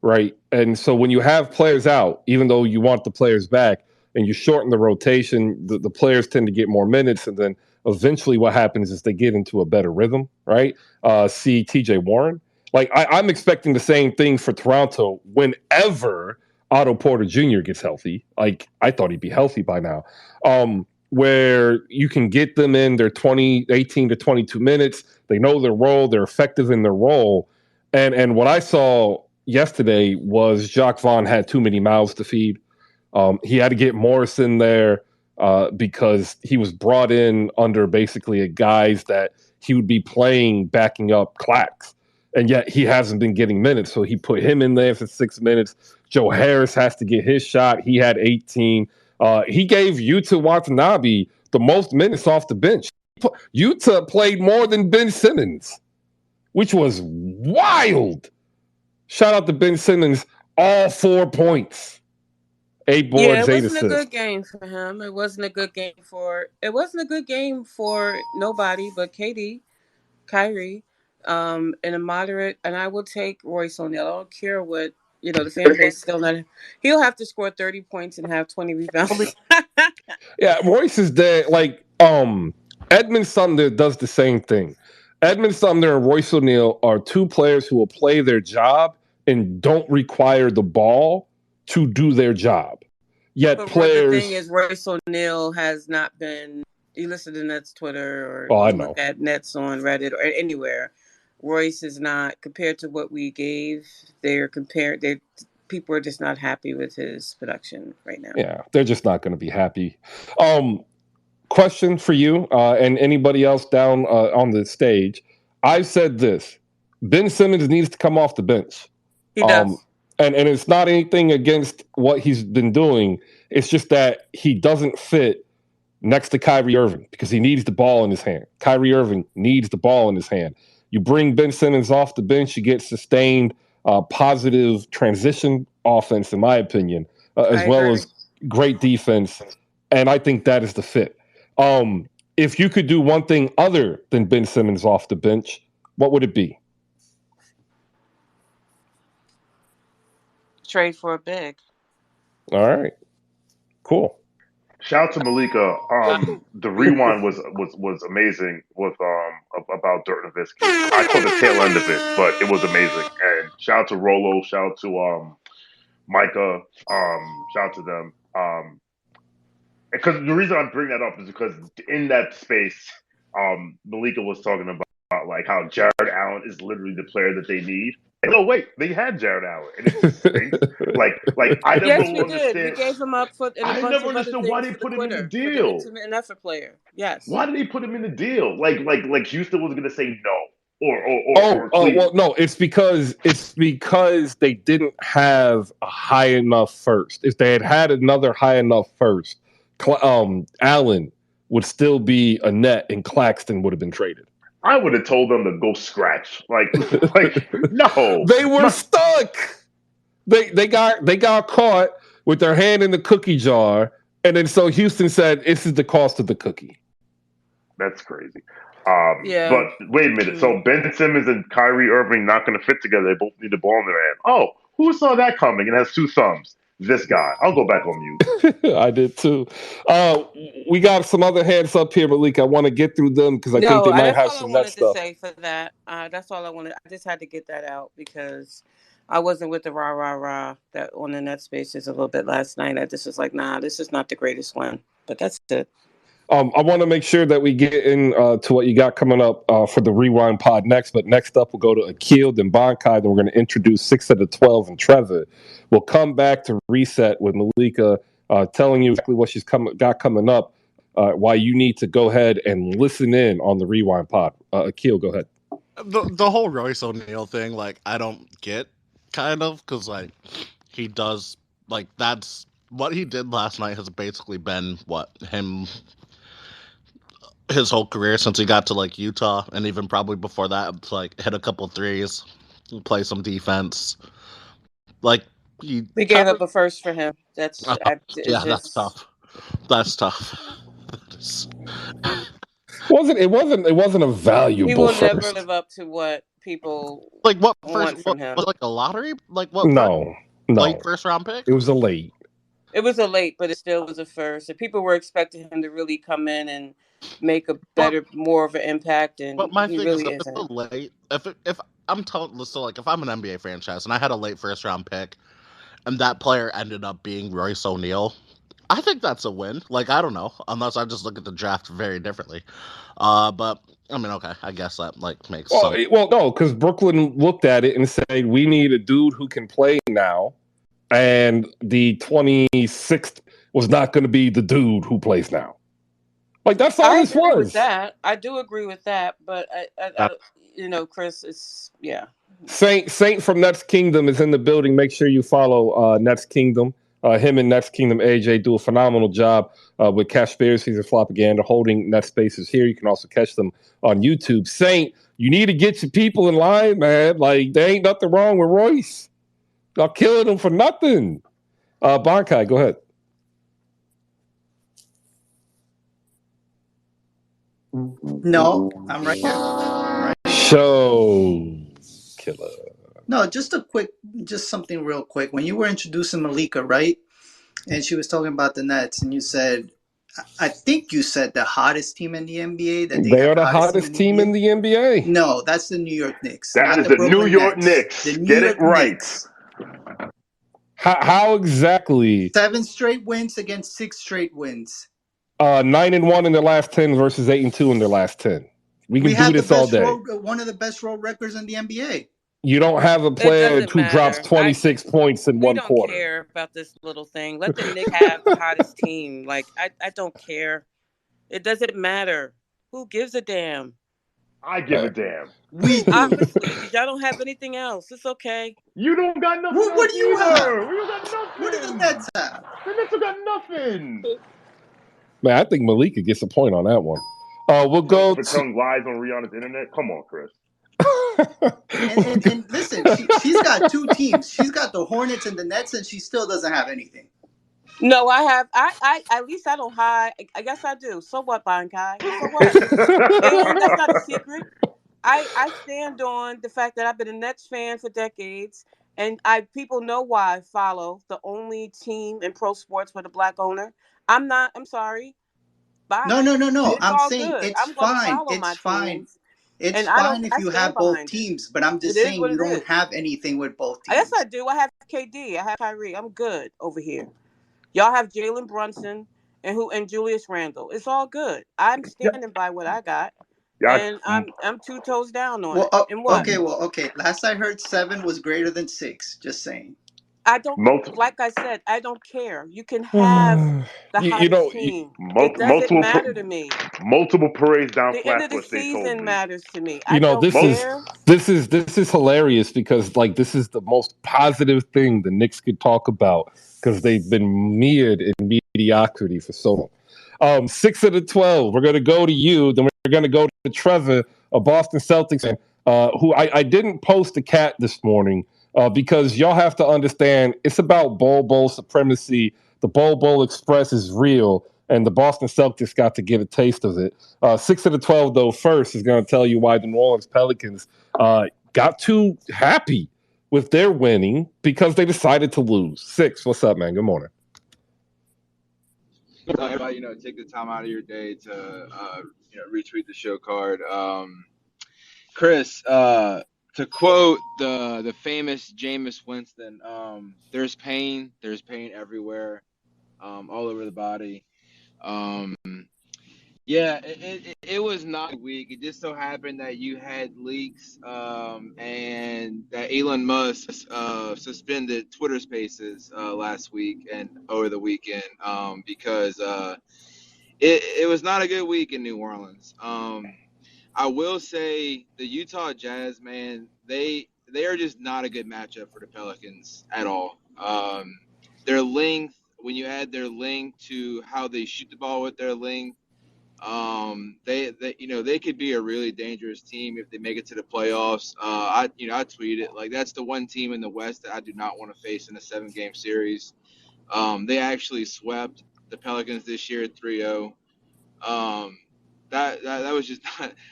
right? And so when you have players out, even though you want the players back, and you shorten the rotation, the players tend to get more minutes, and then eventually what happens is they get into a better rhythm, right? See TJ Warren. Like I'm expecting the same thing for Toronto whenever Otto Porter Jr. gets healthy. Like I thought he'd be healthy by now. Where you can get them in their 18 to 22 minutes. They know their role. They're effective in their role. And what I saw yesterday was Jacques Vaughn had too many mouths to feed. He had to get Morris in there because he was brought in under basically a guise that he would be playing backing up Clax. And yet he hasn't been getting minutes. So he put him in there for 6 minutes. Joe Harris has to get his shot. He had 18. He gave Yuta Watanabe the most minutes off the bench. Yuta played more than Ben Simmons, which was wild. Shout out to Ben Simmons, all 4 points. 8 boards, 8 assists. Yeah, it wasn't a good game for him. It wasn't a good game for nobody but KD, Kyrie, and a moderate. And I will take Royce O'Neal. I don't care what the fan base still not. He'll have to score 30 points and have 20 rebounds. Yeah, Royce is there. Like Edmund Sumner does the same thing. Edmund Sumner and Royce O'Neal are two players who will play their job and don't require the ball to do their job. Yet but players. The thing is, Royce O'Neal has not been. You listen to Nets Twitter or I you know. Look at Nets on Reddit or anywhere. Royce is not compared to what we gave. People are just not happy with his production right now. Yeah, they're just not going to be happy. Question for you and anybody else down on the stage. I've said this. Ben Simmons needs to come off the bench. He does. And it's not anything against what he's been doing. It's just that he doesn't fit next to Kyrie Irving because he needs the ball in his hand. Kyrie Irving needs the ball in his hand. You bring Ben Simmons off the bench, you get sustained positive transition offense, in my opinion, as well as great defense. And I think that is the fit. If you could do one thing other than Ben Simmons off the bench, what would it be? Trade for a big. All right. Cool. Shout out to Malika. The rewind was amazing with about Dirk Nowitzki. I caught the tail end of it, but it was amazing. And shout out to Rolo. Shout out to Micah. Shout out to them. Because the reason I bring that up is because in that space, Malika was talking about like how Jared Allen is literally the player that they need. And oh wait, they had Jared Allen, and it just stinks. like I never understand. We gave him up for. I never understood why they put him in the deal. An effort player, yes. Why did they put him in the deal? Like Houston was going to say no. Well, no, it's because they didn't have a high enough first. If they had another high enough first, Allen would still be a net, and Claxton would have been traded. I would have told them to go scratch. Like no, they were stuck. They got caught with their hand in the cookie jar, and then so Houston said, "This is the cost of the cookie." That's crazy. But wait a minute. So Ben Simmons and Kyrie Irving not going to fit together. They both need the ball in their hand. Oh, who saw that coming and has two thumbs? This guy. I'll go back on mute. I did too. We got some other hands up here, Malik. I want to get through them because I think they might have some net stuff. That's all I wanted to say for that. That's all I wanted. I just had to get that out because I wasn't with the rah that on the net spaces a little bit last night. I just was like, nah, this is not the greatest one. But that's it. I want to make sure that we get in to what you got coming up for the Rewind Pod next. But next up, we'll go to Akil, then Bankai. Then we're going to introduce 6 of the 12 and Trevor. We'll come back to Reset with Malika telling you exactly what she's got coming up, why you need to go ahead and listen in on the Rewind Pod. Akil, go ahead. The whole Royce O'Neal thing, like, I don't get, kind of, because, like, he does, like, that's what he did last night has basically been his whole career since he got to like Utah, and even probably before that, like hit a couple threes, play some defense. Like We gave up a first for him. That's yeah, that's tough. That's tough. It wasn't a valuable He will first. never live up to what people Like what want first? from him. Was it like a lottery? Like what? No. Late first round pick? It was a late. It was a late, but it still was a first. And people were expecting him to really come in and make a better, more of an impact, and But my he thing really is, if isn't. it's a late, if I'm telling, so like if I'm an NBA franchise and I had a late first round pick, and that player ended up being Royce O'Neal, I think that's a win. Like I don't know, unless I just look at the draft very differently. But I mean, okay, I guess that like makes sense. Well, no, because Brooklyn looked at it and said we need a dude who can play now, and the 26th was not going to be the dude who plays now. Like that's all this was. With that. I do agree with that, but I Chris, it's Saint from Nets Kingdom is in the building. Make sure you follow Nets Kingdom. Him and Nets Kingdom AJ do a phenomenal job with Conspiracies and Flopaganda holding Net Spaces here. You can also catch them on YouTube. Saint, you need to get your people in line, man. Like there ain't nothing wrong with Royce. Y'all killing him for nothing. Bankai, go ahead. No, I'm right here. Show killer. No, just something real quick. When you were introducing Malika, right? And she was talking about the Nets, and you said, I think you said the hottest team in the NBA. That they are the hottest team in the NBA. No, that's the New York Knicks. That is the New York Knicks. Get it right. How exactly? 7 straight wins against 6 straight wins. 9-1 in their last 10 versus 8-2 in their last 10. We can do this all day. One of the best road records in the NBA. You don't have a player who drops 26 points in one quarter. We don't care about this little thing. Let the Knicks have the hottest team. Like I don't care. It doesn't matter. Who gives a damn? I give a damn. We do. Obviously, y'all don't have anything else. It's okay. You don't got nothing. What do you have? You got nothing. What do the Nets have? The Nets got nothing. Man, I think Malika gets a point on that one. We'll go for telling lies on Rihanna's internet. Come on, Chris. and listen, she's got 2 teams. She's got the Hornets and the Nets, and she still doesn't have anything. No, I have. I at least I don't hide. I guess I do. So what, Bankai? So what? And that's not a secret. I stand on the fact that I've been a Nets fan for decades, and people know why I follow the only team in pro sports with a black owner. I'm sorry. Bye. No. It's I'm saying good. it's fine. It's fine. It's fine if you have both teams, but I'm just saying you don't have anything with both teams. Yes, I do. I have KD. I have Kyrie. I'm good over here. Y'all have Jalen Brunson and Julius Randle. It's all good. I'm standing by what I got, and I'm 2 toes down on it. And what? Okay. Last I heard, 7 was greater than 6. Just saying. I don't. Like I said, I don't care. You can have the hottest team. It doesn't matter to me. Multiple parades down the Flatbush. End of the season matters to me. This is hilarious because like this is the most positive thing the Knicks could talk about because they've been mired in mediocrity for so long. 6 of the 12. We're gonna go to you. Then we're gonna go to Trevor, a Boston Celtics fan, who I didn't post the cat this morning. Because y'all have to understand, it's about Bowl supremacy. The Bowl Express is real, and the Boston Celtics got to get a taste of it. 6 of the 12, though, first is going to tell you why the New Orleans Pelicans got too happy with their winning because they decided to lose. 6, what's up, man? Good morning. Everybody, take the time out of your day to, retweet the show card. Chris, to quote the famous Jameis Winston, there's pain everywhere, all over the body. It was not a week. It just so happened that you had leaks, and that Elon Musk suspended Twitter Spaces last week and over the weekend, because it was not a good week in New Orleans. I will say the Utah Jazz, man, they are just not a good matchup for the Pelicans at all. Their length, when you add their length to how they shoot the ball with their length, They could be a really dangerous team if they make it to the playoffs. I tweeted like that's the one team in the West that I do not want to face in a 7-game series. They actually swept the Pelicans this year 3-0. That was just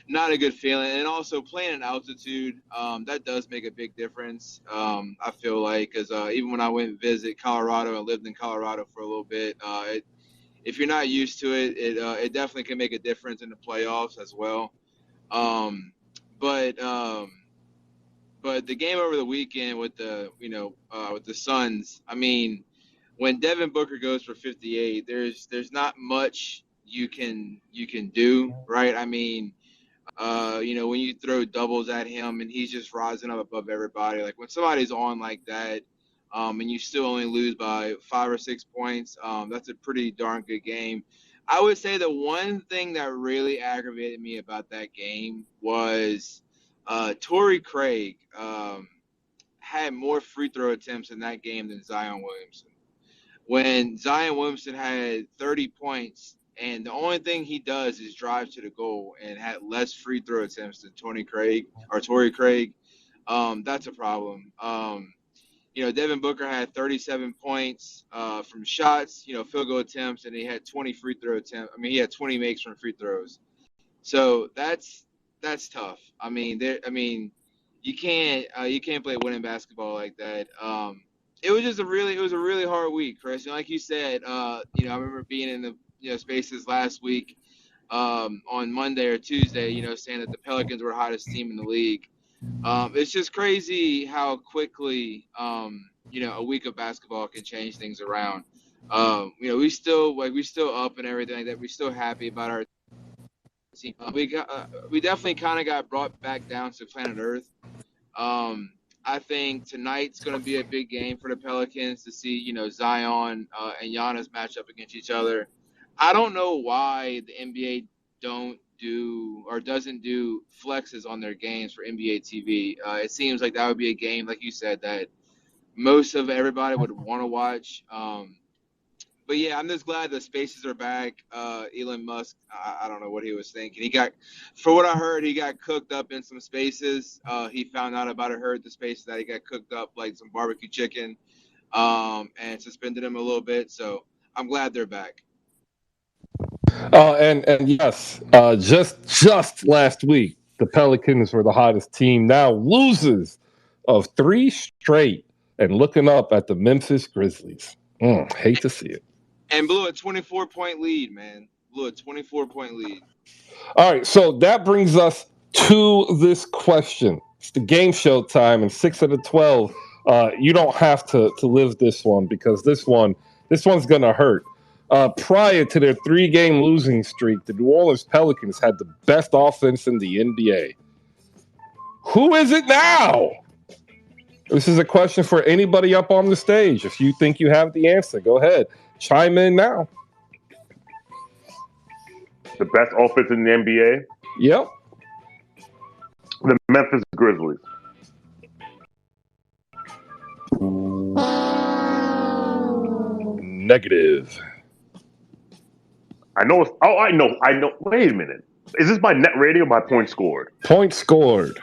not a good feeling. And also playing in altitude, that does make a big difference. I feel like because even when I went and visit Colorado and lived in Colorado for a little bit, if you're not used to it, it definitely can make a difference in the playoffs as well. But the game over the weekend with the Suns, I mean, when Devin Booker goes for 58, there's not much you can do, right? I mean, when you throw doubles at him and he's just rising up above everybody, like when somebody's on like that, and you still only lose by 5 or 6 points, that's a pretty darn good game. I would say the one thing that really aggravated me about that game was Torrey Craig had more free throw attempts in that game than Zion Williamson. When Zion Williamson had 30 points, and the only thing he does is drive to the goal and had less free throw attempts than Torrey Craig, that's a problem. Devin Booker had 37 points from shots, field goal attempts, and he had 20 free throw attempts. I mean, he had 20 makes from free throws. So that's tough. I mean, you can't play winning basketball like that. It was a really hard week, Chris. And like you said, I remember being in the spaces last week on Monday or Tuesday, saying that the Pelicans were the hottest team in the league. It's just crazy how quickly, a week of basketball can change things around. We still up and everything like that. We're still happy about our team. We definitely kind of got brought back down to planet Earth. I think tonight's going to be a big game for the Pelicans to see, Zion and Giannis match up against each other. I don't know why the NBA doesn't do flexes on their games for NBA TV. It seems like that would be a game, like you said, that most of everybody would want to watch. But yeah, I'm just glad the spaces are back. Elon Musk, I don't know what he was thinking. For what I heard, he got cooked up in some spaces. He found out about it, heard the spaces that he got cooked up, like some barbecue chicken, and suspended him a little bit. So I'm glad they're back. And yes, just last week, the Pelicans were the hottest team. Now losers of 3 straight and looking up at the Memphis Grizzlies. Hate to see it. And blew a 24-point lead, man. Blew a 24-point lead. All right, so that brings us to this question. It's the game show time, and 6 out of 12. You don't have to live this one because this one's going to hurt. Prior to their 3-game losing streak, the New Orleans Pelicans had the best offense in the NBA. Who is it now? This is a question for anybody up on the stage. If you think you have the answer, go ahead. Chime in now. The best offense in the NBA? Yep. The Memphis Grizzlies. Negative. I know. I know. Wait a minute. Is this by net rating or by points scored? Points scored.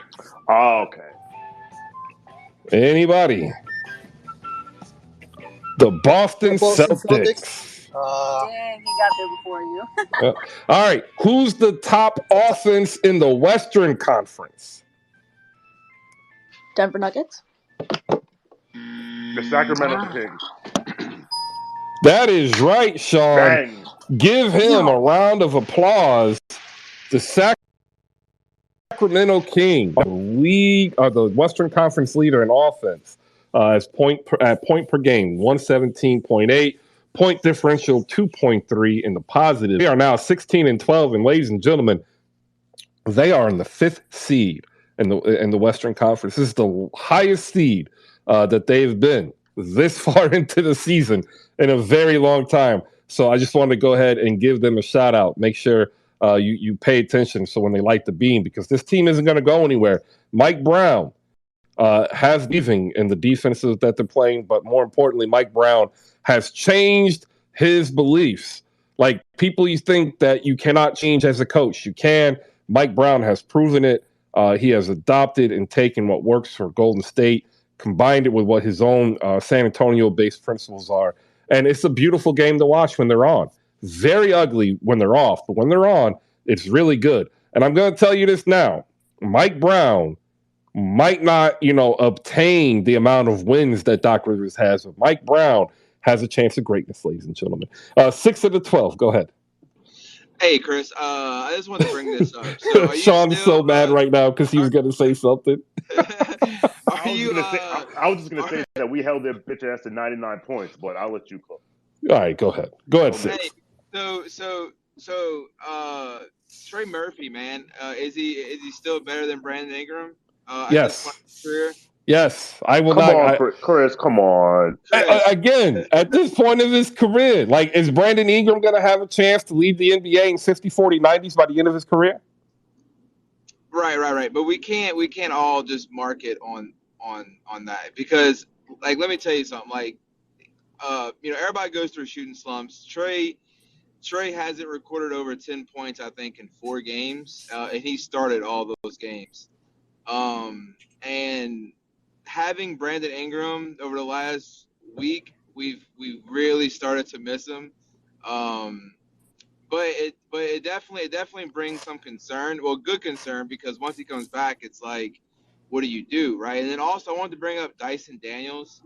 Oh, okay. Anybody? The Boston Celtics. Dang, he got there before you. All right. Who's the top offense in the Western Conference? Denver Nuggets. The Sacramento Kings. That is right, Sean. Bang. Give him a round of applause. The Sacramento Kings, the Western Conference leader in offense, as point per game, 117.8. Point differential, 2.3 in the positive. They are now 16-12, and ladies and gentlemen, they are in the 5th seed in the Western Conference. This is the highest seed that they've been this far into the season in a very long time. So I just wanted to go ahead and give them a shout out. Make sure you pay attention so when they light the beam, because this team isn't going to go anywhere. Mike Brown has leaving in the defenses that they're playing, but more importantly, Mike Brown has changed his beliefs Like, people, you think that you cannot change as a coach. You can. Mike Brown has proven it. He has adopted and taken what works for Golden State, combined it with what his own San Antonio-based principles are. And it's a beautiful game to watch when they're on. Very ugly when they're off, but when they're on, it's really good. And I'm going to tell you this now. Mike Brown might not, obtain the amount of wins that Doc Rivers has, but Mike Brown has a chance of greatness, ladies and gentlemen. 6 of the 12. Go ahead. Hey, Chris. I just wanted to bring this up. So Sean's so mad right now because he was going to say something. I was just going to say that we held their bitch ass to 99 points, but I'll let you close. All right, go ahead. Go ahead, Six. So Trey Murphy, man, is he still better than Brandon Ingram? Yes. At this point in his career? Yes, I will come not. On, Chris, come on. Again, at this point of his career, like, is Brandon Ingram going to have a chance to lead the NBA in 60, 40, 90s by the end of his career? Right. But we can't all just mark it on that, because, like, let me tell you something. Like, everybody goes through shooting slumps. Trey hasn't recorded over 10 points, I think, in 4 games, and he started all those games. And having Brandon Ingram over the last week, we've really started to miss him. But it definitely brings some concern. Well, good concern, because once he comes back, it's like, what do you do, right? And then also, I wanted to bring up Dyson Daniels.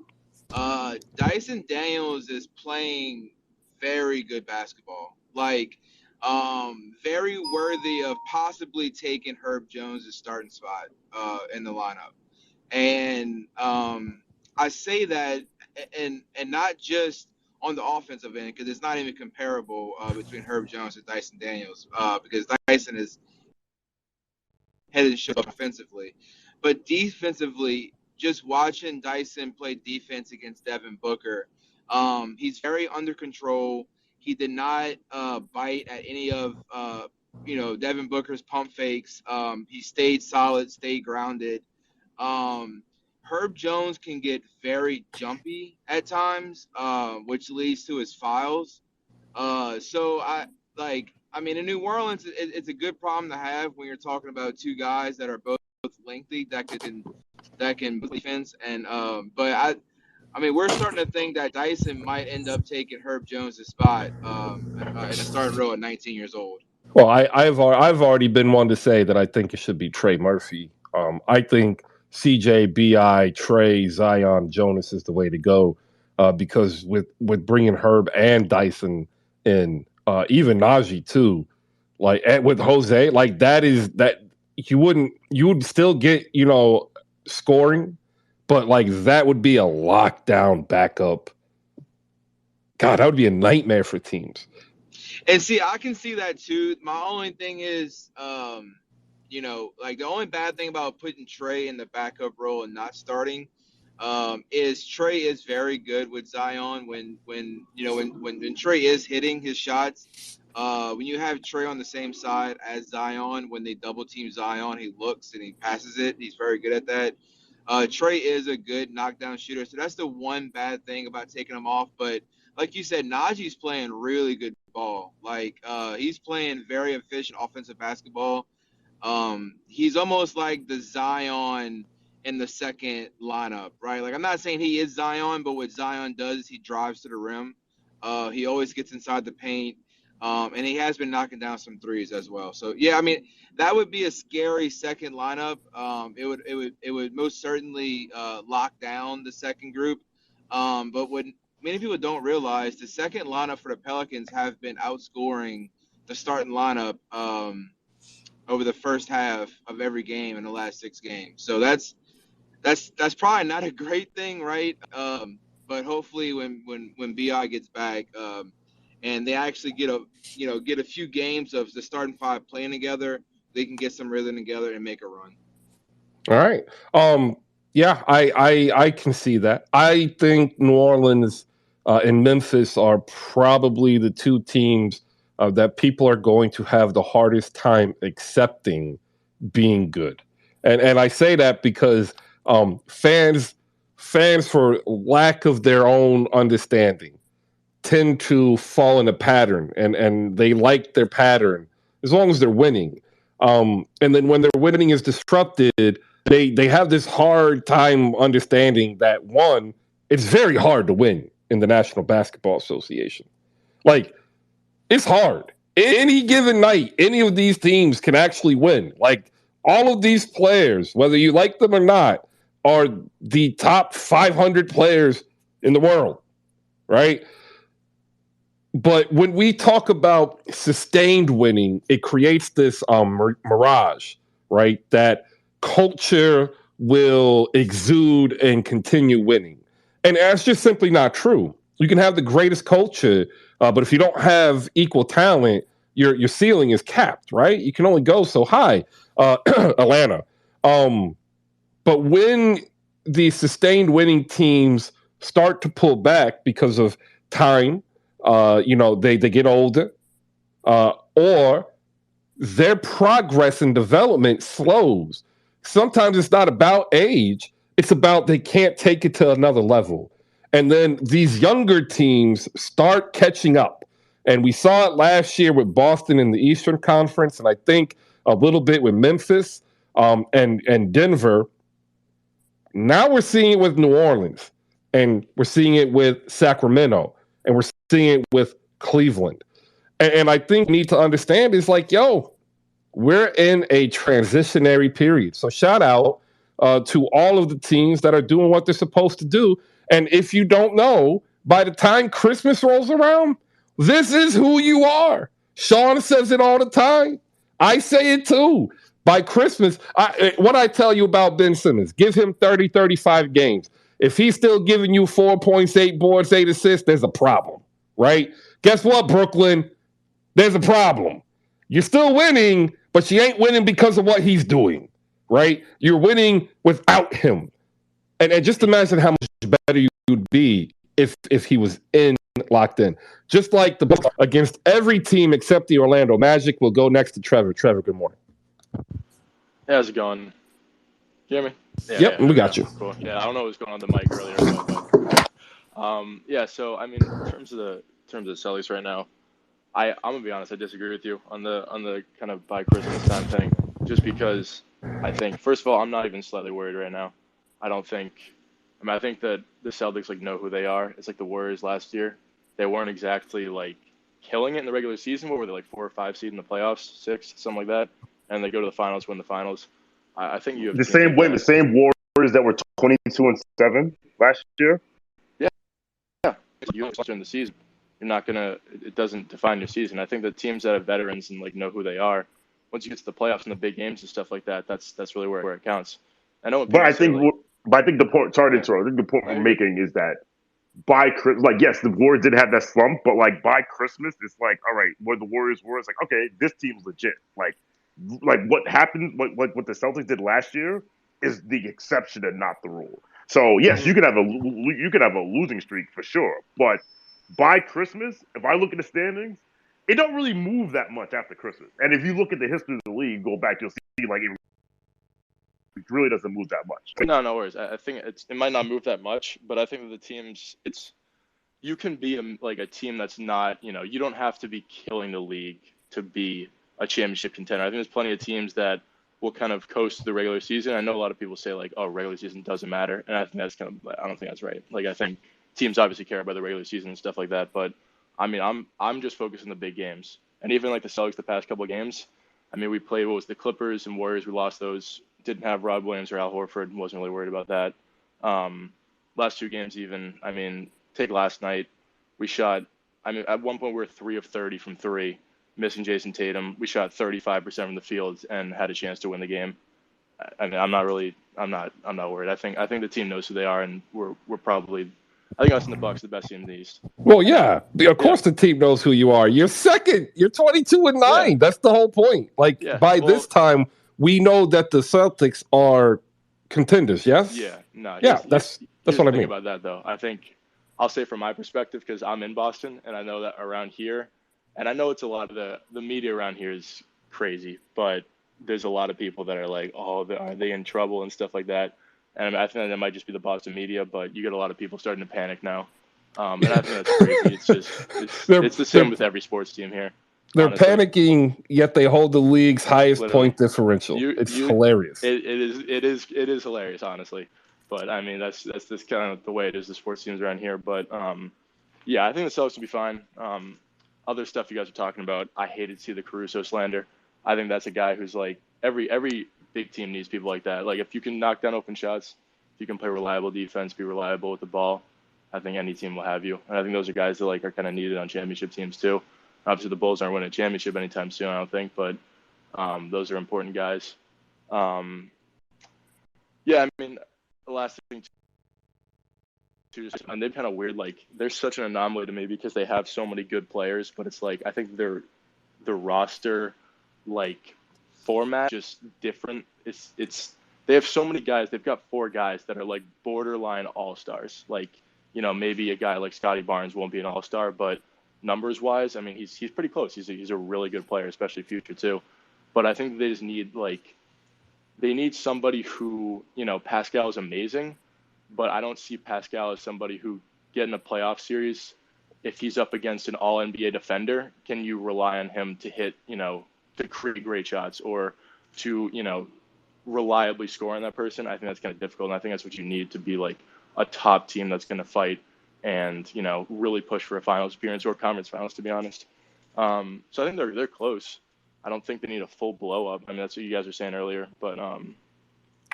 Dyson Daniels is playing very good basketball. Like, very worthy of possibly taking Herb Jones' starting spot in the lineup. And I say that, and not just on the offensive end, because it's not even comparable between Herb Jones and Dyson Daniels, because Dyson is headed and shoulders offensively. But defensively, just watching Dyson play defense against Devin Booker, he's very under control. He did not bite at any of Devin Booker's pump fakes. He stayed solid, stayed grounded. Herb Jones can get very jumpy at times, which leads to his fouls. So in New Orleans, it's a good problem to have when you're talking about two guys that are both lengthy that can defense. And but we're starting to think that Dyson might end up taking Herb Jones' spot in a starting role at 19 years old. Well, I've already been one to say that I think it should be Trey Murphy. I think CJ, BI, Trey, Zion, Jonas is the way to go, because with bringing Herb and Dyson in, even Najee too, like, with Jose, like, that you would still get scoring, but, like, that would be a lockdown backup. God, that would be a nightmare for teams. And see, I can see that too. My only thing is, the only bad thing about putting Trey in the backup role and not starting, is Trey is very good with Zion when Trey is hitting his shots. When you have Trey on the same side as Zion, when they double team Zion, he looks and he passes it. He's very good at that. Trey is a good knockdown shooter, so that's the one bad thing about taking him off. But like you said, Najee's playing really good ball. Like, he's playing very efficient offensive basketball. He's almost like the Zion in the second lineup, right? Like, I'm not saying he is Zion, but what Zion does is he drives to the rim. He always gets inside the paint. And he has been knocking down some threes as well. So yeah, that would be a scary second lineup. It would most certainly lock down the second group. But what many people don't realize, the second lineup for the Pelicans have been outscoring the starting lineup over the first half of every game in the last 6 games. So that's probably not a great thing, right? But hopefully when BI gets back, and they actually get a few games of the starting 5 playing together, they can get some rhythm together and make a run. All right. Yeah, I can see that. I think New Orleans and Memphis are probably the 2 teams that people are going to have the hardest time accepting being good. And I say that because fans, for lack of their own understanding, tend to fall in a pattern, and they like their pattern as long as they're winning. And then when their winning is disrupted, they have this hard time understanding that, one, it's very hard to win in the National Basketball Association. Like, it's hard. Any given night, any of these teams can actually win. Like, all of these players, whether you like them or not, are the top 500 players in the world, right? But when we talk about sustained winning, it creates this mirage, right? That culture will exude and continue winning. And that's just simply not true. You can have the greatest culture, but if you don't have equal talent, your ceiling is capped, right? You can only go so high, Atlanta. But when the sustained winning teams start to pull back because of time, they get older, or their progress and development slows. Sometimes it's not about age. It's about they can't take it to another level. And then these younger teams start catching up. And we saw it last year with Boston in the Eastern Conference, and I think a little bit with Memphis and Denver. Now we're seeing it with New Orleans, and we're seeing it with Sacramento, and we're seeing it with Cleveland. And I think we need to understand is like, we're in a transitionary period. So shout out to all of the teams that are doing what they're supposed to do. And if you don't know, by the time Christmas rolls around, this is who you are. Sean says it all the time. I say it too. By Christmas, what I tell you about Ben Simmons, give him 30, 35 games. If he's still giving you 4 points, 8 boards, 8 assists, there's a problem, right? Guess what, Brooklyn? There's a problem. You're still winning, but you ain't winning because of what he's doing, right? You're winning without him. And just imagine how much better you'd be if he was locked in. Just like the Bucks against every team except the Orlando Magic. Will go next to Trevor. Trevor, good morning. Hey, how's it going? Can you hear me? Yeah, we got you. Cool. Yeah, I don't know what was going on the mic earlier, but so I mean, in terms of the Celtics right now, I'm gonna be honest, I disagree with you on the kind of by Christmas time thing. Just because I think, first of all, I'm not even slightly worried right now. I think that the Celtics know who they are. It's like the Warriors last year. They weren't exactly killing it in the regular season. What were they, 4 or 5 seed in the playoffs, 6, something like that? And they go to the finals, win the finals. I think you have the same Warriors that were 22-7 last year. Yeah. You don't during the season. You're not gonna. It doesn't define your season. I think the teams that have veterans and know who they are, once you get to the playoffs and the big games and stuff like that, that's really where it counts. I know. But I think the point. Sorry to interrupt. I think the point we're making is that by yes, the Warriors did have that slump, but by Christmas, it's all right, where the Warriors were, it's okay, this team's legit. What happened, what the Celtics did last year is the exception and not the rule. So yes, you could have a losing streak for sure, but by Christmas, if I look at the standings, it don't really move that much after Christmas. And if you look at the history of the league, go back, you'll see it really doesn't move that much. No worries. I think it might not move that much, but I think that the teams, you can be a team that's not, you don't have to be killing the league to be a championship contender. I think there's plenty of teams that will kind of coast the regular season. I know a lot of people say regular season doesn't matter, and I think that's I don't think that's right. I think teams obviously care about the regular season and stuff like that, but I mean, I'm just focused on the big games. And even the Celtics the past couple of games, I mean, we played the Clippers and Warriors. We lost those. Didn't have Rob Williams or Al Horford. Wasn't really worried about that. Last 2 games even. I mean, take last night. We shot. I mean, at one point we were 3 of 30 from 3, missing Jason Tatum. We shot 35% from the field and had a chance to win the game. I mean, I'm not worried. I think the team knows who they are, and we're probably. I think us and the Bucks are the best team in the East. Well, yeah, of course the team knows who you are. You're second. You're 22-9. Yeah. That's the whole point. This time, we know that the Celtics are contenders. Yes. Yeah. No. Yeah. That's what I mean about that, though. I think I'll say from my perspective, because I'm in Boston, and I know that around here, and I know it's a lot of the media around here is crazy, but there's a lot of people that are like, oh, are they in trouble and stuff like that. And I think that might just be the Boston media, but you get a lot of people starting to panic now. And I think that's crazy. It's just it's the same with every sports team here. They're honestly. panicking, yet they hold the league's highest Literally. point differential. It's hilarious. It is hilarious, honestly. But I mean, that's just kind of the way it is. The sports teams around here. But yeah, I think the Celtics will be fine. Other stuff you guys are talking about, I hated to see the Caruso slander. I think that's a guy who's like every big team needs people like that. Like if you can knock down open shots, if you can play reliable defense, be reliable with the ball, I think any team will have you. And I think those are guys that like are kind of needed on championship teams too. Obviously, the Bulls aren't winning a championship anytime soon, I don't think, but those are important guys. Yeah, I mean, the last thing too, and they've kind of weird, like, they're such an anomaly to me because they have so many good players, but it's like, I think the roster, like, format just different. They have so many guys. They've got 4 guys that are, like, borderline all-stars. Like, you know, maybe a guy like Scotty Barnes won't be an all-star, but numbers wise, I mean, he's pretty close. He's a really good player, especially future too. But I think they just need they need somebody who, you know, Pascal is amazing, but I don't see Pascal as somebody who get in a playoff series. If he's up against an all NBA defender, can you rely on him to hit, you know, to create great shots or to, you know, reliably score on that person? I think that's kind of difficult. And I think that's what you need to be like a top team that's going to fight and, you know, really push for a finals appearance or conference finals, to be honest. So I think they're close. I don't think they need a full blow up. I mean, that's what you guys were saying earlier, but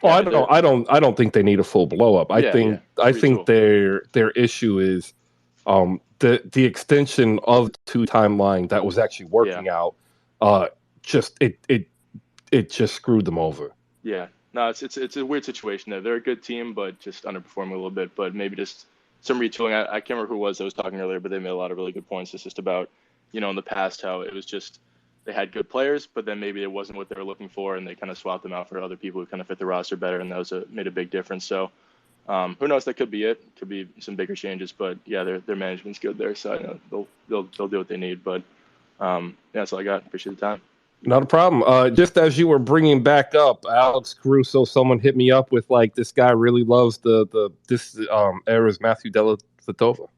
I don't think they need a full blow up. I think their issue is the extension of the 2 timeline that was actually working out. It just screwed them over. Yeah, no, it's a weird situation there. They're a good team, but just underperforming a little bit. But maybe just some retooling. I can't remember who it was that was talking earlier, but they made a lot of really good points. It's just about, you know, in the past how it was just they had good players, but then maybe it wasn't what they were looking for, and they kind of swapped them out for other people who kind of fit the roster better, and that made a big difference. So who knows? That could be it. Could be some bigger changes, but yeah, their management's good there, so I know they'll do what they need. But yeah, that's all I got. Appreciate the time. Not a problem. Just as you were bringing back up Alex Caruso, someone hit me up with like this guy really loves this era's Matthew Dellavedova.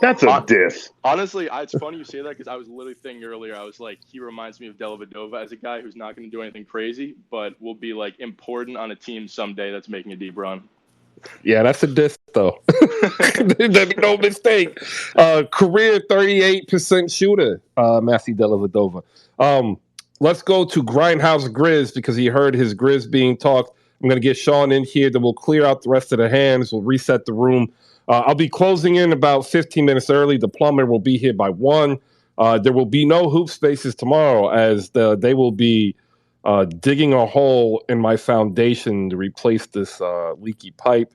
That's a diss. Honestly, it's funny you say that because I was literally thinking earlier. I was like, he reminds me of Dellavedova as a guy who's not going to do anything crazy, but will be like important on a team someday that's making a deep run. Yeah, that's a diss though. No mistake. Career 38% shooter, Matthew Dellavedova. Let's go to Grindhouse Grizz because he heard his Grizz being talked. I'm going to get Sean in here. Then we'll clear out the rest of the hands. We'll reset the room. I'll be closing in about 15 minutes early. The plumber will be here by 1. There will be no hoop spaces tomorrow as they will be digging a hole in my foundation to replace this leaky pipe.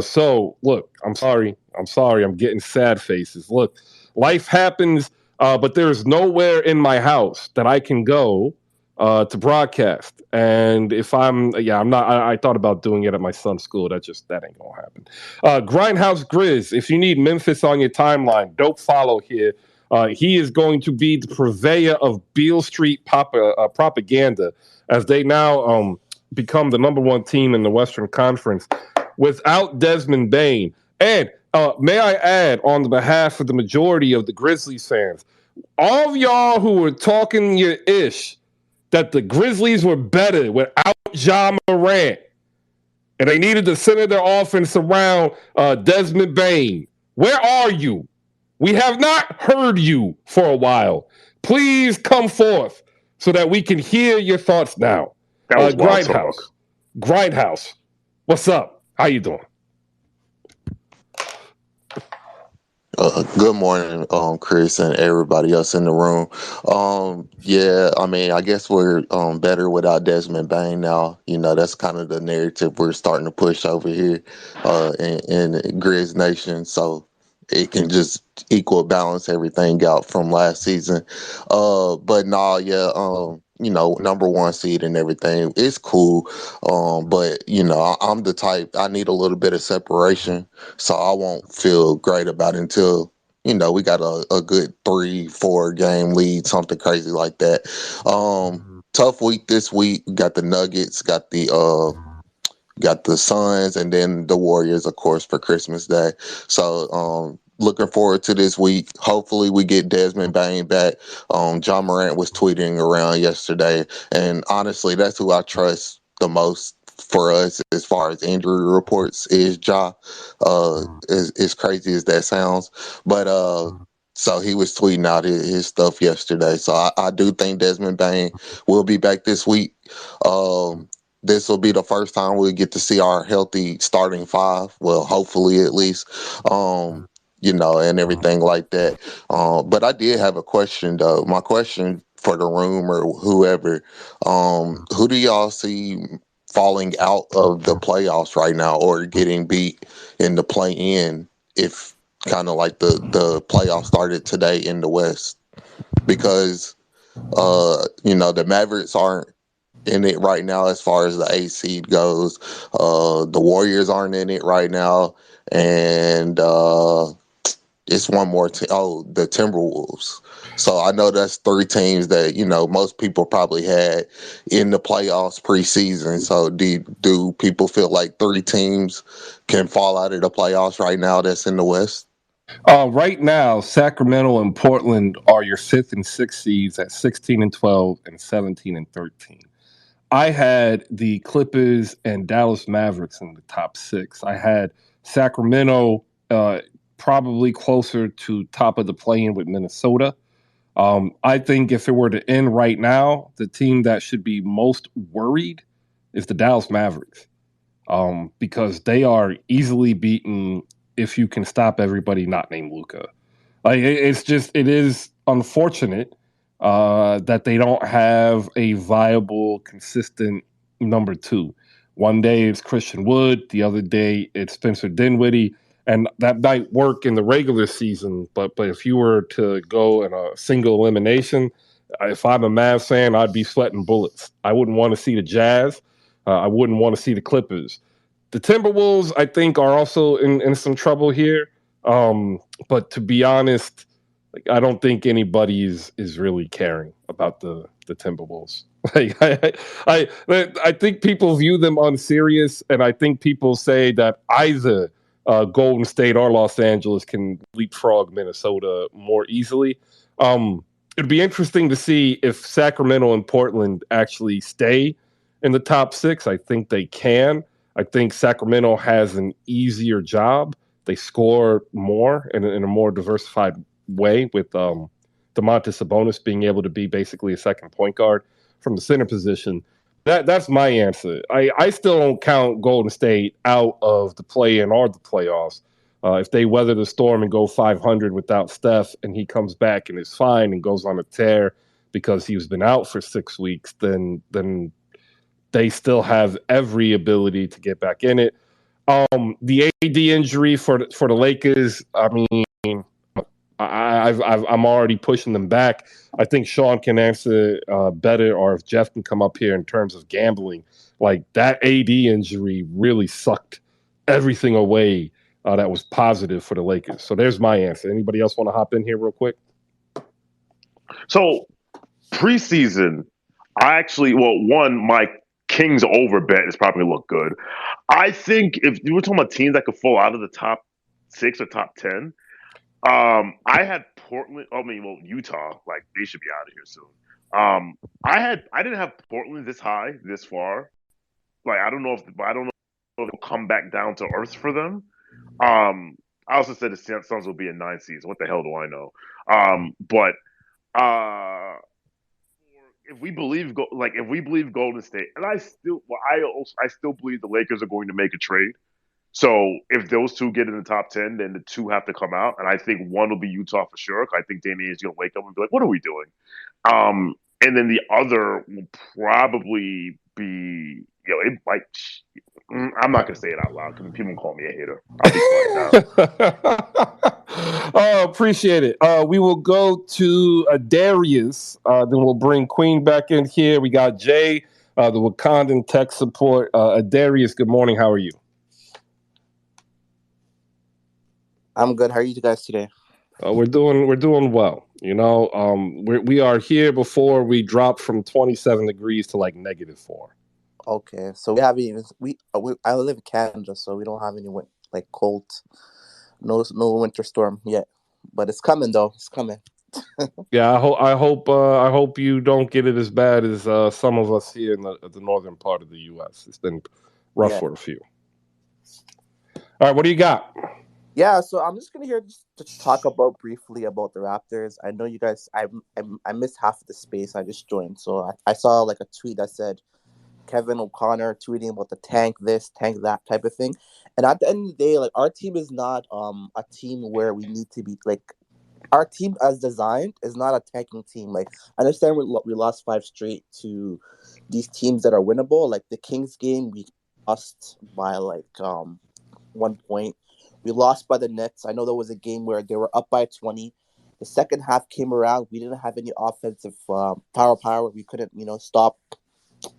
So, look, I'm sorry. I'm getting sad faces. Look, life happens, but there's nowhere in my house that I can go to broadcast. And if I'm not, I thought about doing it at my son's school. That ain't gonna happen. Grindhouse Grizz, if you need Memphis on your timeline, dope follow here. He is going to be the purveyor of Beale Street propaganda as they now become the number 1 team in the Western Conference without Desmond Bane. And may I add, on the behalf of the majority of the Grizzlies fans, all of y'all who were talking your ish that the Grizzlies were better without Ja Morant and they needed to center their offense around Desmond Bane. Where are you? We have not heard you for a while. Please come forth so that we can hear your thoughts now. That was Grindhouse. What's up? How you doing? Good morning, Chris and everybody else in the room. Yeah, I mean, I guess we're better without Desmond Bane now. You know, that's kind of the narrative we're starting to push over here in Grizz Nation. So it can just balance everything out from last season. But no, yeah, you know, number 1 seed and everything. It's cool. But you know, I'm the type, I need a little bit of separation. So I won't feel great about it until, you know, we got a good 3-4 game lead, something crazy like that. Tough week this week. We got the Nuggets, got the got the Suns, and then the Warriors, of course, for Christmas Day. So looking forward to this week. Hopefully we get Desmond Bain back. John Morant was tweeting around yesterday, and honestly, that's who I trust the most for us as far as injury reports is Ja. As crazy as that sounds, but so he was tweeting out his stuff yesterday. So I do think Desmond Bain will be back this week. This will be the first time we get to see our healthy starting five. Well, hopefully at least, and everything like that. But I did have a question though. My question for the room or whoever, who do y'all see falling out of the playoffs right now or getting beat in the play-in if kind of like the playoffs started today in the West? Because the Mavericks aren't in it right now as far as the 8 seed goes. The Warriors aren't in it right now, and it's one more team. Oh, the Timberwolves. So I know that's 3 teams that most people probably had in the playoffs preseason. So do people feel like 3 teams can fall out of the playoffs right now that's in the West? Right now, Sacramento and Portland are your 5th and 6th seeds at 16 and 12 and 17 and 13. I had the Clippers and Dallas Mavericks in the top 6. I had Sacramento probably closer to top of the play-in with Minnesota. I think if it were to end right now, the team that should be most worried is the Dallas Mavericks, because they are easily beaten if you can stop everybody not named Luka. Like it is unfortunate that they don't have a viable, consistent number 2. One day it's Christian Wood, the other day it's Spencer Dinwiddie, and that might work in the regular season. But if you were to go in a single elimination, if I'm a Mavs fan, I'd be sweating bullets. I wouldn't want to see the Jazz. I wouldn't want to see the Clippers. The Timberwolves, I think, are also in some trouble here. But to be honest, I don't think anybody is really caring about the Timberwolves. I think people view them unserious, and I think people say that either Golden State or Los Angeles can leapfrog Minnesota more easily. It'd be interesting to see if Sacramento and Portland actually stay in the top 6. I think they can. I think Sacramento has an easier job. They score more in a more diversified way with Domantas Sabonis being able to be basically a second point guard from the center position. That's my answer. I still don't count Golden State out of the play-in or the playoffs. If they weather the storm and go 500 without Steph and he comes back and is fine and goes on a tear because he's been out for 6 weeks, then they still have every ability to get back in it. The AD injury for the Lakers, I mean, I'm already pushing them back. I think Sean can answer better, or if Jeff can come up here in terms of gambling. Like that AD injury really sucked everything away that was positive for the Lakers. So there's my answer. Anybody else want to hop in here real quick? So preseason, my Kings over bet is probably look good. I think if you were talking about teams that could fall out of the top 6 or top 10, I had Portland. Utah, like they should be out of here soon. I didn't have Portland this high, this far. Like I don't know if it'll come back down to earth for them. I also said the Suns will be a 9 season. What the hell do I know? But if we believe Golden State, and I still believe the Lakers are going to make a trade. So if those 2 get in the top 10, then the 2 have to come out, and I think one will be Utah for sure. I think Damian is going to wake up and be like, "What are we doing?" And then the other will probably be, it might. I'm not going to say it out loud because people call me a hater. I'll be quiet now. Oh, appreciate it. We will go to Darius. Then we'll bring Queen back in here. We got Jay, the Wakandan tech support. Darius, good morning. How are you? I'm good. How are you guys today? We're doing well. We are here before we drop from 27 degrees to like -4. Okay, so we haven't even I live in Canada, so we don't have any like cold, no winter storm yet, but it's coming though. It's coming. Yeah, I hope you don't get it as bad as some of us here in the northern part of the U.S. It's been rough Yeah, for a few. All right, what do you got? yeah. So I'm just gonna just to talk about briefly about the Raptors. I know you guys. I missed half of the space. I just joined, so I saw like a tweet that said Kevin O'Connor tweeting about the tank this, tank that type of thing. And at the end of the day, like our team is not a team where we need to be like our team as designed is not a tanking team. Like I understand we lost 5 straight to these teams that are winnable. Like the Kings game, we lost by like 1 point. We lost by the Nets. I know there was a game where they were up by 20. The second half came around. We didn't have any offensive power. We couldn't, stop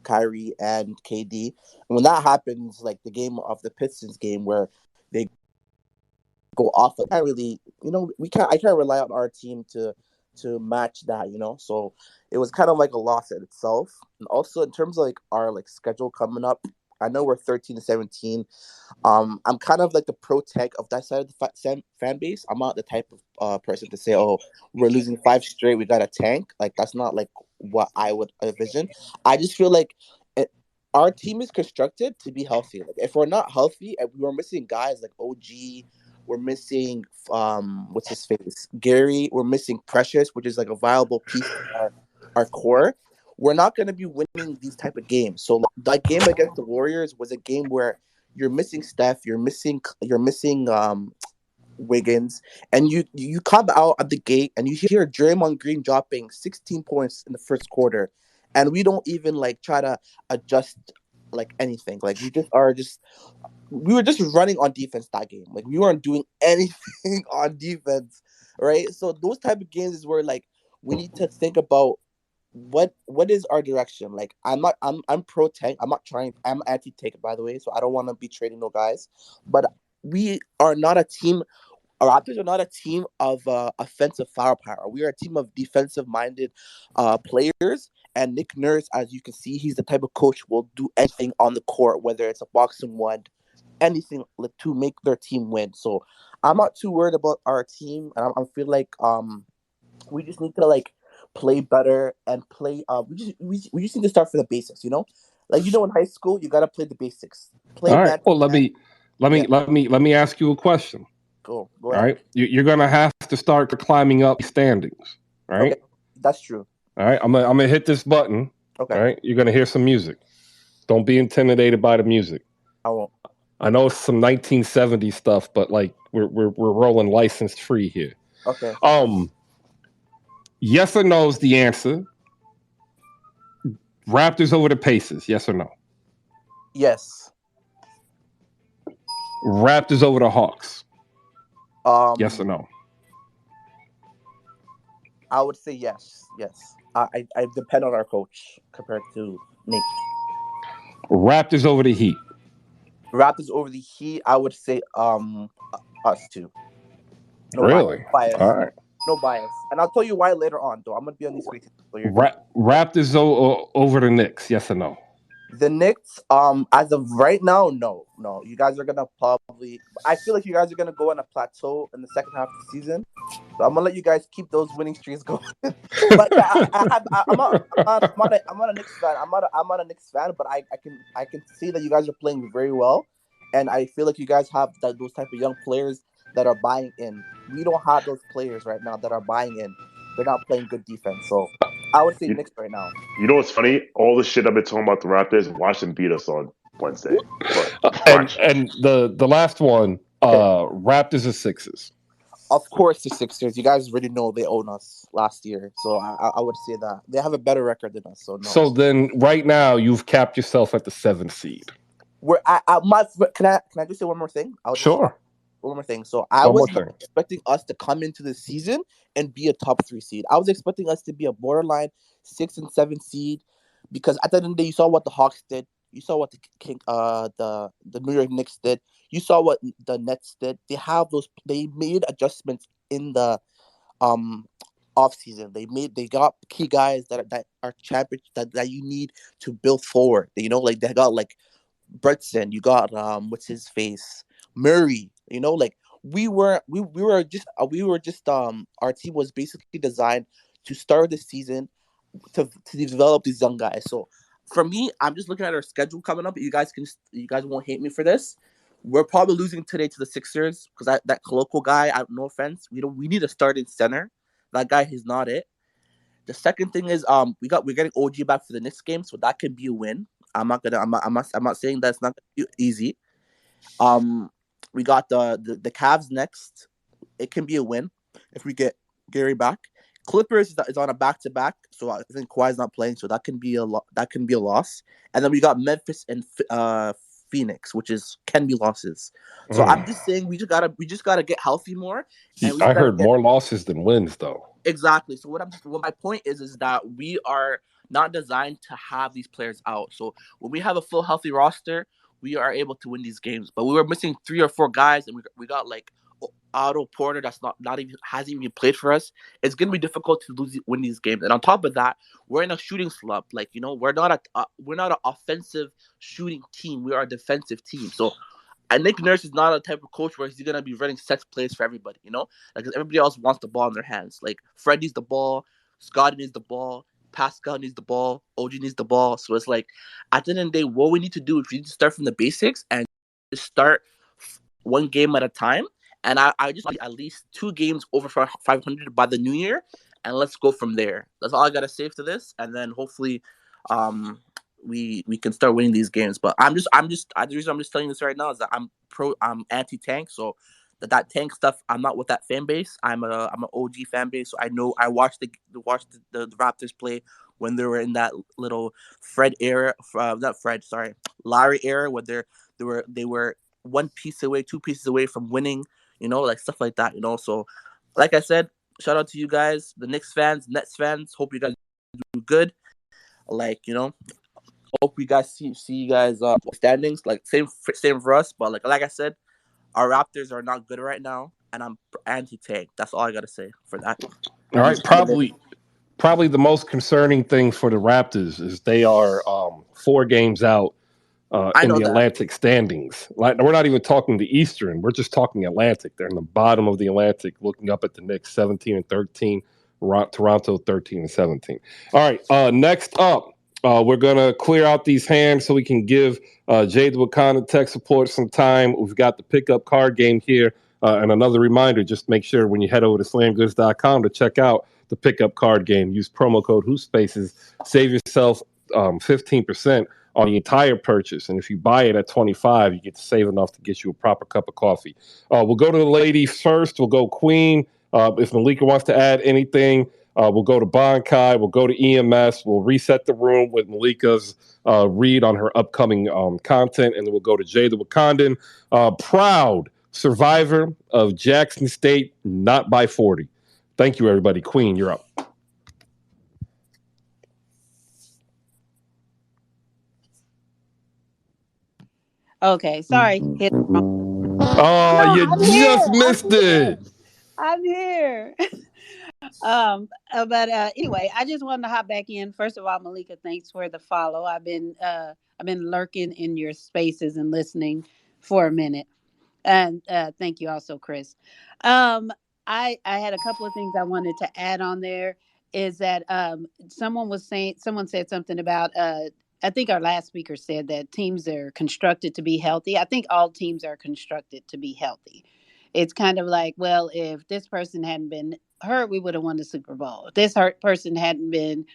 Kyrie and KD. And when that happens, like the game of the Pistons game where they go off, I can't really, I can't rely on our team to match that, So it was kind of like a loss in itself. And also in terms of like our like schedule coming up, I know we're 13-17. I'm kind of like the pro tech of that side of the fan base. I'm not the type of person to say, "Oh, we're losing 5 straight. We got a tank." Like that's not like what I would envision. I just feel like our team is constructed to be healthy. Like if we're not healthy, and we're missing guys like OG, we're missing what's his face, Gary. We're missing Precious, which is like a viable piece to our core. We're not going to be winning these type of games. So that game against the Warriors was a game where you're missing Steph, you're missing Wiggins, and you come out at the gate and you hear Draymond Green dropping 16 points in the first quarter, and we don't even like try to adjust like anything. Like we were just running on defense that game. Like we weren't doing anything on defense, right? So those type of games is where like we need to think about what is our direction. Like I'm pro tank. I'm anti tank, by the way, so I don't want to be trading no guys. But we are not a team. Our Raptors are not a team of offensive firepower. We are a team of defensive minded players. And Nick Nurse, as you can see, he's the type of coach who will do anything on the court, whether it's a boxing one, anything to make their team win. So I'm not too worried about our team, and I feel like we just need to like play better and play. We just need to start from the basics, Like in high school, you gotta play the basics. Play All right. man. Well, let me ask you a question. Go All ahead. right. You're gonna have to start climbing up standings. All right. Okay, that's true. All right. I'm gonna hit this button. Okay. All right. You're gonna hear some music. Don't be intimidated by the music. I won't. I know it's some 1970s stuff, but like we're rolling licensed free here. Okay. Yes or no is the answer. Raptors over the Pacers. Yes or no? Yes. Raptors over the Hawks. Yes or no? I would say yes. Yes. I depend on our coach compared to Nate. Raptors over the Heat. Raptors over the Heat. I would say us too. No Really? bias. All right. No bias. And I'll tell you why later on, though. I'm gonna be on these spaces. So Raptors over the Knicks. Yes or no? The Knicks, as of right now, no. You guys are gonna probably. I feel like you guys are gonna go on a plateau in the second half of the season. So I'm gonna let you guys keep those winning streaks going. But yeah, I'm not a Knicks fan. I'm not a Knicks fan, but I can see that you guys are playing very well, and I feel like you guys have those type of young players that are buying in. We don't have those players right now that are buying in. They're not playing good defense, so I would say Knicks right now. You know what's funny? All the shit I've been talking about the Raptors, watch them beat us on Wednesday. And the last one, Raptors or Sixers? Of course, the Sixers. You guys already know they own us last year, so I would say that they have a better record than us. So no. So then, right now, you've capped yourself at the 7th seed. Can I just say one more thing? Sure. One more thing. So I was expecting us to come into the season and be a top 3 seed. I was expecting us to be a borderline 6 and 7 seed, because at the end of the day, you saw what the Hawks did. You saw what the New York Knicks did. You saw what the Nets did. They made adjustments in the offseason. They got key guys that are champions that you need to build forward. You know, like they got like Bretson, you got what's his face, Murray. You know, like we were just our team was basically designed to start the season to develop these young guys. So for me, I'm just looking at our schedule coming up. You guys won't hate me for this. We're probably losing today to the Sixers because that Koloko guy. No offense, we need a starting center. That guy is not it. The second thing is we're getting OG back for the next game, so that could be a win. I'm not saying that's not gonna be easy. We got the Cavs next. It can be a win if we get Gary back. Clippers is on a back-to-back, so I think Kawhi's not playing, so that can be a loss. And then we got Memphis and Phoenix, which can be losses. So I'm just saying we just gotta get healthy more. And I heard more losses than wins, though. Exactly. So what my point is that we are not designed to have these players out. So when we have a full healthy roster, we are able to win these games. But we were missing 3 or 4 guys, and we got like Otto Porter that's hasn't even played for us. It's gonna be difficult to win these games. And on top of that, we're in a shooting slump. Like, you know, we're not an offensive shooting team. We are a defensive team. So. And Nick Nurse is not a type of coach where he's gonna be running set plays for everybody, you know? Like everybody else wants the ball in their hands. Like Fred needs the ball, Scott needs the ball, Pascal needs the ball, OG needs the ball. So it's like at the end of the day, what we need to do is we need to start from the basics and just start one game at a time. And I just want at least 2 games over 500 by the new year, and let's go from there. That's all I gotta say to this, and then hopefully, we can start winning these games. But the reason I'm just telling you this right now is that I'm anti-tank. So that tank stuff, I'm not with that fan base. I'm an OG fan base. So I watched the Raptors play when they were in that little Fred era, Larry era, where they were 1 piece away, 2 pieces away from winning. You know, like stuff like that. You know, so like I said, shout out to you guys, the Knicks fans, Nets fans. Hope you guys do good. Like, you know. Hope you guys see you guys standings, like same for us. But like I said, our Raptors are not good right now, and I'm anti-tank. That's all I gotta say for that. All right, probably the most concerning thing for the Raptors is they are 4 games out in the Atlantic standings. Like, we're not even talking the Eastern. We're just talking Atlantic. They're in the bottom of the Atlantic, looking up at the Knicks, 17-13, Toronto 13-17. All right, next up. We're going to clear out these hands so we can give Jay the Wakanda tech support some time. We've got the pickup card game here. And another reminder, just make sure when you head over to slamgoods.com to check out the pickup card game, use promo code HoopSpaces, save yourself 15% on the entire purchase. And if you buy it at $25, you get to save enough to get you a proper cup of coffee. We'll go to the ladies first. We'll go Queen. If Malika wants to add anything, we'll go to Bankai. We'll go to EMS. We'll reset the room with Malika's read on her upcoming content. And then we'll go to Jay the Wakandan, proud survivor of Jackson State, not by 40. Thank you, everybody. Queen, you're up. Okay, sorry. Oh, you just missed it. I'm here. But anyway, I just wanted to hop back in. First of all, Malika, thanks for the follow. I've been lurking in your spaces and listening for a minute, and thank you also, Chris. I had a couple of things I wanted to add on there. Is that someone said something about I think our last speaker said that teams are constructed to be healthy. I think all teams are constructed to be healthy. It's kind of like, well, if this person hadn't been hurt, we would have won the Super Bowl. If this person hadn't been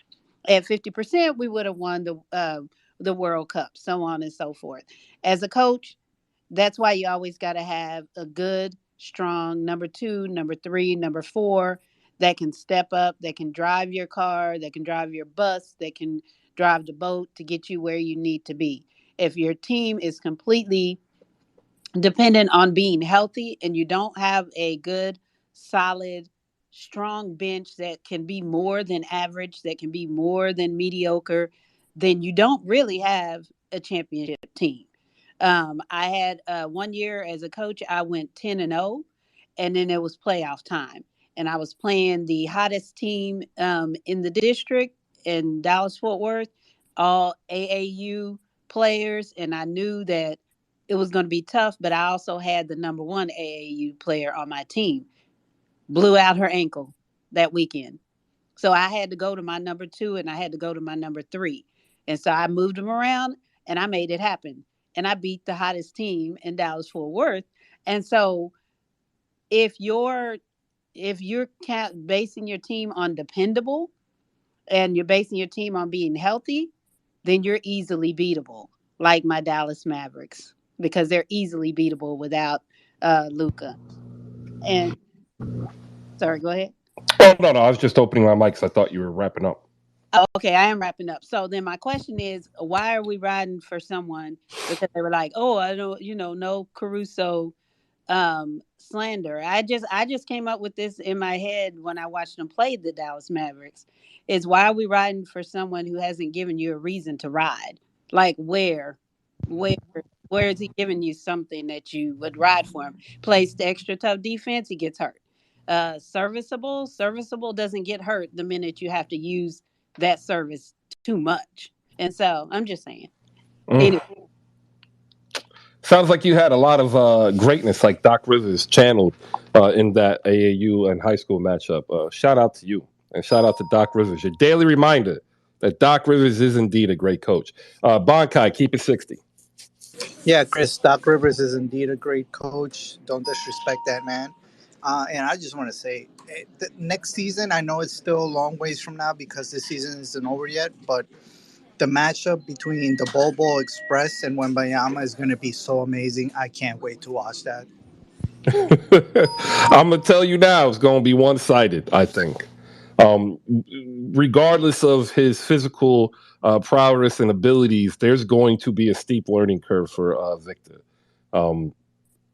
at 50%, we would have won the World Cup, so on and so forth. As a coach, that's why you always got to have a good, strong number 2, number 3, number 4 that can step up, that can drive your car, that can drive your bus, that can drive the boat to get you where you need to be. If your team is completely dependent on being healthy and you don't have a good, solid, strong bench that can be more than average, that can be more than mediocre, then you don't really have a championship team. I had 1 year as a coach, I went 10-0, and then it was playoff time. and I was playing the hottest team in the district in Dallas-Fort Worth, all AAU players, and I knew that it was going to be tough, but I also had the number one AAU player on my team. Blew out her ankle that weekend. So I had to go to my number 2 and I had to go to my number 3. And so I moved them around and I made it happen. And I beat the hottest team in Dallas-Fort Worth. And so if you're basing your team on dependable and you're basing your team on being healthy, then you're easily beatable, like my Dallas Mavericks, because they're easily beatable without Luka. And sorry, go ahead. Oh, no, I was just opening my mic because I thought you were wrapping up. Oh, okay, I am wrapping up. So then my question is, why are we riding for someone? Because they were like, oh, I don't, no Caruso slander. I just came up with this in my head when I watched them play the Dallas Mavericks. Is why are we riding for someone who hasn't given you a reason to ride? Like where is he giving you something that you would ride for him? Plays the extra tough defense, he gets hurt. Serviceable doesn't get hurt the minute you have to use that service too much. And so I'm just saying. Anyway. Sounds like you had a lot of greatness, like Doc Rivers channeled in that AAU and high school matchup. Shout out to you, and shout out to Doc Rivers. Your daily reminder that Doc Rivers is indeed a great coach. Bonkai, keep it 60. Yeah, Chris, Doc Rivers is indeed a great coach. Don't disrespect that man. And I just want to say, the next season, I know it's still a long ways from now because this season isn't over yet, but the matchup between the Bobo Express and Wembayama is going to be so amazing. I can't wait to watch that. I'm going to tell you now, it's going to be one-sided, I think. Regardless of his physical prowess and abilities, there's going to be a steep learning curve for Victor.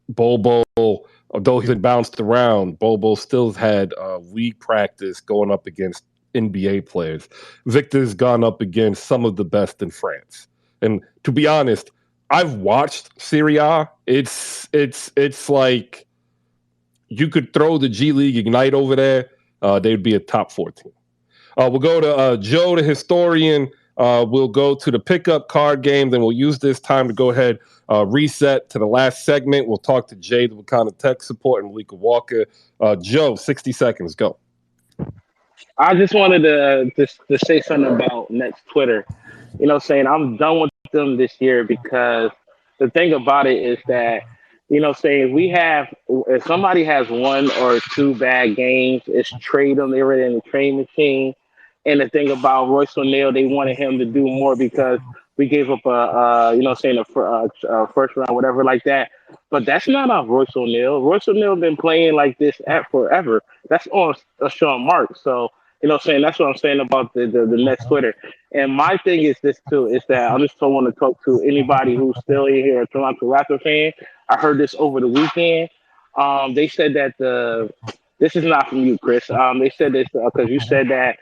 Bobo, although he's been bounced around, Bobo still had weak practice going up against NBA players. Victor's gone up against some of the best in France. And to be honest, I've watched Serie A. It's like you could throw the G League Ignite over there. They'd be a top 4 team. We'll go to Joe, the historian. We'll go to the pickup card game. Then we'll use this time to go ahead, reset to the last segment. We'll talk to Jay, the Wakanda Tech support, and Malika Walker. Joe, 60 seconds. Go. I just wanted to say something about Nets Twitter. Saying I'm done with them this year because the thing about it is that, saying if somebody has 1 or 2 bad games, it's trade them. They're already in the trade machine. And the thing about Royce O'Neal, they wanted him to do more because we gave up a first round, whatever like that. But that's not on Royce O'Neal. Royce O'Neal been playing like this forever. That's on Sean Marks. So, that's what I'm saying about the Nets Twitter. And my thing is this too, is that I just don't want to talk to anybody who's still in here, a Toronto Raptor fan. I heard this over the weekend. They said that this is not from you, Chris. They said this because you said that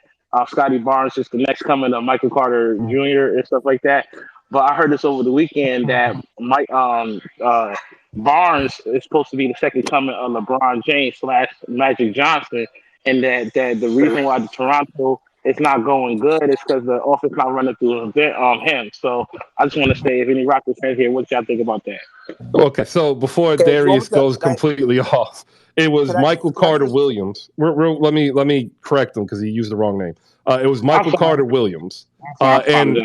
Scotty Barnes is the next coming of Michael Carter Jr. and stuff like that. But I heard this over the weekend that Barnes is supposed to be the second coming of LeBron James / Magic Johnson, and that the reason why the Toronto is not going good is because the offense not running through him. So I just want to say, if any Raptors fans here, what y'all think about that? Okay, so before Darius goes completely off, it was Michael Carter Williams. Let me correct him because he used the wrong name. It was Michael Carter Williams, and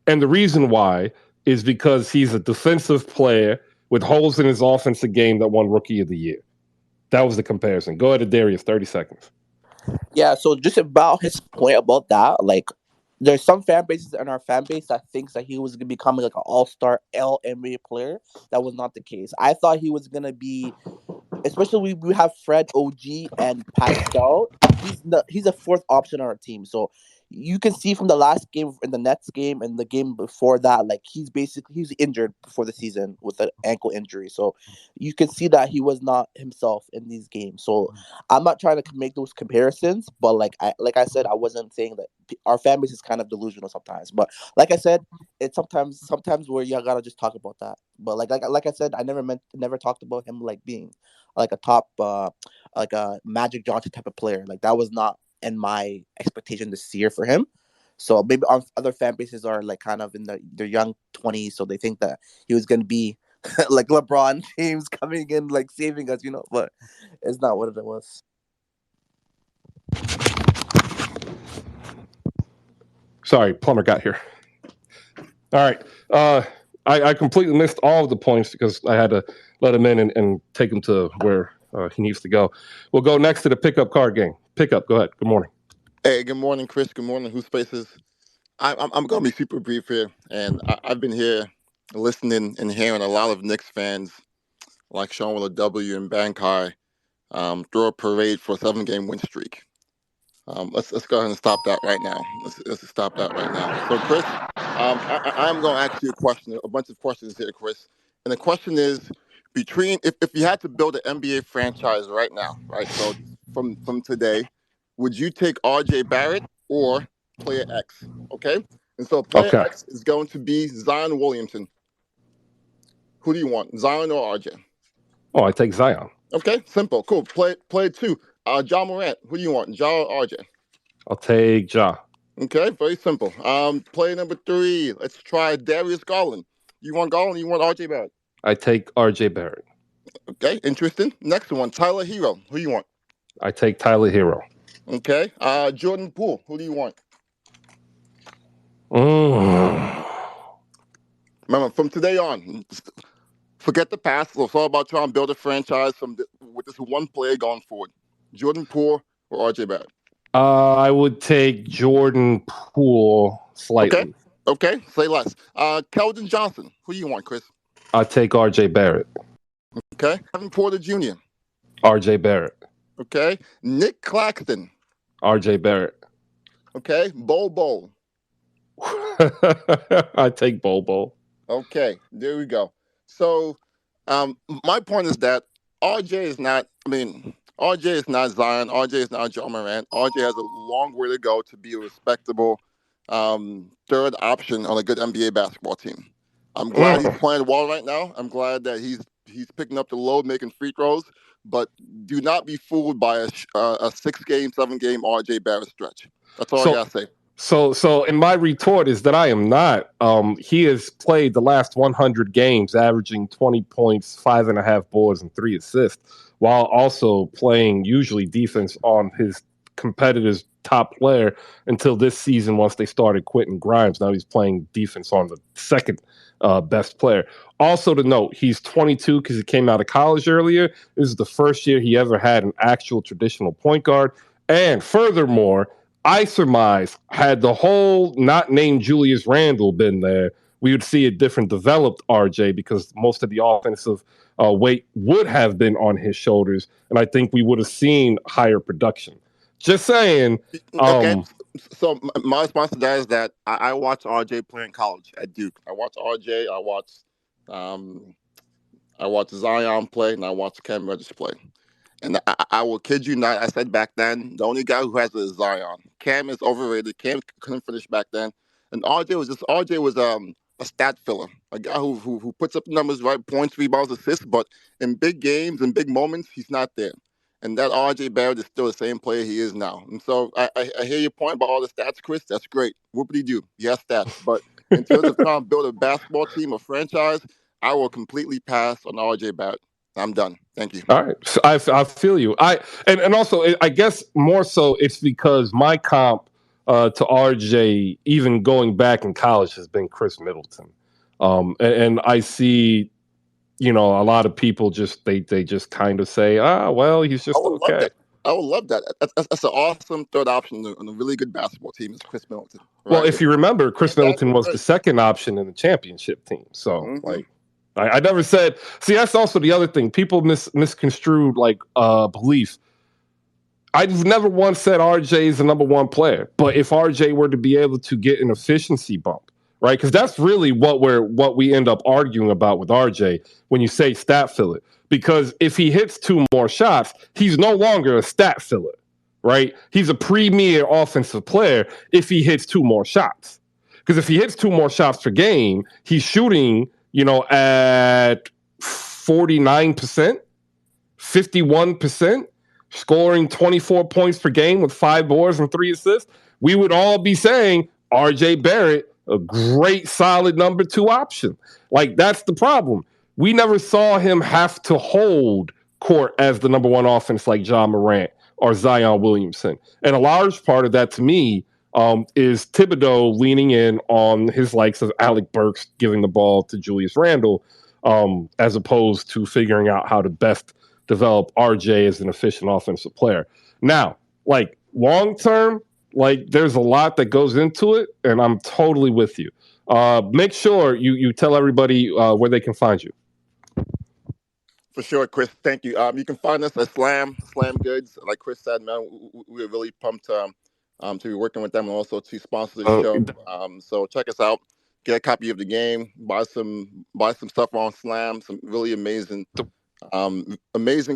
the reason why is because he's a defensive player with holes in his offensive game that won Rookie of the Year. That was the comparison. Go ahead, Darius. 30 seconds. Yeah, so just about his point about that, like, there's some fan bases in our fan base that thinks that he was going to become like an all-star NBA player. That was not the case. I thought he was going to be, especially we have Fred, OG, and Pascal. He's a 4th option on our team. So you can see from the last game in the Nets game and the game before that, like he's injured before the season with an ankle injury. So you can see that he was not himself in these games. So I'm not trying to make those comparisons, but like I said, I wasn't saying that our fan base is kind of delusional sometimes. But like I said, it's sometimes where you gotta just talk about that. But like I said, I never talked about him like being like a top like a Magic Johnson type of player. Like that was not in my expectation this year for him. So maybe other fan bases are like kind of in their young 20s, so they think that he was gonna be like LeBron James coming in like saving us, but it's not what it was. Sorry, plumber got here. All right. I completely missed all of the points because I had to let him in and take him to where he needs to go. We'll go next to the pickup card game. Pickup, go ahead. Good morning. Hey, good morning, Chris. Good morning, Who Spaces. I'm going to be super brief here, and I've been here listening and hearing a lot of Knicks fans like Sean with a W and Bankai throw a parade for a 7-game win streak. Let's go ahead and stop that right now. Let's stop that right now. So, Chris, I'm going to ask you a bunch of questions here, Chris. And the question is, if you had to build an NBA franchise right now, right? So from today, would you take RJ Barrett or player X? Okay. And so player X is going to be Zion Williamson. Who do you want, Zion or RJ? Oh, I take Zion. Okay, simple, cool. Player 2, Ja Morant. Who do you want, Ja or RJ? I'll take Ja. Okay, very simple. Player number 3, let's try Darius Garland. You want Garland? You want RJ Barrett? I take RJ Barrett. Okay, interesting. Next one, Tyler Hero. Who do you want? I take Tyler Hero. Okay. Jordan Poole. Who do you want? Remember, from today on, forget the past. It's all about trying to build a franchise with this one player going forward. Jordan Poole or RJ Barrett? I would take Jordan Poole slightly. Okay. Say less. Keldon Johnson. Who do you want, Chris? I take RJ Barrett. Okay. Kevin Porter Jr. RJ Barrett. Okay. Nick Claxton. RJ Barrett. Okay. Bol. I take Bol. Okay. There we go. So, my point is that RJ is not Zion. RJ is not Ja Morant. RJ has a long way to go to be a respectable third option on a good NBA basketball team. I'm glad he's playing well right now. I'm glad that he's picking up the load, making free throws. But do not be fooled by a 6-game, 7-game RJ Barrett stretch. That's all I gotta say. So, and my retort is that I am not. He has played the last 100 games, averaging 20 points, 5.5 boards, and 3 assists, while also playing usually defense on his competitor's top player until this season once they started quitting Grimes. Now he's playing defense on the second best player. Also to note, he's 22 because he came out of college earlier. This is the first year he ever had an actual traditional point guard. And furthermore, I surmise had the whole not named Julius Randle been there, we would see a different developed RJ because most of the offensive weight would have been on his shoulders. And I think we would have seen higher production. Just saying. Okay. So my response to that is that I watched RJ play in college at Duke. I watched RJ. I watched Zion play, and I watched Cam Reddish play. And I will kid you not, I said back then, the only guy who has it is Zion. Cam is overrated. Cam couldn't finish back then. And RJ was a stat filler, a guy who puts up numbers, right? Points, rebounds, assists, but in big games and big moments, he's not there. And that RJ Barrett is still the same player he is now. And so I hear your point about all the stats, Chris. That's great. Whoopity-doo. He has stats. But in terms of trying to build a basketball team, a franchise, I will completely pass on RJ Barrett. I'm done. Thank you. All right. So I feel you. And also, I guess more so it's because my comp to RJ, even going back in college, has been Chris Middleton. And I see, a lot of people they just kind of say, well, he's just okay. I would love that. That's an awesome third option on a really good basketball team is Chris Middleton. Right? Well, if you remember, Chris Middleton was the second option in the championship team. So, I never said. See, that's also the other thing. People misconstrued belief. I've never once said RJ is the number one player, but if RJ were to be able to get an efficiency bump, right? Because that's really what we end up arguing about with RJ when you say stat filler. Because if he hits 2 more shots, he's no longer a stat filler, right? He's a premier offensive player if he hits 2 more shots. Because if he hits 2 more shots per game, he's shooting, at 49%, 51%. Scoring 24 points per game with 5 boards and 3 assists, we would all be saying RJ Barrett, a great solid number 2 option. Like, that's the problem. We never saw him have to hold court as the number 1 offense like Ja Morant or Zion Williamson. And a large part of that to me is Thibodeau leaning in on his likes of Alec Burks giving the ball to Julius Randle as opposed to figuring out how to best develop RJ as an efficient offensive player. Now, like long term, like there's a lot that goes into it, and I'm totally with you. Make sure you tell everybody where they can find you. For sure, Chris. Thank you. You can find us at Slam Goods. Like Chris said, man, we're really pumped to be working with them and also to sponsor the show. So check us out. Get a copy of the game. Buy some stuff on Slam. Some really amazing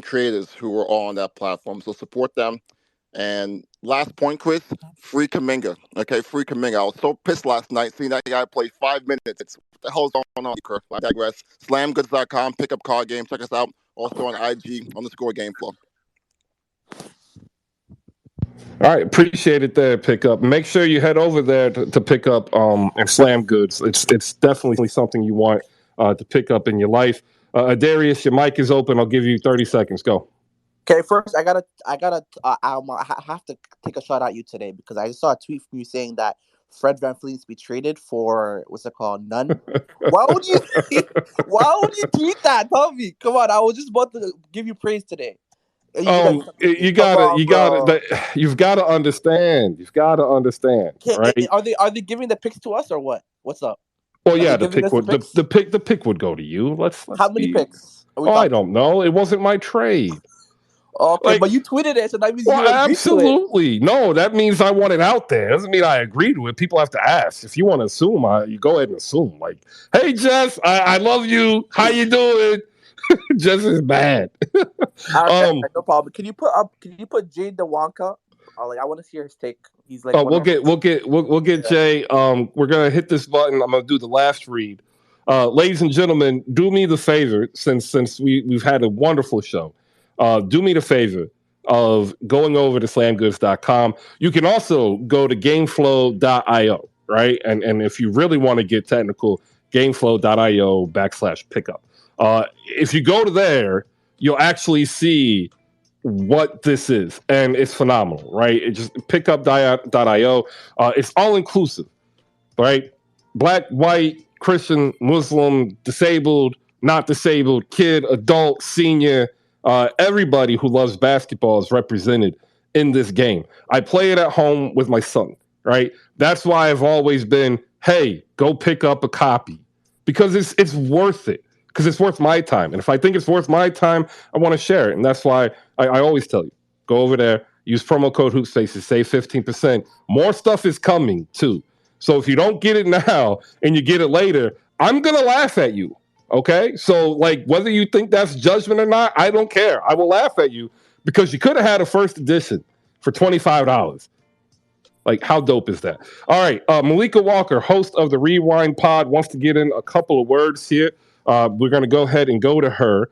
creators who are all on that platform. So support them. And last point, Chris, free Kuminga. Okay, free Kuminga. I was so pissed last night seeing that guy play 5 minutes. What the hell's going on, Chris? I digress. Slamgoods.com, pick up card game. Check us out. Also on IG _GameFlow. All right, appreciate it there, Pickup. Make sure you head over there to pick up and Slam Goods. It's definitely something you want to pick up in your life. Darius, your mic is open. I'll give you 30 seconds. Go. Okay, first I have to take a shot at you today because I just saw a tweet from you saying that Fred VanVleet needs to be traded for none. Why would you tweet that? Tell me. Come on, I was just about to give you praise today. You've got to understand. You've got to understand, right? Are they giving the picks to us or what? What's up? Well, yeah, the pick would go to you. Let's How many picks? I don't know. It wasn't my trade. Okay, but you tweeted it, so that means you agreed absolutely. To it. No, that means I want it out there. Doesn't mean I agreed to it. People have to ask. If you want to assume, you go ahead and assume. Like, hey, Jess, I love you. How you doing? Jess is bad. Okay, no problem. Can you put Jay DeWonka? I want to see his take. He's like, we'll get Jay. We're gonna hit this button. I'm gonna do the last read. Ladies and gentlemen, do me the favor, since we've had a wonderful show. Do me the favor of going over to slamgoods.com. You can also go to gameflow.io, right? And if you really want to get technical, gameflow.io/pickup. If you go to there, you'll actually see what this is, and it's phenomenal, right? It just pickup.io. It's all inclusive, right? Black, white, Christian, Muslim, disabled, not disabled, kid, adult, senior. Everybody who loves basketball is represented in this game. I play it at home with my son, right? That's why I've always been, hey, go pick up a copy because it's worth it, because it's worth my time. And if I think it's worth my time, I want to share it. And that's why I always tell you, go over there, use promo code HoopSpaces, save 15%. More stuff is coming too. So if you don't get it now and you get it later, I'm going to laugh at you. Okay, so whether you think that's judgment or not, I don't care. I will laugh at you because you could have had a first edition for $25. How dope is that? All right, Malika Walker, host of the Rewind Pod, wants to get in a couple of words here. We're going to go ahead and go to her.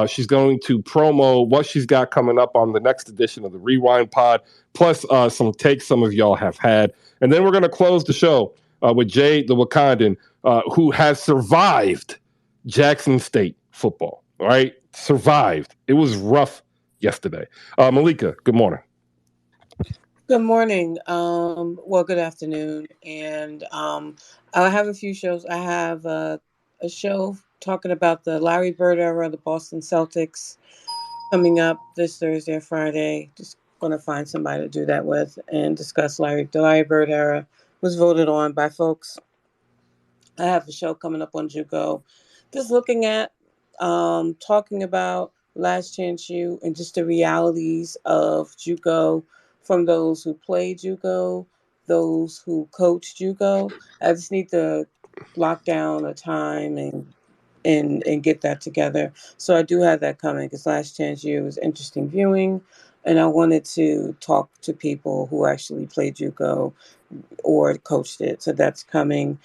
She's going to promo what she's got coming up on the next edition of the Rewind Pod, plus some takes some of y'all have had. And then we're going to close the show with Jay the Wakandan, who has survived Jackson State football, all right? Survived. It was rough yesterday. Malika, good morning. Good morning. Good afternoon. And I have a few shows. I have a show talking about the Larry Bird era of the Boston Celtics coming up this Thursday or Friday. Just going to find somebody to do that with and discuss the Larry Bird era. Was voted on by folks. I have a show coming up on JUCO. Just looking at, talking about Last Chance U, and just the realities of JUCO from those who played JUCO, those who coached JUCO. I just need to lock down a time and get that together. So I do have that coming because Last Chance U was interesting viewing, and I wanted to talk to people who actually played JUCO or coached it. So that's coming.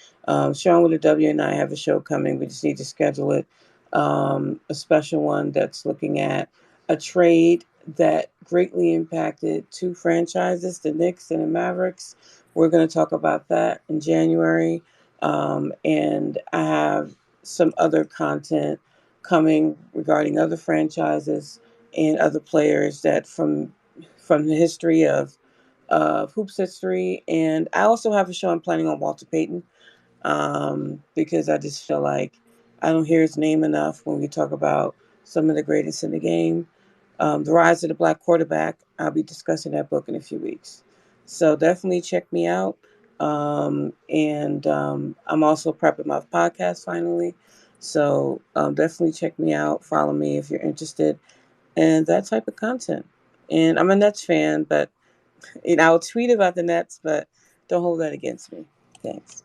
Sean with a W and I have a show coming. We just need to schedule it. A special one that's looking at a trade that greatly impacted two franchises, the Knicks and the Mavericks. We're going to talk about that in January. And I have some other content coming regarding other franchises and other players that from the history of hoops history. And I also have a show I'm planning on Walter Payton because I just feel like I don't hear his name enough when we talk about some of the greatest in the game. The Rise of the Black Quarterback, I'll be discussing that book in a few weeks. So definitely check me out. And I'm also prepping my podcast finally. So definitely check me out. Follow me if you're interested in that type of content. And I'm a Nets fan, but I'll tweet about the Nets, but don't hold that against me. Thanks.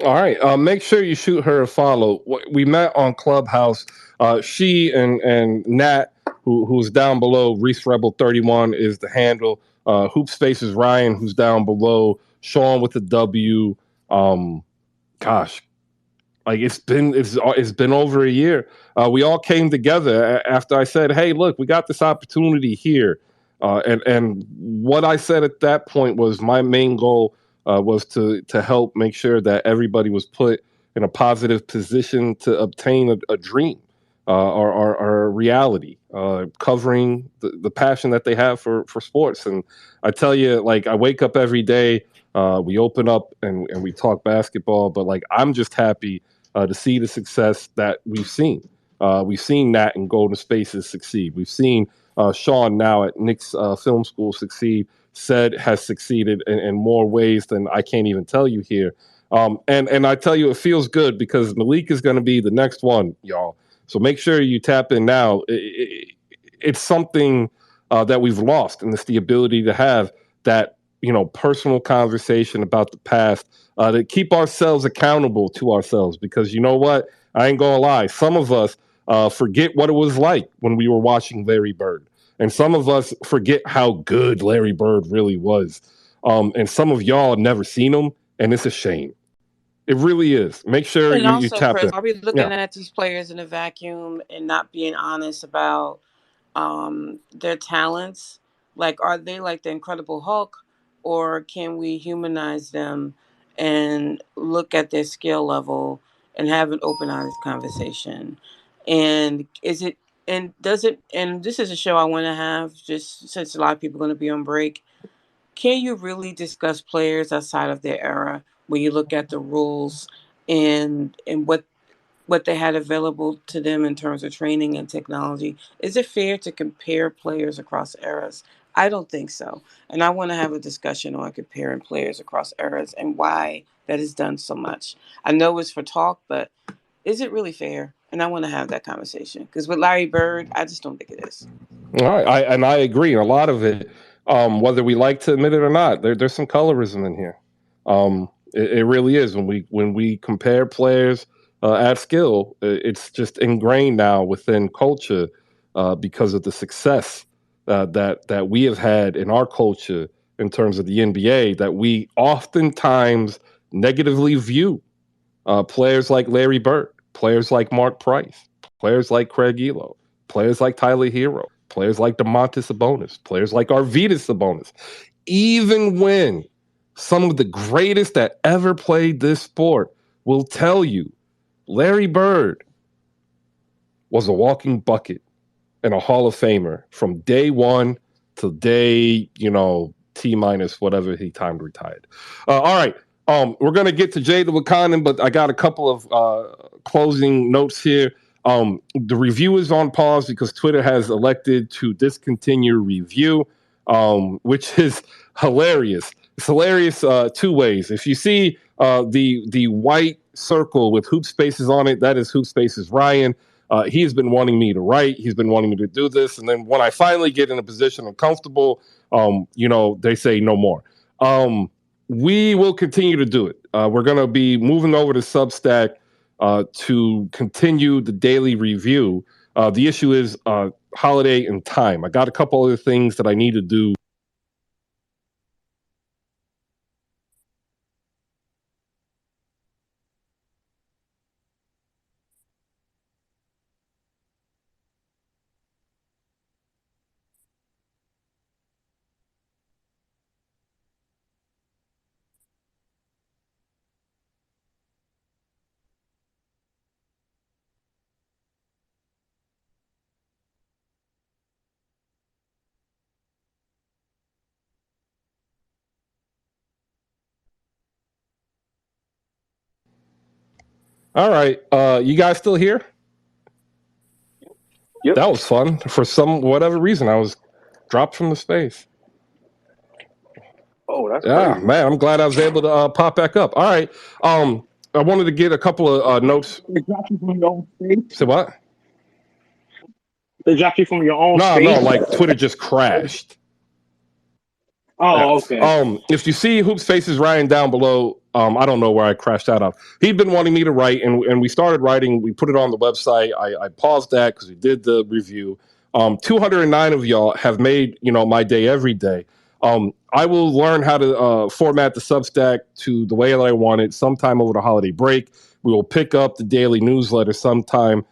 All right. Make sure you shoot her a follow. We met on Clubhouse. She and Nat, who's down below, Reese Rebel 31 is the handle. Hoop Spaces Ryan, who's down below. Sean with the W. Gosh, like it's been over a year. We all came together after I said, "Hey, look, we got this opportunity here." And what I said at that point was my main goal was to help make sure that everybody was put in a positive position to obtain a dream or a reality, covering the passion that they have for sports. And I tell you, like, I wake up every day, we open up and we talk basketball, but like I'm just happy to see the success that we've seen. We've seen Nat in Golden Spaces succeed. We've seen Sean now at Knicks Film School succeed. Said has succeeded in more ways than I can't even tell you here. And I tell you, it feels good because Malik is going to be the next one, y'all. So make sure you tap in now. It's something that we've lost, and it's the ability to have that, personal conversation about the past, to keep ourselves accountable to ourselves. Because you know what? I ain't gonna lie. Some of us forget what it was like when we were watching Larry Bird. And some of us forget how good Larry Bird really was. And some of y'all have never seen him, and it's a shame. It really is. Make sure And you also, tap Chris, in. are we looking Yeah. at these players in a vacuum and not being honest about their talents? Like, are they like the Incredible Hulk, or can we humanize them and look at their skill level and have an open, honest conversation? And and this is a show I want to have just since a lot of people are going to be on break. Can you really discuss players outside of their era when you look at the rules and what they had available to them in terms of training and technology? Is it fair to compare players across eras? I don't think so. And I want to have a discussion on comparing players across eras and why that is done so much. I know it's for talk, but is it really fair? And I want to have that conversation because with Larry Bird, I just don't think it is. All right. I agree. A lot of it, whether we like to admit it or not, there's some colorism in here. It really is. When we compare players at skill, it's just ingrained now within culture because of the success that we have had in our culture in terms of the NBA, that we oftentimes negatively view players like Larry Bird, players like Mark Price, players like Craig Elo, players like Tyler Hero, players like DeMontis Sabonis, players like Arvydas Sabonis. Even when some of the greatest that ever played this sport will tell you Larry Bird was a walking bucket and a Hall of Famer from day one to day, T minus whatever he timed retired. All right. We're going to get to Jada Wakanen, but I got a couple of closing notes here. The review is on pause because Twitter has elected to discontinue review, which is hilarious. It's hilarious two ways. If you see the white circle with Hoop Spaces on it, that is Hoop Spaces Ryan. He has been wanting me to write. He's been wanting me to do this. And then when I finally get in a position of comfortable, they say no more. We will continue to do it. We're going to be moving over to Substack to continue the daily review. The issue is holiday and time. I got a couple other things that I need to do. All right. You guys still here? Yep. That was fun. For whatever reason, I was dropped from the space. Oh, that's Yeah, crazy. man. I'm glad I was able to pop back up. All right. I wanted to get a couple of notes. They dropped you from your own space? Say what? They dropped you from your own space? No, like Twitter just crashed. Oh, okay. If you see Hoops Faces Ryan down below, I don't know where I crashed out of. He'd been wanting me to write, and we started writing. We put it on the website. I paused that because we did the review. 209 of y'all have made my day every day. I will learn how to format the Substack to the way that I want it sometime over the holiday break. We will pick up the daily newsletter sometime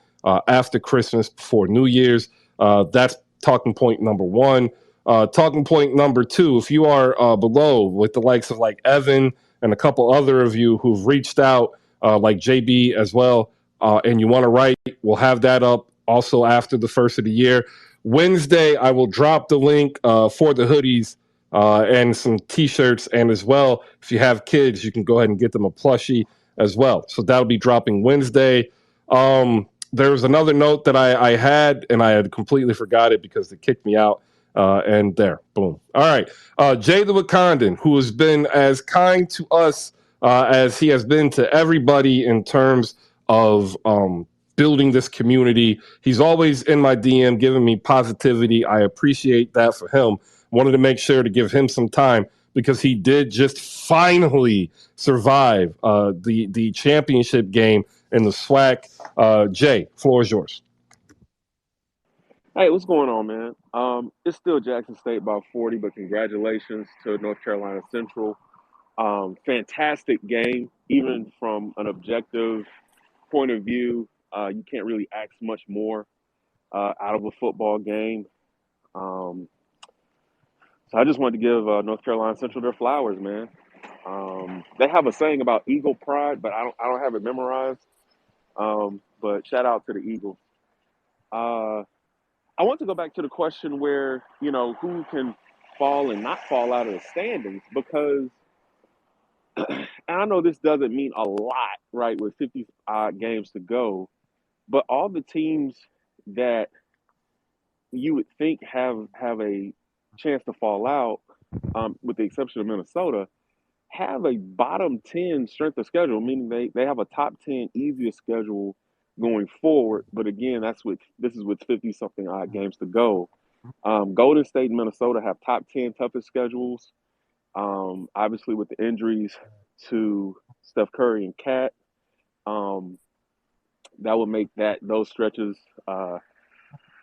after Christmas, before New Year's. That's talking point number one. Talking point number two, if you are below with the likes of like Evan and a couple other of you who've reached out, like JB as well, and you want to write, we'll have that up also after the first of the year. Wednesday, I will drop the link for the hoodies and some T-shirts. And as well, if you have kids, you can go ahead and get them a plushie as well. So that'll be dropping Wednesday. There was another note that I had, and I had completely forgot it because they kicked me out. And there, boom. All right. Jay the Wakandan, who has been as kind to us as he has been to everybody in terms of building this community. He's always in my DM giving me positivity. I appreciate that for him. Wanted to make sure to give him some time because he did just finally survive the championship game in the SWAC. Jay, floor is yours. Hey, what's going on, man? It's still Jackson State by 40, but congratulations to North Carolina Central. Fantastic game, even from an objective point of view. You can't really ask much more out of a football game. So I just wanted to give North Carolina Central their flowers, man. They have a saying about Eagle pride, but I don't have it memorized. But shout out to the Eagles. I want to go back to the question where, who can fall and not fall out of the standings, because and I know this doesn't mean a lot, right, with 50 odd games to go, but all the teams that you would think have a chance to fall out, with the exception of Minnesota, have a bottom 10 strength of schedule, meaning they have a top 10 easiest schedule going forward. But again, this is with 50 something odd games to go. Golden State and Minnesota have top 10 toughest schedules. Obviously with the injuries to Steph Curry and Cat, that would make those stretches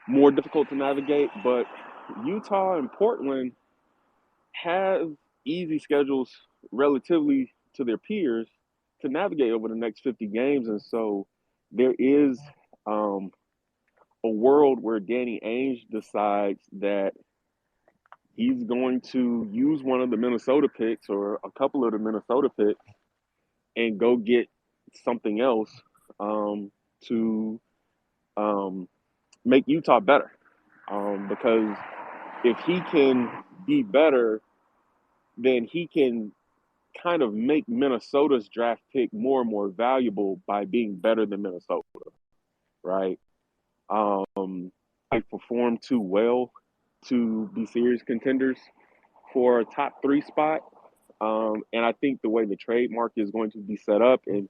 more difficult to navigate. But Utah and Portland have easy schedules relatively to their peers to navigate over the next 50 games. And so there is a world where Danny Ainge decides that he's going to use one of the Minnesota picks or a couple of the Minnesota picks and go get something else to make Utah better. Because if he can be better, then he can kind of make Minnesota's draft pick more and more valuable by being better than Minnesota, right? They performed too well to be serious contenders for a top 3 spot. And I think the way the trade market is going to be set up, and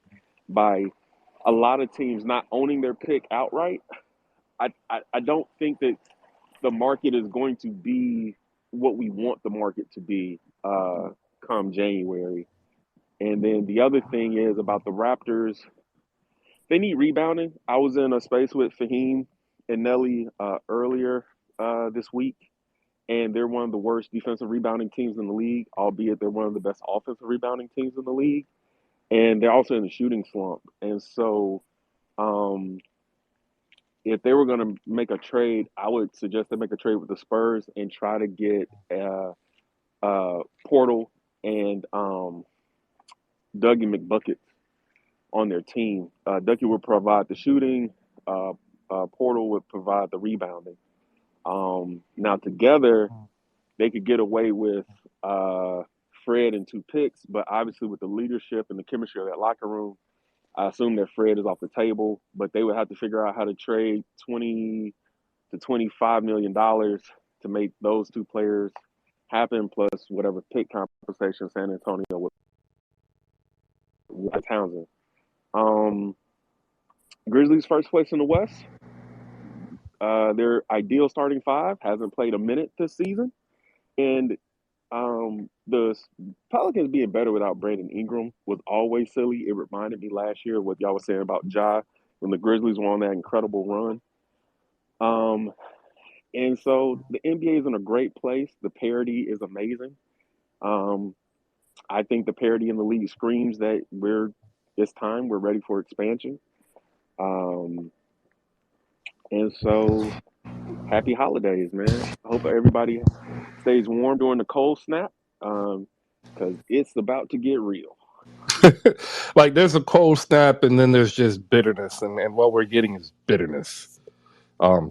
by a lot of teams not owning their pick outright, I don't think that the market is going to be what we want the market to be come January. And then the other thing is about the Raptors. They need rebounding. I was in a space with Fahim and Nelly earlier this week, and they're one of the worst defensive rebounding teams in the league, albeit they're one of the best offensive rebounding teams in the league. And they're also in a shooting slump. And so if they were going to make a trade, I would suggest they make a trade with the Spurs and try to get Portal and Dougie McBucket on their team. Dougie would provide the shooting. Portal would provide the rebounding. Now together, they could get away with Fred and 2 picks, but obviously with the leadership and the chemistry of that locker room, I assume that Fred is off the table, but they would have to figure out how to trade $20 to $25 million to make those 2 players happen, plus whatever pick compensation San Antonio with Townsend. Grizzlies first place in the West. Their ideal starting 5 hasn't played a minute this season. And the Pelicans being better without Brandon Ingram was always silly. It reminded me last year of what y'all was saying about Ja when the Grizzlies were on that incredible run. And so the NBA is in a great place. The parity is amazing. I think the parity in the league screams that it's time. We're ready for expansion. And so happy holidays, man. I hope everybody stays warm during the cold snap because it's about to get real. Like there's a cold snap and then there's just bitterness, and what we're getting is bitterness.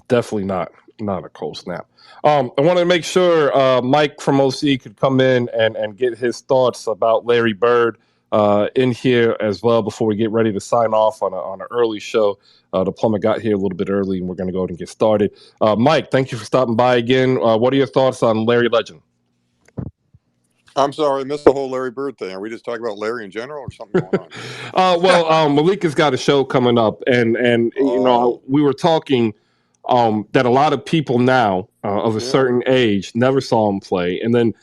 Definitely not a cold snap. I want to make sure Mike from OC could come in and get his thoughts about Larry Bird in here as well before we get ready to sign off on an early show. The plumber got here a little bit early, and we're going to go ahead and get started. Mike, thank you for stopping by again. What are your thoughts on Larry Legend? I'm sorry, I missed the whole Larry Bird thing. Are we just talking about Larry in general or something going on? Well, Malika's got a show coming up, and you know, we were talking that a lot of people now of a certain age never saw him play, and then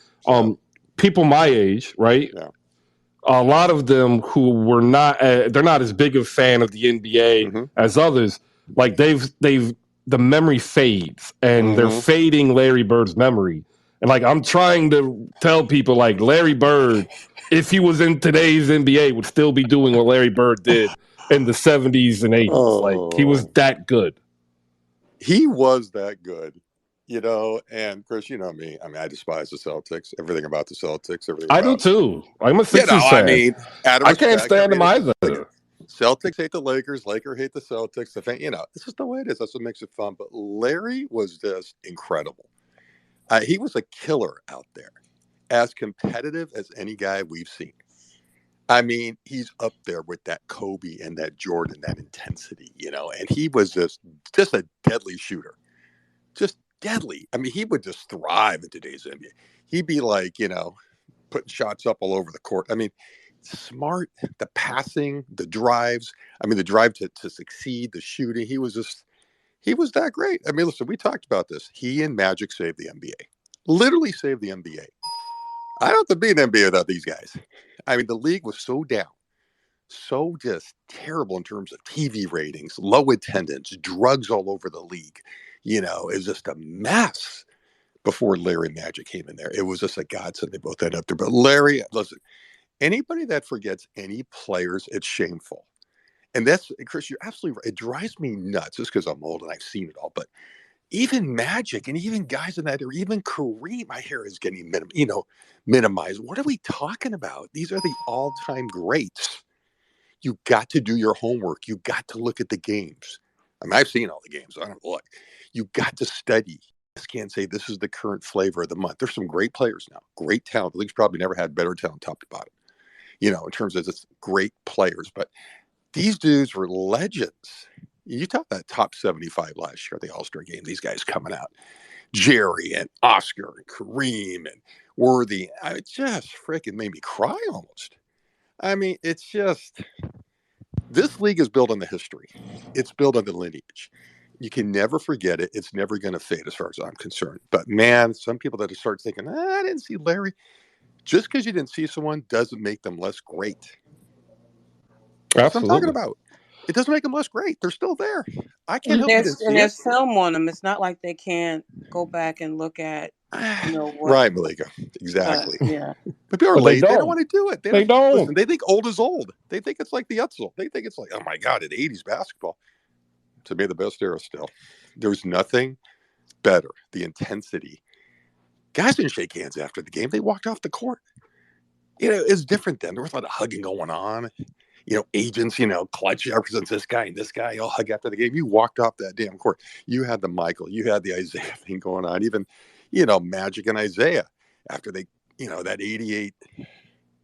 people my age, right? Yeah. A lot of them who were not, they're not as big a fan of the NBA as others. Like the memory fades, and they're fading Larry Bird's memory. And like I'm trying to tell people, like Larry Bird, if he was in today's NBA, would still be doing what Larry Bird did in the 70s and 80s. Like he was that good. He was that good, you know. And Chris, you know me. I mean, I despise the Celtics. Everything about the Celtics. I do too. I'm a Sixers fan. I mean, I can't stand them either. Celtics hate the Lakers. Lakers hate the Celtics. The fan, you know, this is the way it is. That's what makes it fun. But Larry was just incredible. He was a killer out there, as competitive as any guy we've seen. I mean, he's up there with that Kobe and that Jordan, that intensity, you know, and he was just a deadly shooter, just deadly. I mean, he would just thrive in today's NBA. He'd be like, you know, putting shots up all over the court. I mean, smart, the passing, the drives. I mean, the drive to succeed, the shooting. He was that great. I mean, listen, we talked about this. He and Magic saved the NBA, literally saved the NBA. I don't have to be an NBA without these guys. I mean, the league was so down, so just terrible in terms of TV ratings, low attendance, drugs all over the league. You know, it was just a mess before Larry and Magic came in there. It was just a godsend. They both ended up there. But Larry, listen, anybody that forgets any players, it's shameful. And that's, Chris, you're absolutely right. It drives me nuts just because I'm old and I've seen it all. But even Magic and even guys in that, or even Kareem, my hair is getting minimized. What are we talking about? These are the all-time greats. You got to do your homework. You got to look at the games. I mean, I've seen all the games. So I don't look. You got to study. You just can't say this is the current flavor of the month. There's some great players now, great talent. The league's probably never had better talent top to bottom, you know, in terms of just great players. But these dudes were legends. You talk that top 75 last year at the All-Star game, these guys coming out. Jerry and Oscar and Kareem and Worthy. It just freaking made me cry almost. I mean, it's just, This league is built on the history. It's built on the lineage. You can never forget it. It's never going to fade as far as I'm concerned. But, man, some people that start thinking, I didn't see Larry. Just because you didn't see someone doesn't make them less great. That's what I'm talking about. It doesn't make them less great. They're still there. I can't help you didn't see it. And there's film on them. It's not like they can't go back and look at, what, right, Malika. Exactly. Yeah. But people are lazy. They don't want to do it. They don't. Listen, they think old is old. They think it's like the Etzel. They think it's like, oh, my God, in 80s basketball. To me, the best era still. There's nothing better. The intensity. Guys didn't shake hands after the game. They walked off the court. It's different then. There was a lot of hugging going on. Agents, Clutch represents this guy and this guy all hug after the game. You walked off that damn court. You had the Michael, you had the Isaiah thing going on. Even, Magic and Isaiah after they, that 88.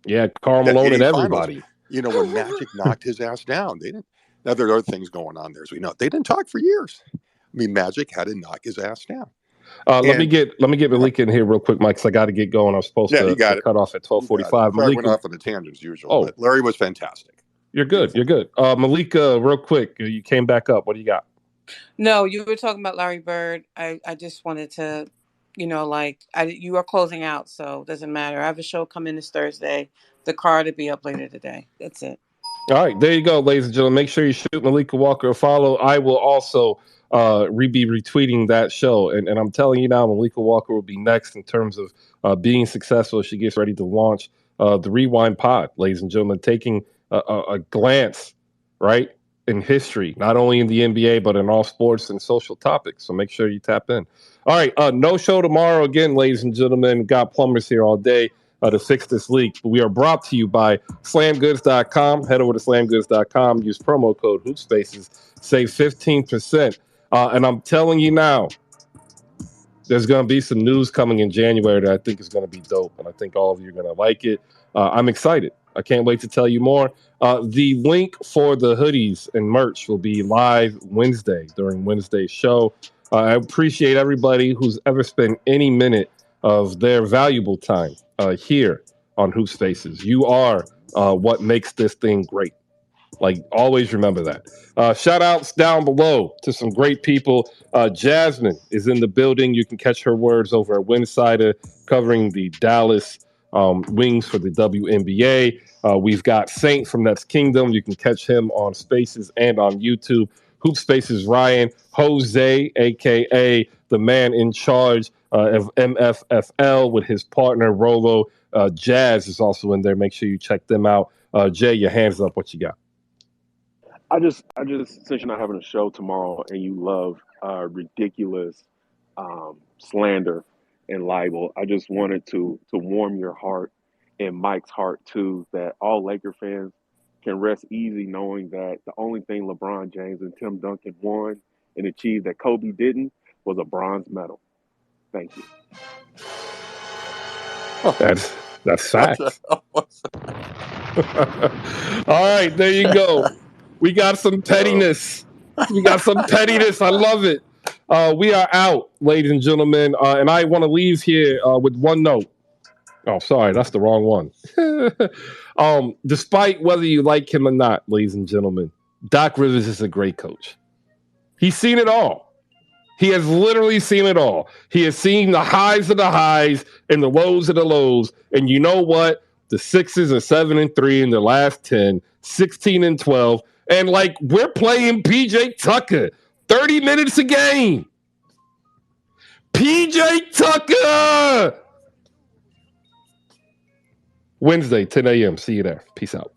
Yeah, Karl Malone and everybody. Finals, when Magic knocked his ass down, they didn't. Now, there are other things going on there, as we know. They didn't talk for years. I mean, Magic had to knock his ass down. Let me get Malika in here real quick, Mike, because I got to get going. I'm supposed to cut off at 12:45. Malika went off on a tangent as usual. But Larry was fantastic. You're good. You're good. Malika, real quick, you came back up. What do you got? No, you were talking about Larry Bird. I just wanted to, you are closing out, so it doesn't matter. I have a show coming this Thursday. The card will be up later today. That's it. All right, there you go, ladies and gentlemen. Make sure you shoot Malika Walker a follow. I will also be retweeting that show. And I'm telling you now, Malika Walker will be next in terms of being successful as she gets ready to launch the Rewind Pod, ladies and gentlemen, taking a glance, right, in history, not only in the NBA, but in all sports and social topics. So make sure you tap in. All right, no show tomorrow again, ladies and gentlemen. Got plumbers here all day to fix this leak. We are brought to you by slamgoods.com. Head over to slamgoods.com. Use promo code HoopSpaces. Save 15%. And I'm telling you now, there's going to be some news coming in January that I think is going to be dope. And I think all of you are going to like it. I'm excited. I can't wait to tell you more. The link for the hoodies and merch will be live Wednesday during Wednesday's show. I appreciate everybody who's ever spent any minute of their valuable time here on Hoop Spaces. You are what makes this thing great. Like, always remember that. Shout outs down below to some great people. Jasmine is in the building. You can catch her words over at Winsider covering the Dallas Wings for the WNBA. We've got Saint from Nets Kingdom. You can catch him on Spaces and on YouTube. Hoop Spaces Ryan, Jose, a.k.a. the man in charge of MFFL with his partner Rolo. Jazz is also in there. Make sure you check them out. Jay, your hands up. What you got? I just since you're not having a show tomorrow and you love ridiculous slander and libel, I just wanted to warm your heart and Mike's heart too, that all Laker fans can rest easy knowing that the only thing LeBron James and Tim Duncan won and achieved that Kobe didn't was a bronze medal. Thank you. That's facts. All right, there you go. We got some pettiness. I love it. We are out, ladies and gentlemen. And I want to leave here with one note. Oh, sorry, that's the wrong one. Despite whether you like him or not, ladies and gentlemen, Doc Rivers is a great coach. He's seen it all. He has literally seen it all. He has seen the highs of the highs and the lows of the lows. And you know what? The Sixers are 7-3 in the last 10, 16-12. And like, we're playing PJ Tucker 30 minutes a game. PJ Tucker! Wednesday, 10 a.m. See you there. Peace out.